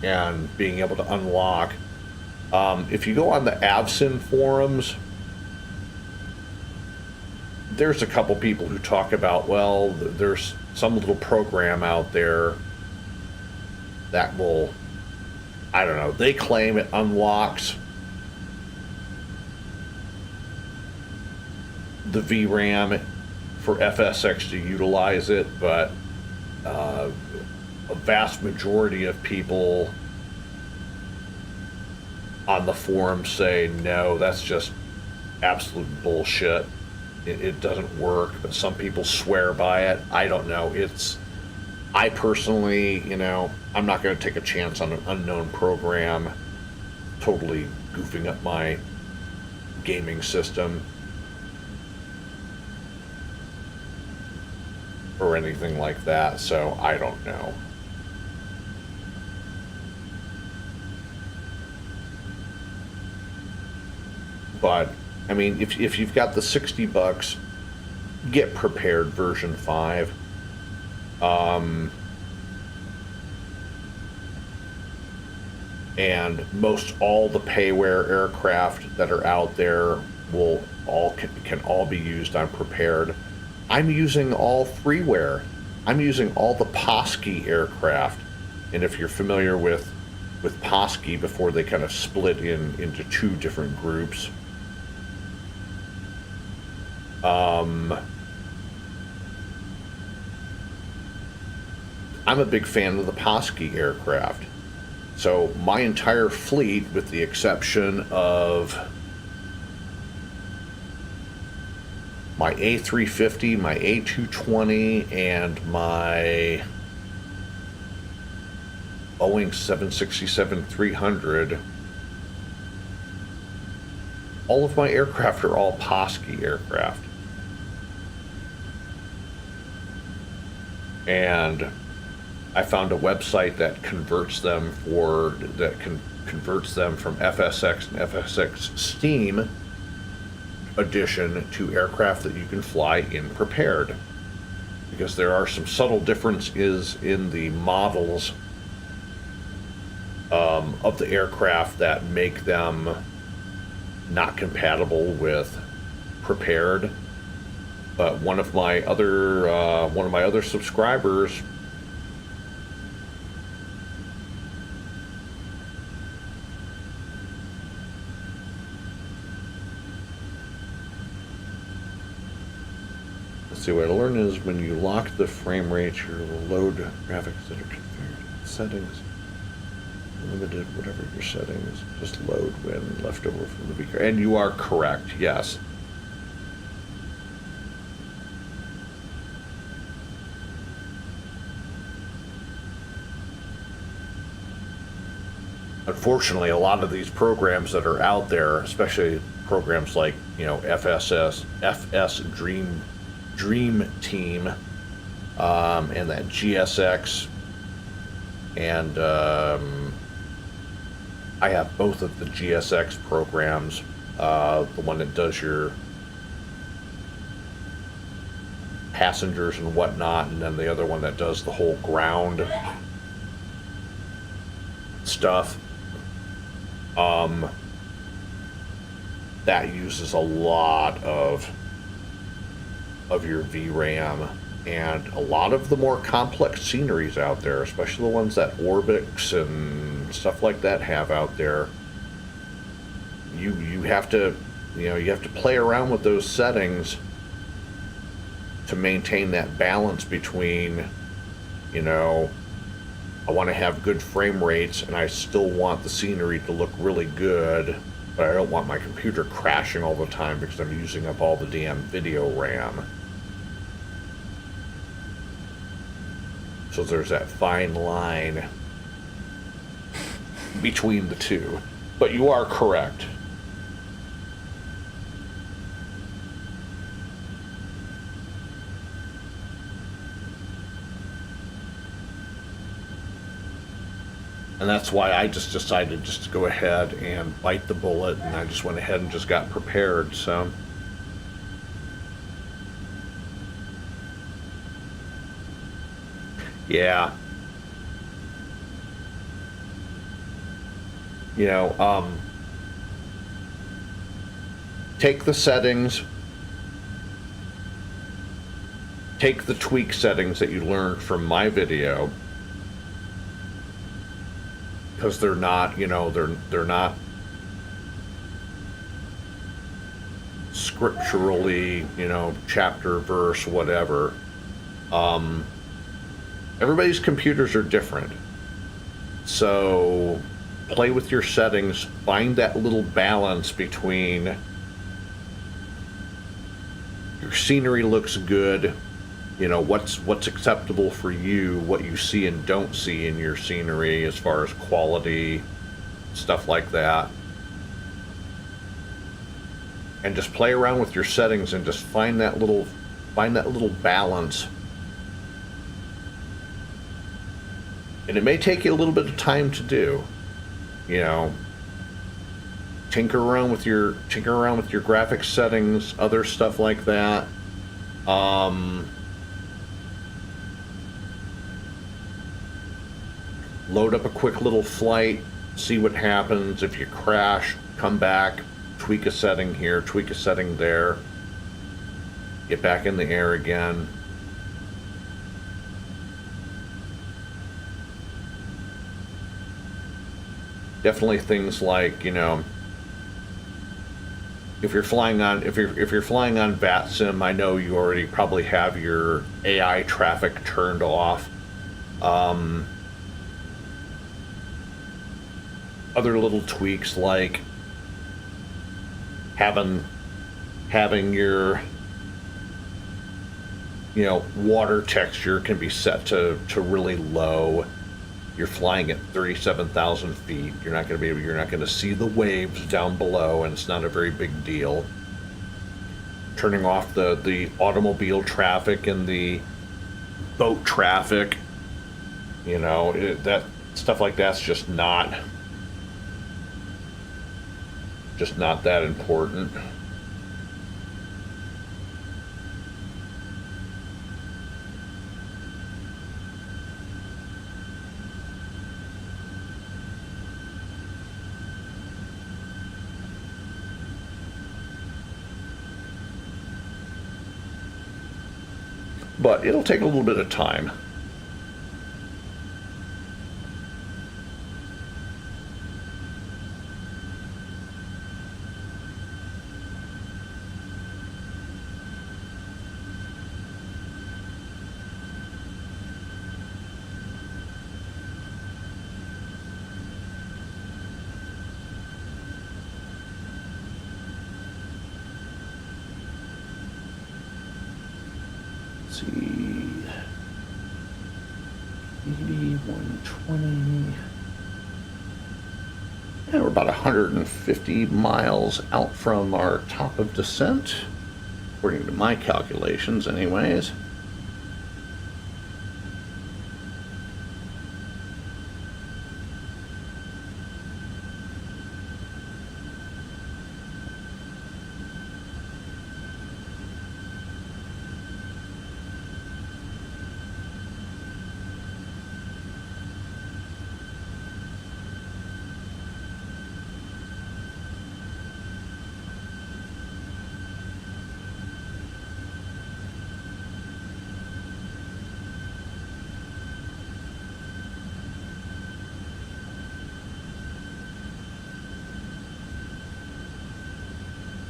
and being able to unlock. If you go on the AVSYN forums, there's a couple people who talk about, well, there's some little program out there that will, I don't know, they claim it unlocks the VRAM for FSX to utilize it, but a vast majority of people on the forum say, no, that's just absolute bullshit. It doesn't work, but some people swear by it. I don't know. I personally, I'm not going to take a chance on an unknown program totally goofing up my gaming system or anything like that, so I don't know. But I mean, if you've got the $60, get prepared version 5. And most all the payware aircraft that are out there can all be used on prepared. I'm using all freeware. I'm using all the Posky aircraft. And if you're familiar with Posky, before they kind of split into 2 different groups, I'm a big fan of the Posky aircraft. So my entire fleet, with the exception of my A350, my A220, and my Boeing 767-300, all of my aircraft are all Posky aircraft. And I found a website that converts them from FSX and FSX Steam edition to aircraft that you can fly in prepared, because there are some subtle differences in the models of the aircraft that make them not compatible with prepared. But one of my other subscribers see, what I learned is when you lock the frame rate, your load graphics that are configured. Settings, limited, whatever your settings, just load when left over from the beaker. And you are correct, yes. Unfortunately, a lot of these programs that are out there, especially programs like, you know, FS Dream Team, and that GSX, and I have both of the GSX programs, the one that does your passengers and whatnot, and then the other one that does the whole ground stuff. That uses a lot of your VRAM, and a lot of the more complex sceneries out there, especially the ones that Orbix and stuff like that have out there, you have to, you know, you have to play around with those settings to maintain that balance between, you know, I want to have good frame rates and I still want the scenery to look really good, but I don't want my computer crashing all the time because I'm using up all the damn video RAM. So there's that fine line between the two. But you are correct. And that's why I just decided just to go ahead and bite the bullet, and I just went ahead and just got prepared, so. Yeah. You know, take the settings, take the tweak settings that you learned from my video, because they're not, you know, they're not scripturally, you know, chapter, verse, whatever. Everybody's computers are different. So play with your settings, find that little balance between your scenery looks good, you know, what's acceptable for you, what you see and don't see in your scenery as far as quality, stuff like that. And just play around with your settings and just find that little balance. And it may take you a little bit of time to do, you know, tinker around with your graphics settings, other stuff like that. Load up a quick little flight, see what happens. If you crash, come back, tweak a setting here, tweak a setting there, get back in the air again. Definitely things like, you know, if you're flying on VATSIM, I know you already probably have your AI traffic turned off. Other little tweaks like having your, you know, water texture can be set to really low. You're flying at 37,000 feet. You're not going to see the waves down below, and it's not a very big deal. Turning off the automobile traffic and the boat traffic, you know, that stuff like that's just not that important. but it'll take a little bit of time. See, 80, 120. Yeah, we're about 150 miles out from our top of descent, according to my calculations anyways.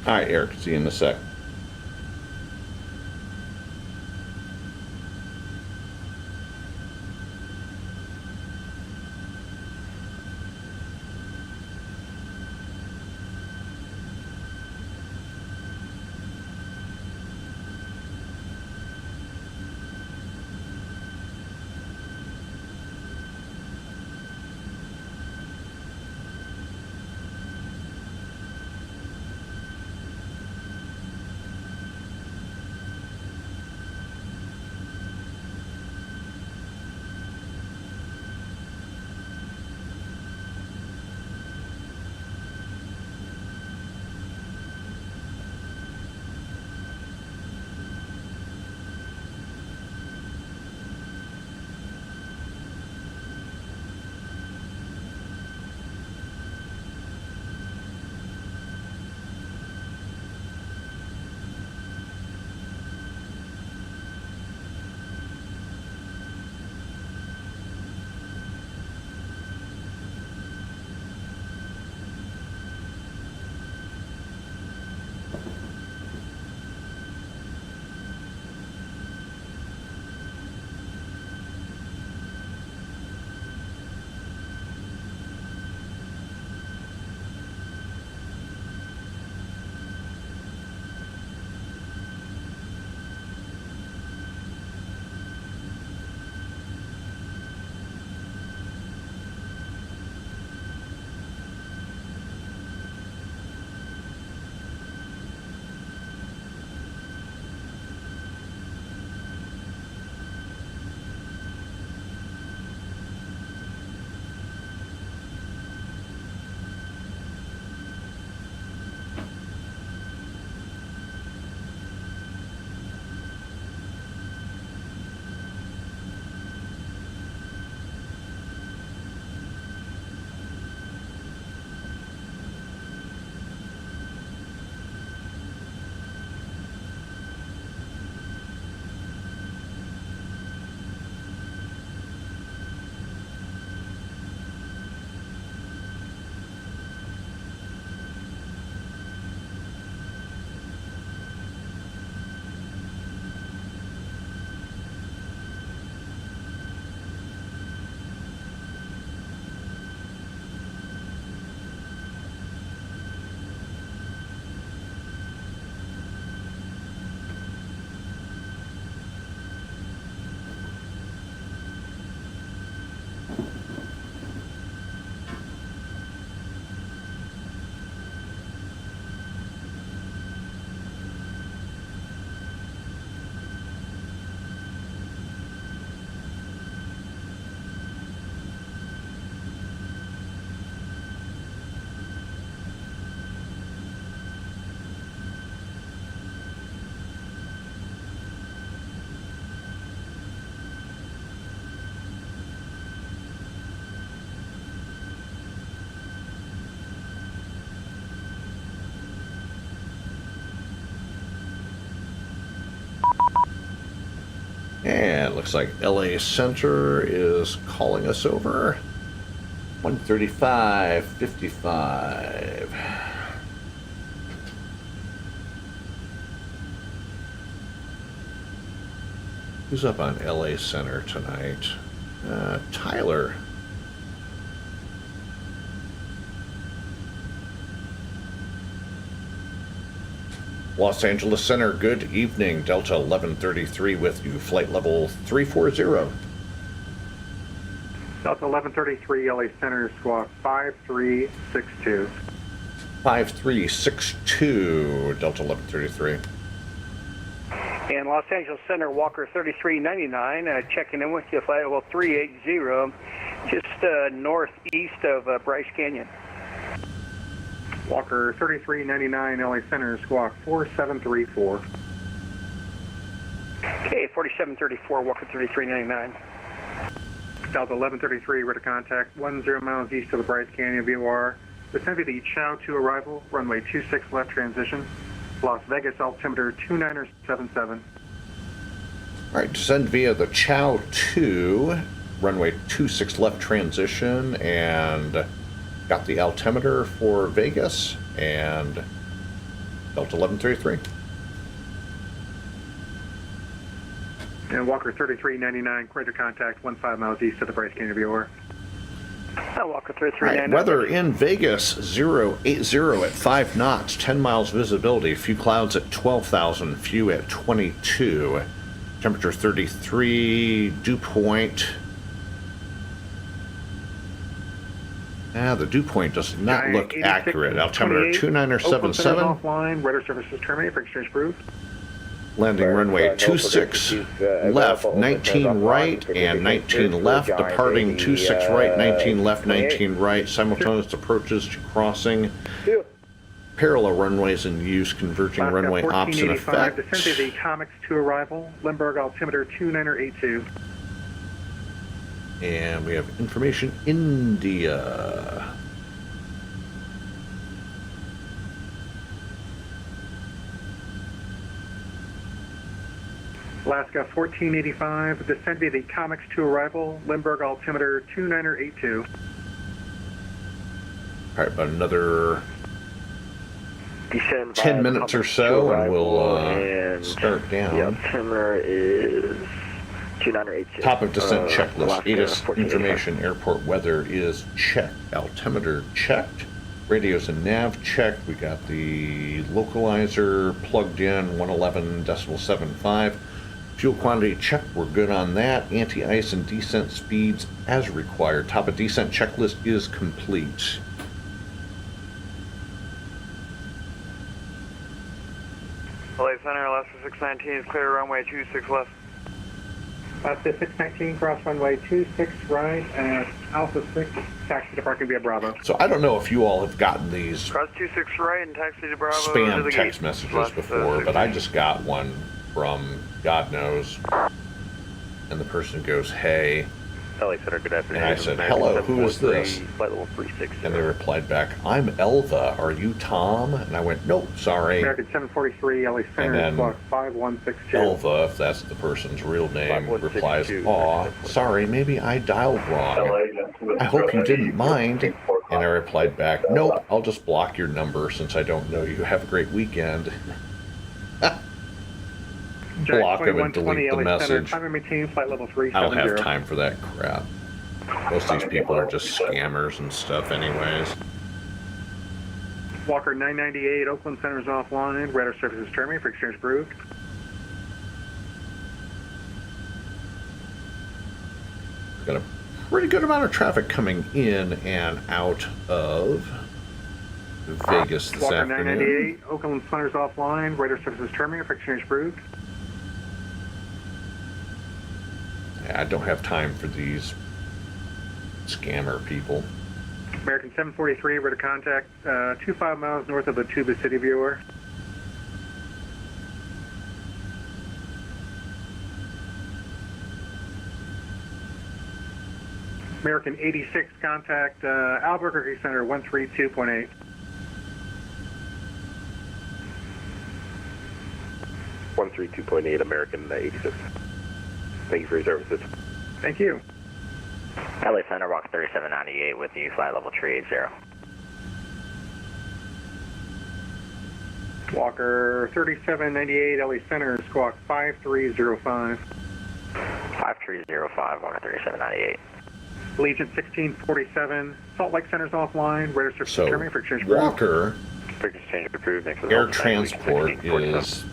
All right, Eric, see you in a sec. And looks like LA Center is calling us over. 135.55. Who's up on LA Center tonight? Tyler. Los Angeles Center, good evening. Delta 1133 with you. Flight level 340. Delta 1133, LA Center, squawk 5362. 5362, Delta 1133. And Los Angeles Center, Walker 3399, checking in with you, flight level 380, just northeast of Bryce Canyon. Walker 3399, LA Center, squawk 4734. Okay, 4734, Walker 3399. Delta 1133, radar contact 10 miles east of the Bryce Canyon VOR. Descend via the Chow 2 arrival, runway 26 left transition. Las Vegas altimeter 2977. All right, descend via the Chow 2, runway 26 left transition, and got the altimeter for Vegas and Delta 1133. And Walker 3399, radar contact 15 miles east of the Bryce Canyon VOR. Walker All right, 3399. weather in Vegas, 080 at 5 knots, 10 miles visibility, few clouds at 12,000, few at 22. Temperature 33, dew point. The dew point does not look accurate. Altimeter 2977. Offline, radar services terminate for exchange approved. Landing runway 26 left, 19 right, and 19 left. Departing 26 right, 19 left, 19 right. Simultaneous approaches to crossing. Parallel runways in use, converging runway ops in effect. Descend to the Comics 2 arrival, Limburg altimeter 2982. And we have information India. Alaska 1485, descend via the Comics 2 arrival, Limburg altimeter 2982. All right, about another Descend 10 minutes or so, and we'll start down. The altimeter is 2982. Top of descent checklist. ATIS information. Airport weather is checked. Altimeter checked. Radios and nav checked. We got the localizer plugged in, 111.75. Fuel quantity checked. We're good on that. Anti-ice and descent speeds as required. Top of descent checklist is complete. LA Center, Alaska 619 is clear, runway 26 left. Alaska 619, cross runway 26 right, and Alpha 6, taxi to parking via Bravo. So I don't know if you all have gotten these Cross 26 right and taxi to Bravo. spam text messages before, but I just got one from God knows, and the person goes, "Hey." LA Center, good afternoon. And I said, "Hello, who is this?" Flight level 360. And they replied back, "I'm Elva. Are you Tom?" And I went, "Nope, sorry." American 743, LA Center, And then squawk 5162. Elva, if that's the person's real name, replies, "Aw, sorry, maybe I dialed wrong. I hope you didn't mind." And I replied back, "Nope, I'll just block your number since I don't know you. Have a great weekend." Block him and delete the message. Time and maintain flight level 370. I don't have time for that crap. Most of these people are just scammers and stuff anyways. Walker 998, Oakland Center is offline. Radar services terminate for exchange approved. Got a pretty good amount of traffic coming in and out of Vegas this Walker afternoon. 998, Oakland Center is offline. Radar services terminate for exchange approved. Yeah, I don't have time for these scammer people. American 743, radar contact 25 miles north of the Tuba City viewer. American 86, contact Albuquerque Center 132.8. .8 American 86. Thank you for your services. Thank you. LA Center, Walker 3798 with you, flight level 380. Walker 3798, LA Center, squawk 5305. 5305, Walker 3798. Legion 1647, Salt Lake Center's offline. Radar surface determining for exchange. Walker Exchange approved. Air Transport is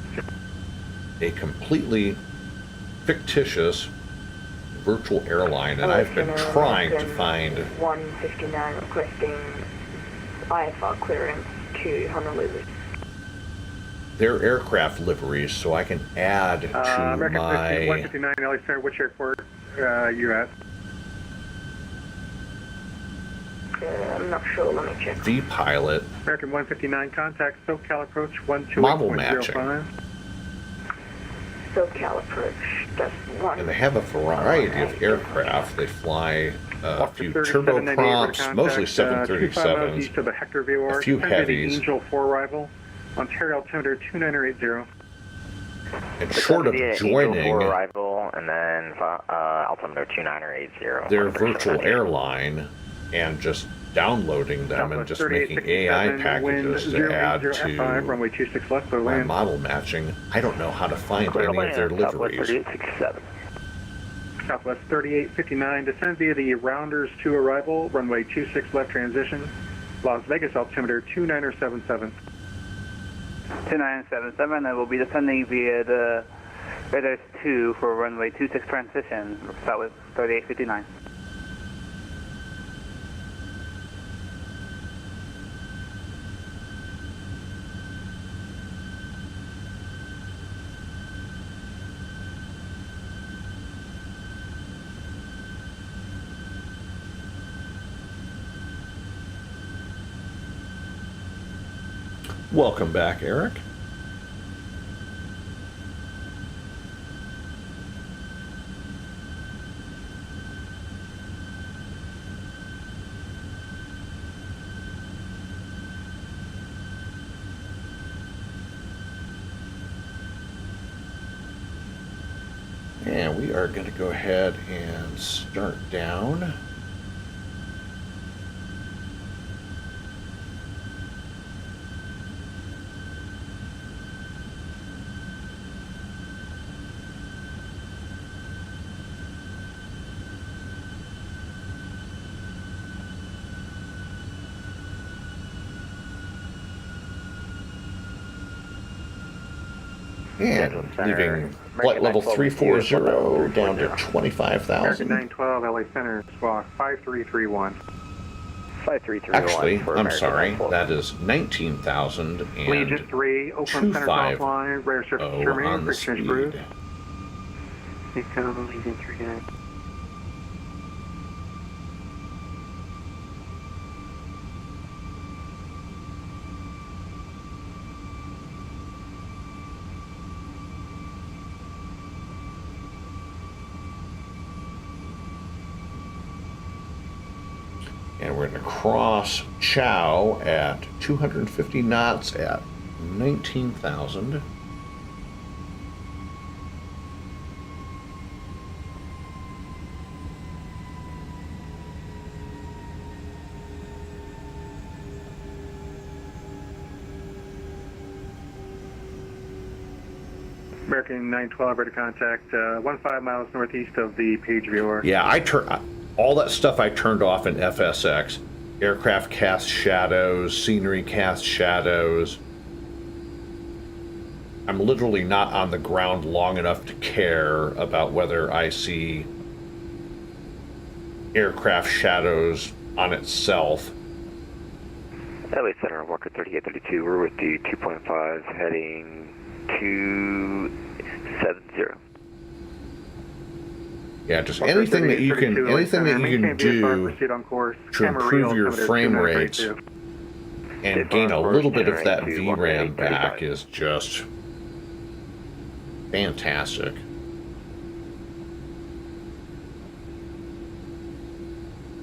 a completely fictitious virtual airline, and I've been trying to find 159 requesting IFR clearance to Honolulu. their aircraft liveries so I can add to American my 159 LA Center, which airport you at? I'm not sure, let me check. V-Pilot American 159, contact SoCal approach 128.05. model matching. SoCal approach, that's one. And they have a variety of aircraft. They fly a few turboprops, mostly 737s, east of the Hector VOR, a few heavies. Angel 4 arrival, Ontario altimeter 2980. And short of joining arrival, and then altimeter 2980. their virtual airline and just downloading them and just making AI packages to add to runway 26 left, my model matching, I don't know how to find any of their liveries. Southwest 3859, descend via the Rounders 2 arrival, runway 26 left transition, Las Vegas altimeter 2977. 2977, I will be descending via the Rounders 2 for runway 26 transition, Southwest 3859. Welcome back, Eric. And we are going to go ahead and start down. And leaving flight level 340 down to 25,000. 912 LA Center, squawk 5331. 5331. Actually, I'm sorry, that is 19,000 and Legion 3, Oakland Center's offline, radar surface determining for exchange approved. Legion 3. And we're going to cross Chow at 250 knots at 19,000. American 912, ready to contact 15 miles northeast of the Page VOR. Yeah, all that stuff I turned off in FSX. Aircraft cast shadows, scenery cast shadows. I'm literally not on the ground long enough to care about whether I see aircraft shadows on itself. LA Center, Walker 3832, we're with you, 2.5, heading 270. Yeah, just anything that you can do to improve your frame rates and gain a little bit of that VRAM back is just fantastic.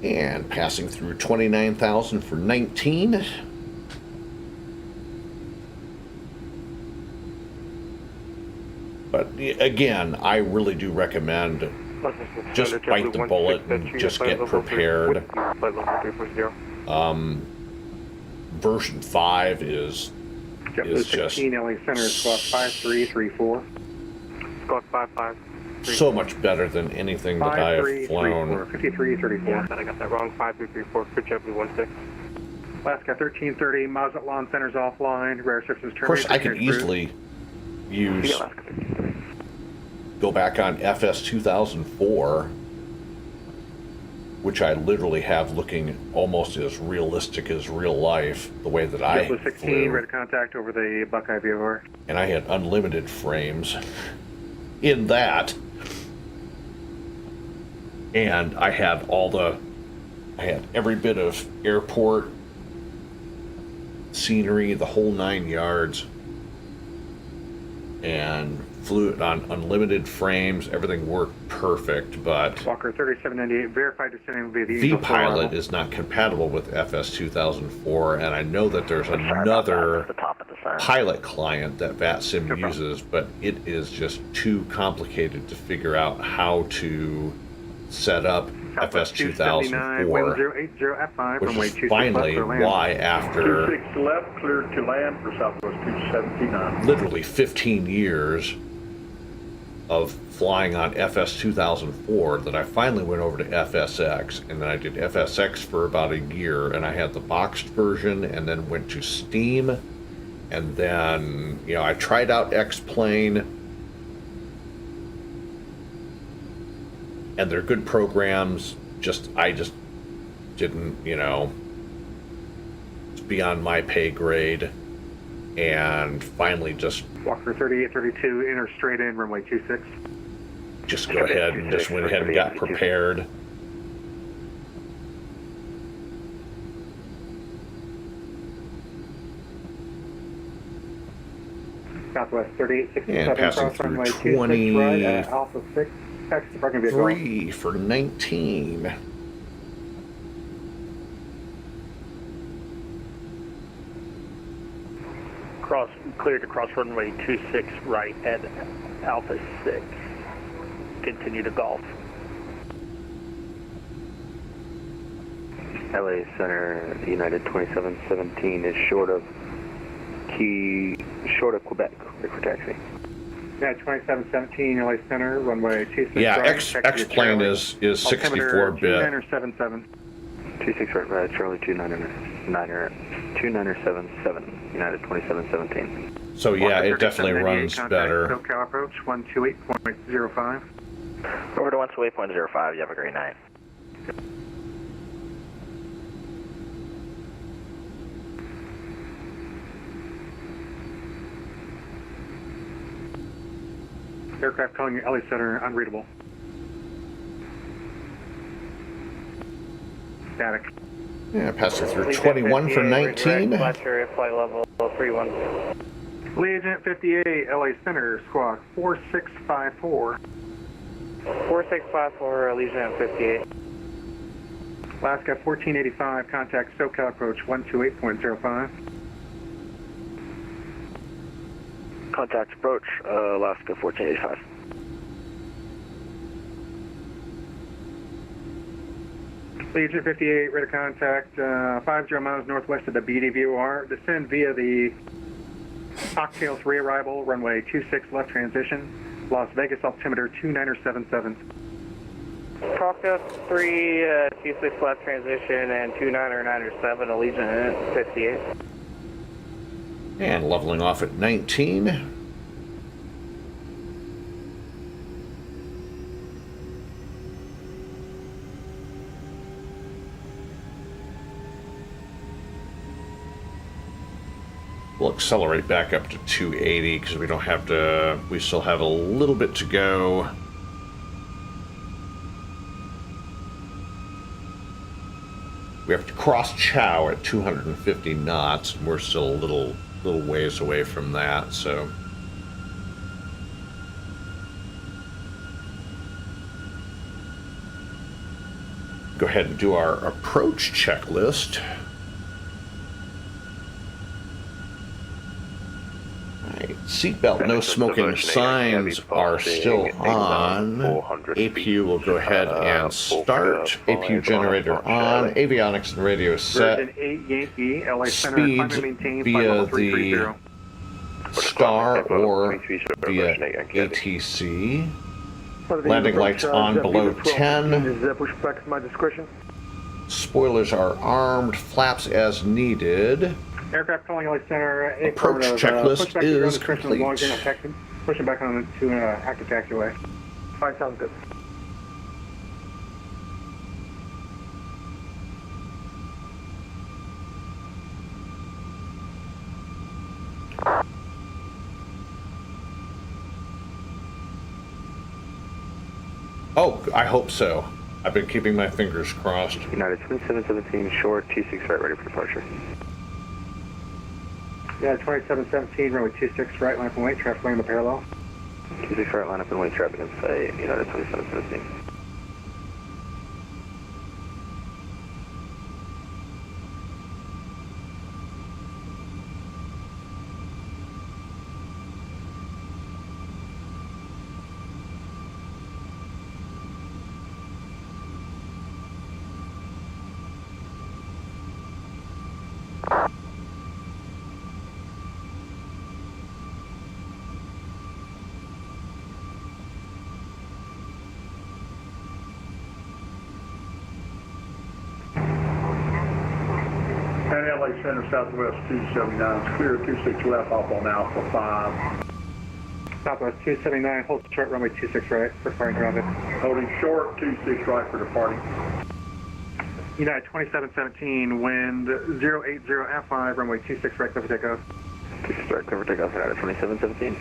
And passing through 29,000 for 19. But again, I really do recommend just bite the bullet and just get prepared. Version 5 is just 16 LA Center, squawk 5334. Squawk 55. so much better than anything that I have flown. 5334. Yeah, I got that wrong. 5334. Good job, 16. Alaska 1330, Mazatlan Center's offline. Rare systems terminated. Of course, I could easily use go back on FS 2004, which I literally have looking almost as realistic as real life, the way that I JetBlue 16, flew. ready to contact over the Buckeye VOR. And I had unlimited frames in that. And I had I had every bit of airport scenery, the whole 9 yards, and flew it on unlimited frames. Everything worked perfect, but Walker 3798, verified descending will be the V-Pilot is not compatible with FS 2004, and I know that there's another pilot client that VATSIM uses, but it is just too complicated to figure out how to set up FS 2004, which is finally why after 26 left, clear to land for Southwest 279. literally 15 years of flying on FS 2004 that I finally went over to FSX, and then I did FSX for about a year, and I had the boxed version, and then went to Steam, and then, you know, I tried out X-Plane, and they're good programs, I just didn't, you know, it's beyond my pay grade, and finally just Walker 3832, enter straight in, runway 26. just go ahead and just went ahead and got prepared. Southwest 3867, And passing cross runway through 26 right at Alpha 6, taxi to parking vehicle. 3 for 19. Cleared to cross runway 26 right at Alpha 6. Continue to golf. LA Center, United 2717 is short of Quebec, for taxi. Yeah, 2717 LA Center, runway 26 Yeah, right. X-Plane is 64-bit. 2977. 26 right, Charlie 2977, United 2717. So yeah, it definitely runs better. SoCal approach 128.05. Over to 128.05, you have a great night. Aircraft calling you LA Center, unreadable. Static. Yeah, passing through 21 for 19. Flight level 31. Legion 58, LA Center, squawk 4654. 4654, Legion 58. Alaska 1485, contact SoCal approach 128.05. Contact approach, Alaska 1485. Legion 58, ready to contact 50 miles northwest of the BDVOR. Descend via the Cocktail 3 arrival, runway 26 left transition, Las Vegas altimeter 2977. Cocktail 3, 26 left transition, and 2997, Allegiant 58. And leveling off at 19. We'll accelerate back up to 280 because we don't have to, we still have a little bit to go. We have to cross Chow at 250 knots, and we're still a little ways away from that, so. Go ahead and do our approach checklist. Right. Seatbelt, no smoking signs are still on. APU will go ahead and start. APU generator on. Avionics and radio set. Virgin 8 Yankee, LA Center, Speeds climb and maintain flight via level the 330. star or via ATC. Landing lights on below 10. Is push back at my discretion. Spoilers are armed. Flaps as needed. Aircraft calling LA Center. Approach checklist is complete. Pushing back on to active taxiway. Fine, sounds good. Oh, I hope so. I've been keeping my fingers crossed. United 2717 short, 26 right, ready for departure. Yeah, 2717, runway 26 right, line up and wait, traffic lane in the parallel. 26 right, line up and wait, traffic in sight, United 2717. LA Center, Southwest 279, clear 26 left, off on Alpha 5. Southwest 279, hold short, runway 26 right, for departing grounded. Holding short, 26 right for departing. United 2717, wind 080 F5, runway 26 right, clear for takeoff. 26 right, clear for takeoff, United 2717.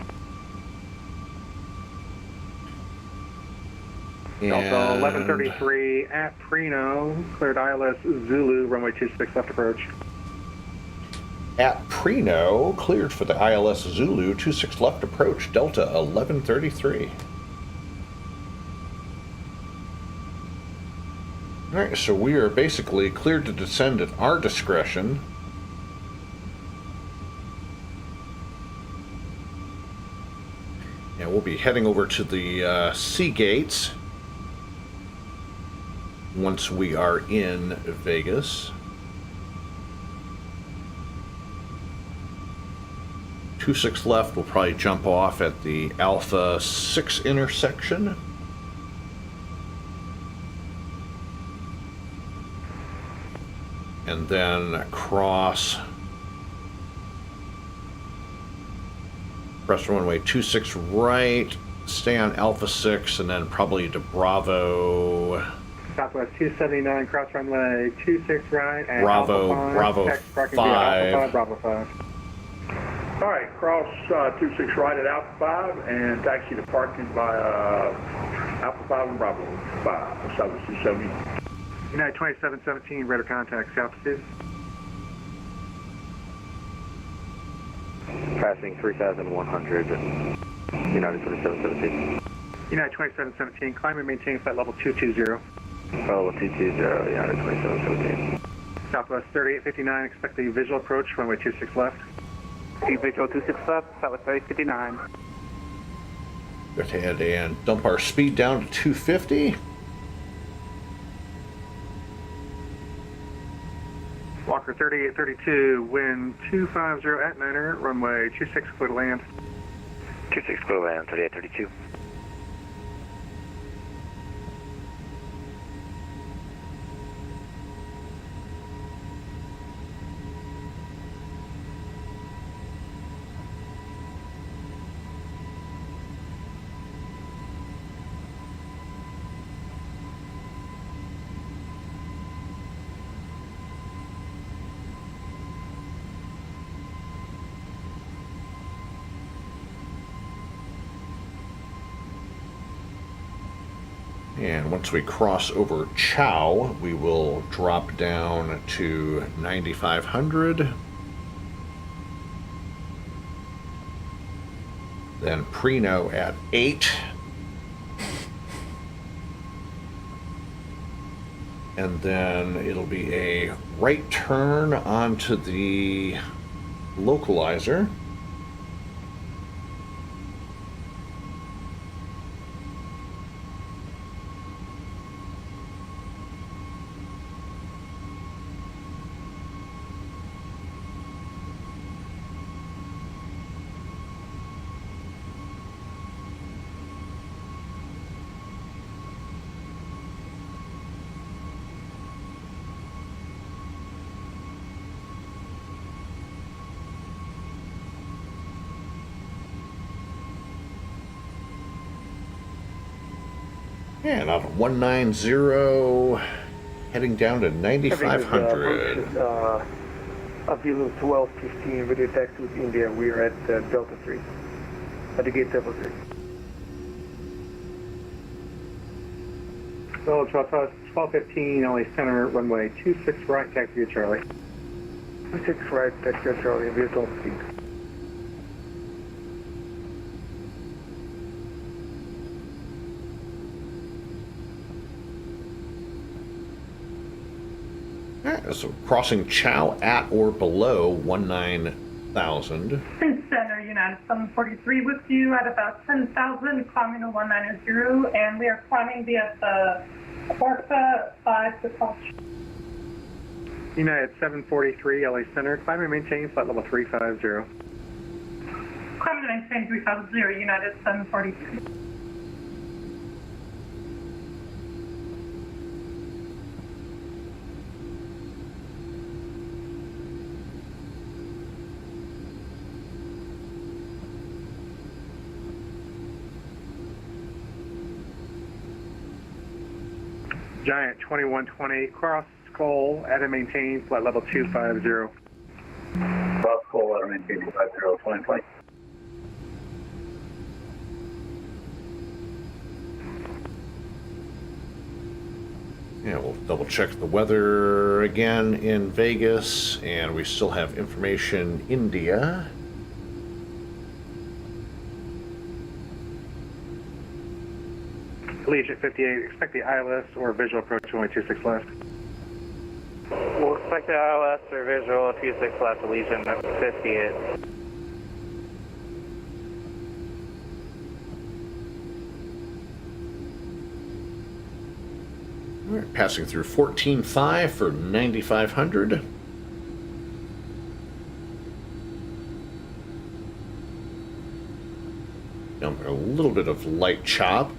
Delta 1133 at Prino, cleared ILS Zulu, runway 26 left approach. At Prino, cleared for the ILS Zulu, 26 left approach, Delta 1133. Alright, so we are basically cleared to descend at our discretion. And we'll be heading over to the sea gates once we are in Vegas. 26 left, we'll probably jump off at the Alpha 6 intersection. And then cross runway 26 right, stay on Alpha 6, and then probably to Bravo. Southwest 279, cross runway 26 right, and Bravo, Alpha 5, Bravo text, 5. Bravo 5. All right, cross 26 right at Alpha 5 and taxi to parking by Alpha 5 and Bravo 5, Southwest 270. United 2717, radar contact, altitude. Passing 3,100, United 2717. United 2717, climb and maintain flight level 220. Level 220, United 2717. Southwest 3859, expect the visual approach, runway 26 left. Visual 26 left, Southwest 3859. Go ahead and dump our speed down to 250. Walker 3832, wind 250 at Niner, runway 26 clear to land. 26 clear land, 3832. And once we cross over Chow, we will drop down to 9,500. Then Prino at 8. And then it'll be a right turn onto the localizer. And out of 190, heading down to 9,500. Avilu 1215, video taxi with India. We are at Delta 3, at the gate Delta 3. So 1215, LA Center, runway 26 right, taxi to Charlie. 26 right, taxi to Charlie, via Delta 3. So crossing Chow at or below 19,000. Center, United 743 with you at about 10,000, climbing to 190, and we are climbing via the Barca 5 to Touch. United 743, LA Center, climb and maintain flight level 350. Climbing to maintain 350, United 743. Giant 2120, cross Skull at and maintain flight level 250. Cross Skull at and maintain 250, 2020. Yeah, we'll double check the weather again in Vegas, and we still have information India. Allegiant 58, expect the ILS or visual approach runway 26 left. We'll expect the ILS or visual 26 left, Allegiant 58. We're passing through 14.5 for 9,500. A little bit of light chop.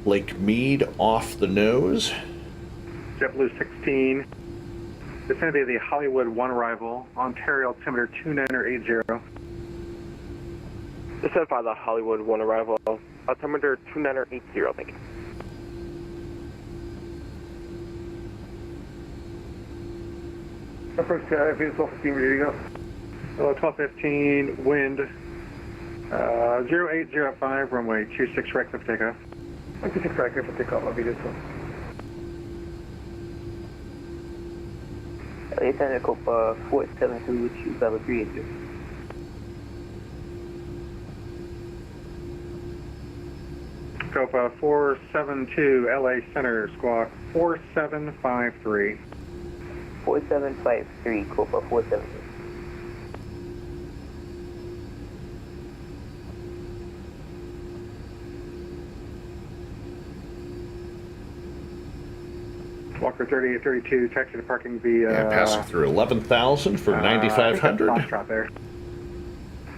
Lake Mead off the nose. JetBlue 16. It's going to be the Hollywood 1 arrival, Ontario altimeter 2980. This is by the Hollywood 1 arrival, altimeter 2980, thank you. Approach Venus 1215, ready to go. 1215, wind 0805, runway 26 right for takeoff. 26 right for takeoff, I'll be this one. Center Copa 472 with you, level 380. Copa 472, LA Center, squawk 4753. 4753, Copa 472. Walker 3832, taxi to parking via... Yeah, passing through 11,000 for 9,500. Foxtrot there.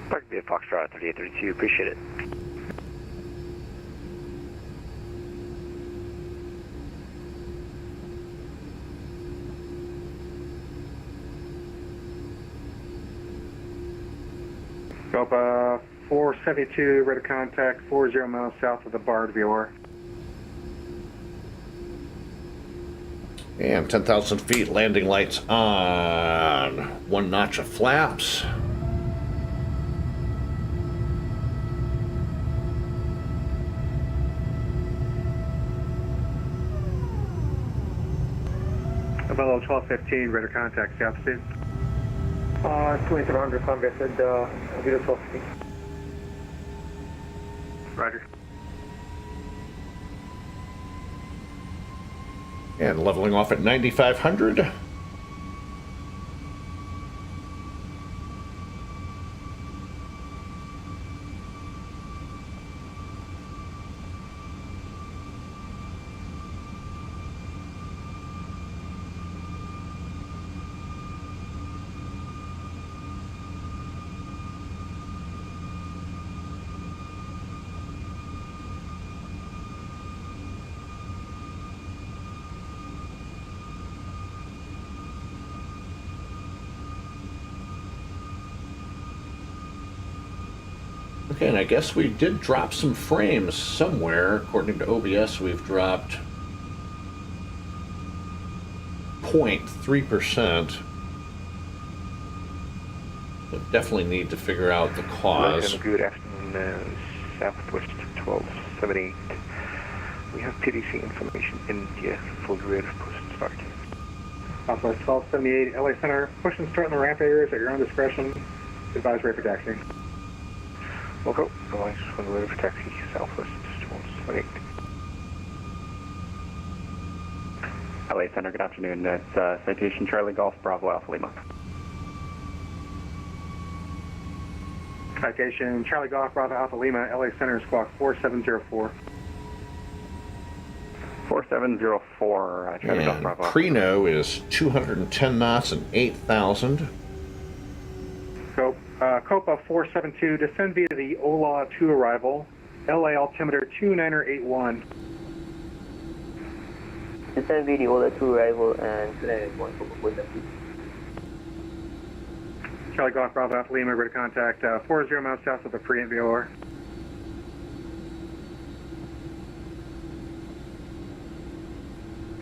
Parking via Foxtrot 3832, appreciate it. Copa 472, ready to contact 40 miles south of the Bard VOR. And 10,000 feet, landing lights on. One notch of flaps. Below 1215, ready to contact south speed. 2700, Congress at Vito 1215. Roger. And leveling off at 9,500. Okay, and I guess we did drop some frames somewhere. According to OBS, we've dropped 0.3%. So definitely need to figure out the cause. Good afternoon, Southwest 1278. We have PDC information, India, full rear push and start. Southwest 1278, LA Center, push and start in the ramp areas at your own discretion. Advise ready for taxi. We'll go. Advise when ready for taxi, Southwest 1278. LA Center, good afternoon. That's Citation Charlie Golf Bravo Alpha Lima. Citation Charlie Golf Bravo Alpha Lima, LA Center, squawk 4704. 4704, Charlie Golf And Bravo. Preno is 210 knots and 8,000. Copa 472, descend via the OLA 2 arrival, LA altimeter 2981. Descend via the OLA 2 arrival and 2981 for Copa. Charlie Golf Bravo Alpha Lima, ready to contact 40 miles south of the free VOR.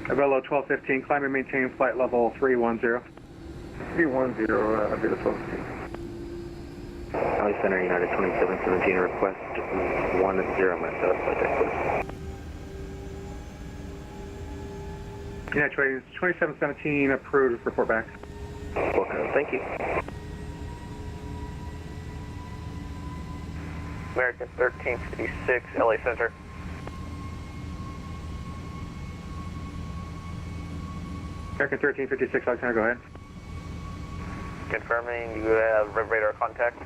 Avelo 1215, climb and maintain flight level 310. 310, Avelo 1215. LA Center, United 2717, request 10 miles south by Texas. United 2717, approved, report back. Okay, thank you. American 1356, LA Center. American 1356, Alexander, go ahead. Confirming you have red radar contact.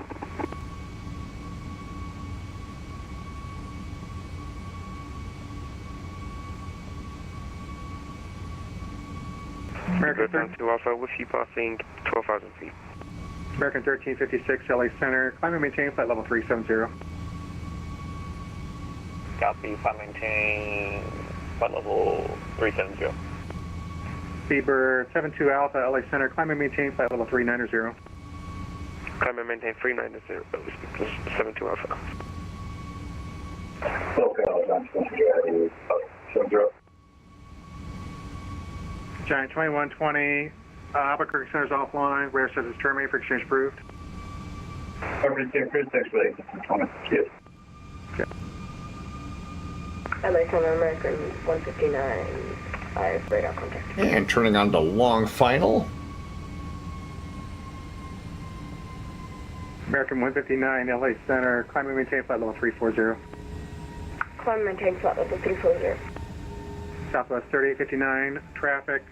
American Go down to Alpha with you passing 12,000 feet. American 1356, LA Center, climb and maintain flight level 370. Copy, climb maintain flight level 370. Seabird 72 Alpha, LA Center, climb and maintain flight level 390. Climb and maintain 390, 72 Alpha. Giant 2120, Albuquerque Center's offline, radar says it's terminated for exchange approved. LA Center, American 159, I have radar contact. And turning on to long final. American 159, LA Center, climb and maintain flight level 340. Climb and maintain flight level 340. Southwest 3859, traffic,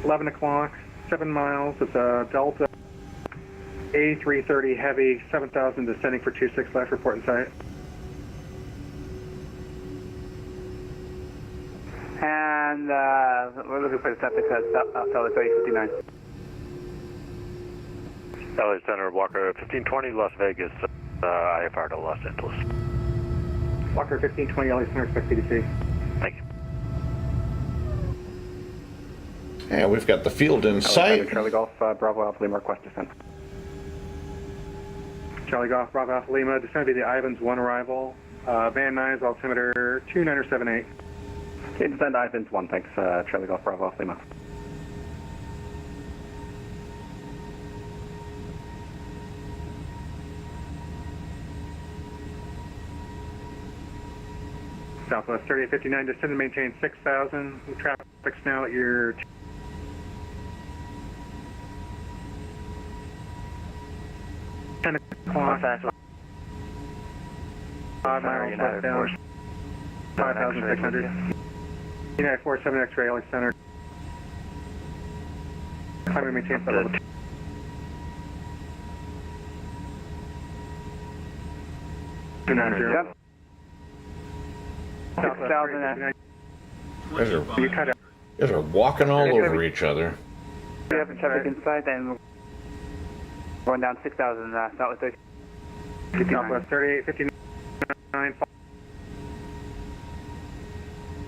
11 o'clock, 7 miles, it's a Delta A330 heavy, 7,000 descending for 26 left, report in sight. And we're looking for the traffic at South 3059. LA Center, Walker 1520, Las Vegas, IFR to Los Angeles. Walker 1520, LA Center, expect PDC. Thank you. And we've got the field in sight. Charlie Golf Bravo Alpha Lima, request descent. Charlie Golf Bravo Alpha Lima, descend via the Ivans 1 arrival, Van Nuys, altimeter 2978. Okay, descend Ivans 1, thanks. Charlie Golf Bravo Alpha Lima. Southwest 3859, descend and maintain 6,000. Traffic's now at your 10 o'clock. 5 miles left down. 5,600. United 47 X-ray, LA Center. Climb and maintain flight level 290. Yep. 6,000. You guys are walking all over each other. We have traffic inside and we're going down 6,000 south 30. Southwest 3859.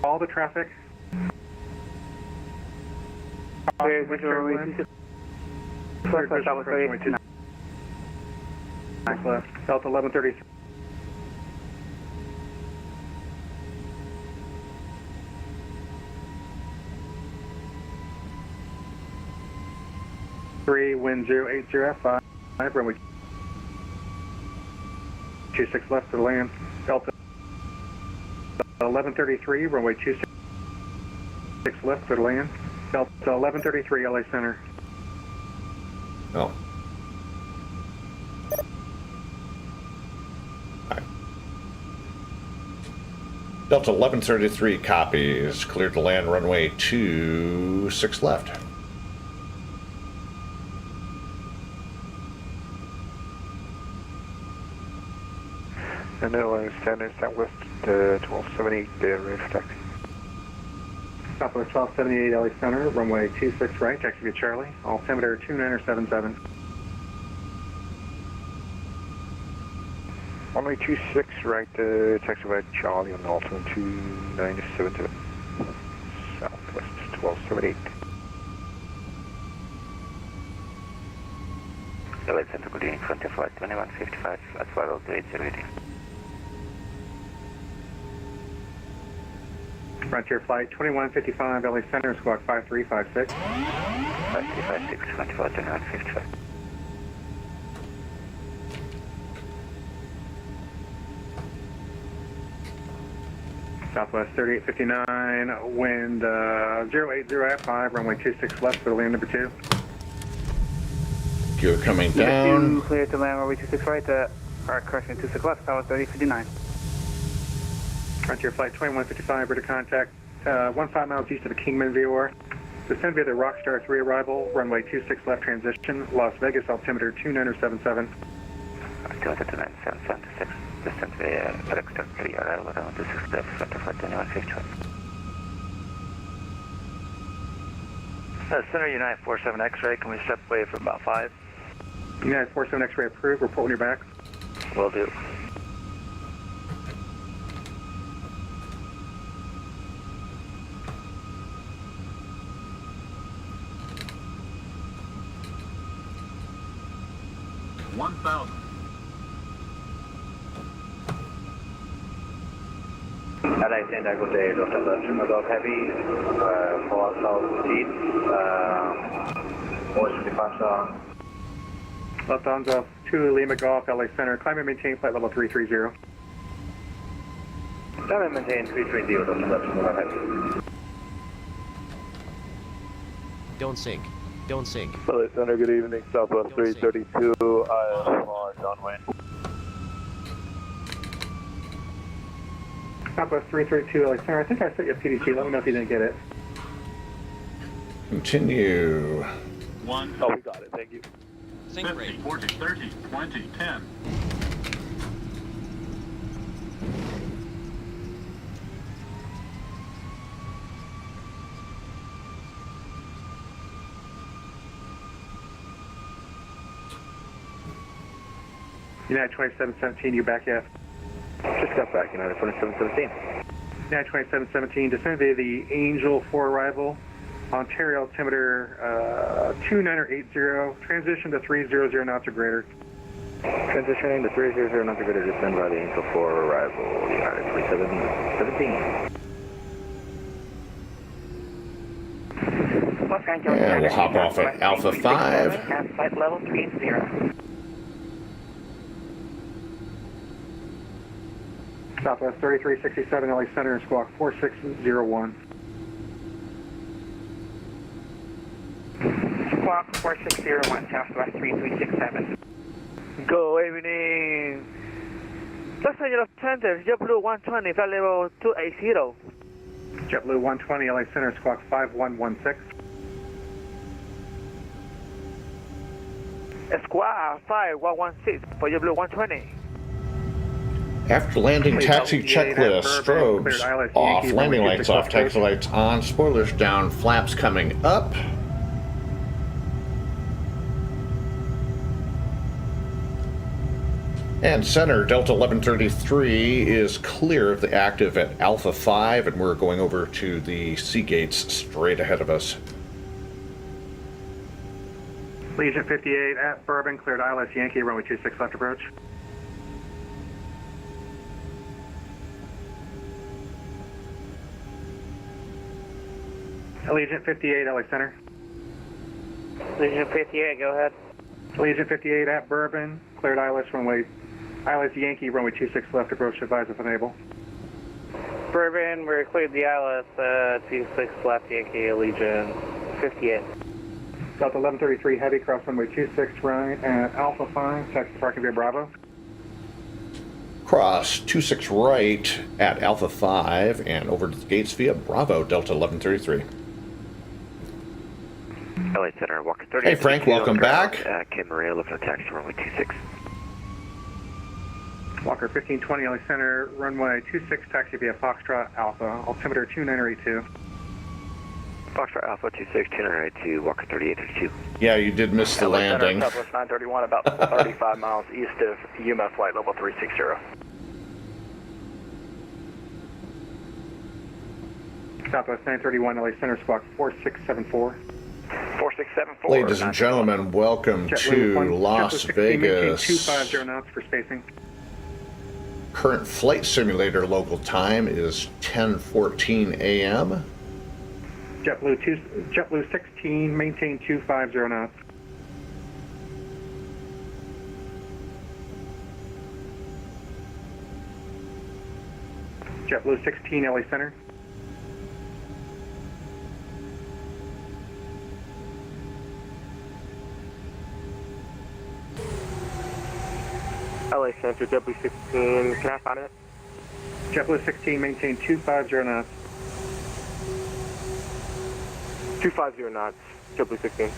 All the traffic. Southwest 3859. Left. Delta 1133. 3, wind 080F5, runway 26 left to land. Delta 1133, runway 26 left to land. Delta 1133, LA Center. Oh. Delta 1133 copies. Cleared to land runway 26 left. And Airline standard Southwest 1278, ready for taxi. Southwest 1278, LA Center, runway 26 right, taxi via Charlie, altimeter 2977. Runway 26 right, taxi via Charlie on altimeter 2977. Southwest 1278. LA Center, good evening, Frontier Flight 2155 at 50280. Frontier Flight 2155, LA Center, squawk 5356. 5356, Frontier Flight 2155. Southwest 3859, wind 080F5, runway 26 left for land number 2. You're coming down. Clear to land runway 26 right, correction 26 left, Southwest 3859. Frontier Flight 2155, ready to contact 15 miles east of the Kingman VOR. Descend via the Rockstar 3 arrival, runway 26 left transition, Las Vegas, altimeter 2977. Altimeter 2977, descend via Rockstar 3 arrival, runway 26 left, Frontier Flight 2155. Center United 47 X-ray, can we step away for about 5? United 47 X-ray approved, report when you're back. Will do. LA Center, good day, Dr. Livestream, Golf Heavy, 4000 feet, motion departure. Lufthansa 2 Lima Golf, LA Center, climb and maintain flight level 330. Climb and maintain 330, Dr. Livestream, Golf Heavy. Don't sink. Don't sink. LA Center, good evening. Southwest 332, ISR, downwind. Southwest 332, LA Center, I think I sent you a PDC, let me know if you didn't get it. Continue. Oh, we got it, thank you. 50, 40, 30, 20, 10. United 2717, you back yet? Just got back, United 2717. United 2717, descend via the Angel 4 arrival, Ontario altimeter 2980, transition to 300 knots or greater. Transitioning to 300 knots or greater, descend by the Angel 4 arrival, United 2717. And we'll hop off at Alpha 5. At flight level 30. Southwest 3367, LA Center, squawk 4601. Squawk 4601, Southwest 3367. Good evening. Los Angeles Center, JetBlue 120, flight level 280. JetBlue 120, LA Center, squawk 5116. Squawk 5116 for JetBlue 120. After landing, taxi checklist, strobes off, landing lights off, taxi lights on, spoilers down, flaps coming up. And center, Delta 1133 is clear of the active at Alpha 5, and we're going over to the sea gates straight ahead of us. Legion 58 at Bourbon, cleared ILS Yankee, runway 26 left approach. Allegiant 58, LA Center. Legion 58, go ahead. Legion 58 at Bourbon, cleared ILS Yankee, runway 26 left, approach advise if unable. Bourbon, we're cleared the ILS 26 left Yankee, Legion 58. Delta 1133 heavy, cross runway 26 right at Alpha 5, taxi parking via Bravo. Cross 26 right at Alpha 5 and over to the gates via Bravo, Delta 1133. LA Center, Walker 30. Hey Frank, welcome back. Kim Maria, looking at taxi runway 26. Walker 1520, LA Center, runway 26, taxi via Foxtrot Alpha, altimeter 2982. Foxtrot Alpha 26, 2982, Walker 3832. Yeah, you did miss the landing. Southwest 931, about 35 miles east of UMA flight level 360. Southwest 931, LA Center, squawk 4674. 4674. Ladies and gentlemen, welcome to Las Vegas. 250 knots for spacing. Current flight simulator local time is 10:14 a.m. JetBlue 16, maintain 250 knots. JetBlue 16, LA Center. LA Center, JetBlue 16, can I find it? JetBlue 16, maintain 250 knots. 250 knots, JetBlue 16.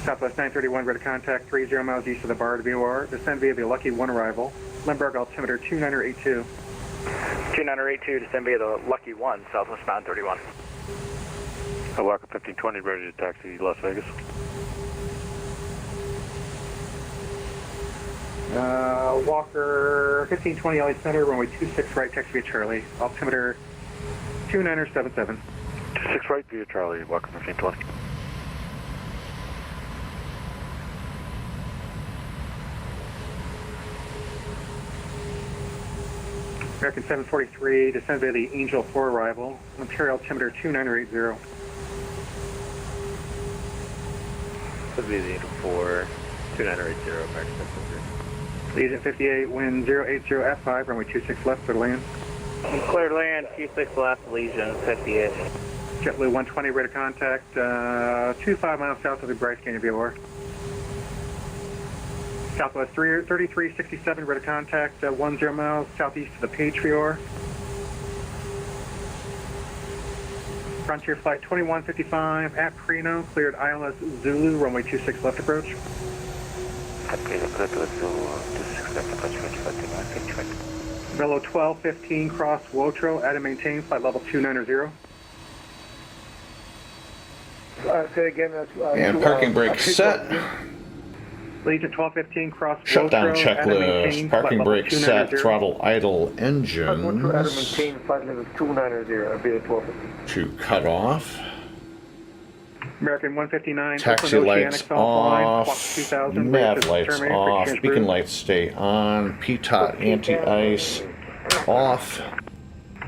Southwest 931, ready to contact 30 miles east of the bar to VOR. Descend via the LLUKY 1 arrival. Limburg altimeter 2982. 2982, descend via the LLUKY 1, Southwest 931. Walker 1520, ready to taxi Las Vegas. Walker 1520, LA Center, runway 26 right, taxi via Charlie. Altimeter 2977. 26 right via Charlie, Walker 1520. American 743, descend via the Angel 4 arrival. Ontario altimeter 2980. This will be the Angel 4, 2980, American 743. Legion 58, wind 080 at 5, runway 26 left for land. Cleared land, 26 left, Legion 58. JetBlue 120, ready to contact 25 miles south of the Bryce Canyon VOR. Southwest 3367, ready to contact 10 miles southeast of the Page VOR. Frontier Flight 2155 at Prino, cleared ILS Zulu, runway 26 left approach. Velo 1215, cross Wotro, at and maintain, flight level 290. Say again. And parking brake set. Legion 1215, cross Shutdown Wotro, at and maintain, checklist. Parking flight brake level set. 290. Throttle idle Wotro, at and engines. maintain, flight level 290, via 1215. To cut off. American 159, Taxi Oakland lights Oceanics off, off. 2000, Nav lights terminated, off. exchange Beacon route. lights stay on. PTOT anti-ice off.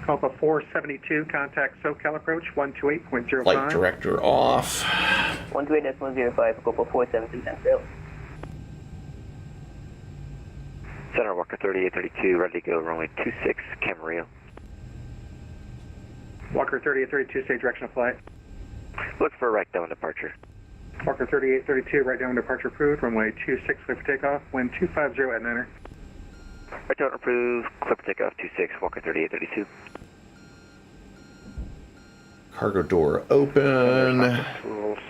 Alpha 472, contact SoCal approach 128.05. Flight director off. 128.05, Copa 472, Central. Center, Walker 3832, ready to go, runway 26, Camarillo. Walker 3832, stay direction of flight. Look for a right down departure. Walker 3832, right down departure approved, runway 26, clear for takeoff, wind 250 at Niner. Right down approved, clear for takeoff 26, Walker 3832. Cargo door open.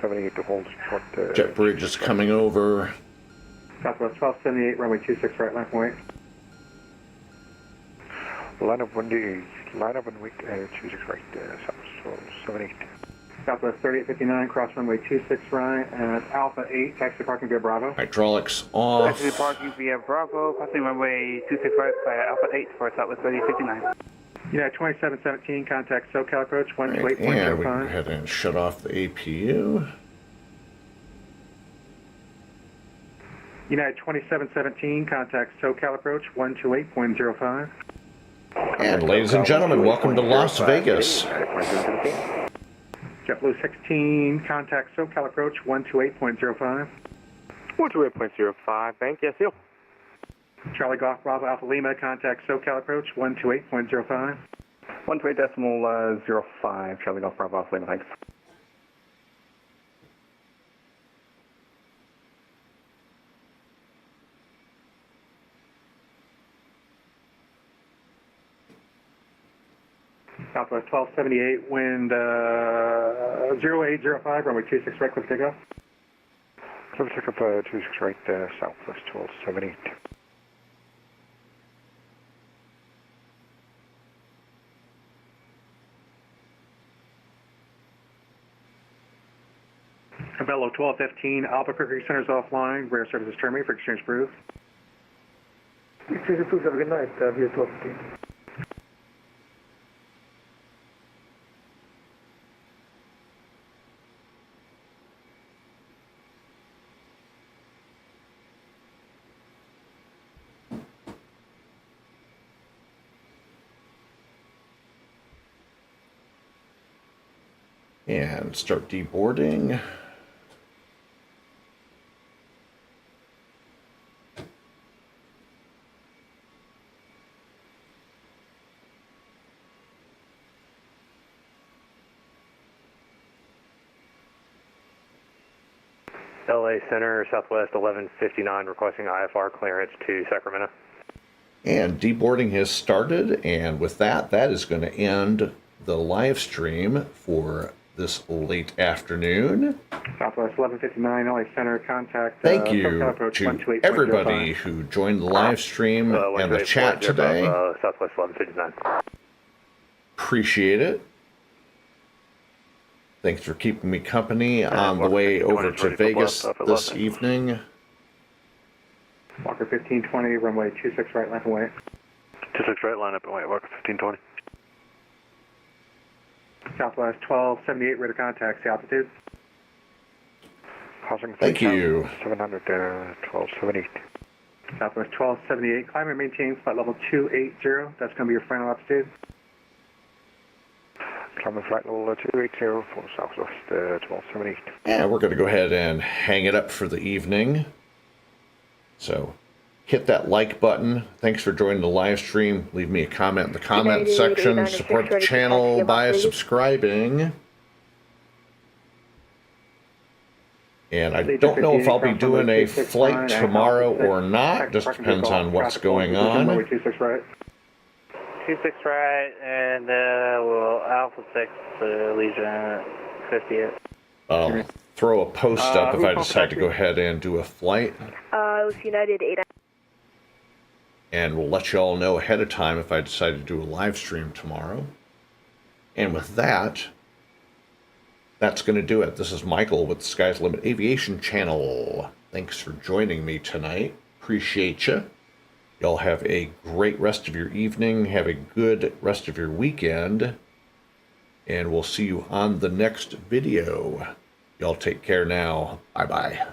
78 to hold short. Jet bridge is coming over. Southwest 1278, runway 26 right, left and wait. Line of wind, 26 right, Southwest 78. Southwest 3859, cross runway 26 right at Alpha 8, taxi parking via Bravo. Hydraulics off. Taxi parking via Bravo, passing runway 26 right by Alpha 8 for Southwest 3859. United 2717, contact SoCal approach And we can go 128.05. ahead and shut off the APU. United 2717, contact SoCal approach 128.05. And ladies and gentlemen, welcome to Las Vegas. JetBlue 16, contact SoCal approach 128.05. 128.05, bank, yes, you. Charlie Golf Bravo Alpha Lima, contact SoCal approach 128.05. 128.05, Charlie Golf Bravo Alpha Lima, thanks. Southwest 1278, wind 0805, runway 26 right, click takeoff. Click takeoff 26 right, Southwest 1278. Cabello 1215, Albuquerque centers offline, rear services terminated for exchange approved. Exchange approved, have a good night, via 1215. And start deboarding. LA Center, Southwest 1159, requesting IFR clearance to Sacramento. And deboarding has started, and with that, that is going to end the live stream for this late afternoon. Southwest 1159, LA Center, contact Thank you SoCal approach to 128.05. everybody who joined the live stream and the chat today. Southwest 1159. Appreciate it. Thanks for keeping me company on the way over to Vegas this evening. Walker 1520, runway 26 right, line up and wait. 26 right, line up and wait, Walker 1520. Southwest 1278, radar contact, see altitude. Thank you. 700, 1278. Southwest 1278, climb and maintain flight level 280, that's going to be your final altitude. Climbing flight level 280 for Southwest 1278. Yeah, we're going to go ahead and hang it up for the evening. So hit that like button. Thanks for joining the live stream. Leave me a comment in the comment section. Support the channel by subscribing. And I don't know if I'll be doing a flight tomorrow or not. Just depends on what's going on. 26 right. 26 right, and we'll Alpha 6, Legion 58. I'll throw a post up if I decide to go ahead and do a flight. It was United 8. And we'll let you all know ahead of time if I decide to do a live stream tomorrow. And with that, that's going to do it. This is Michael with the Sky's Limit Aviation Channel. Thanks for joining me tonight. Appreciate you. Y'all have a great rest of your evening. Have a good rest of your weekend. And we'll see you on the next video. Y'all take care now. Bye-bye.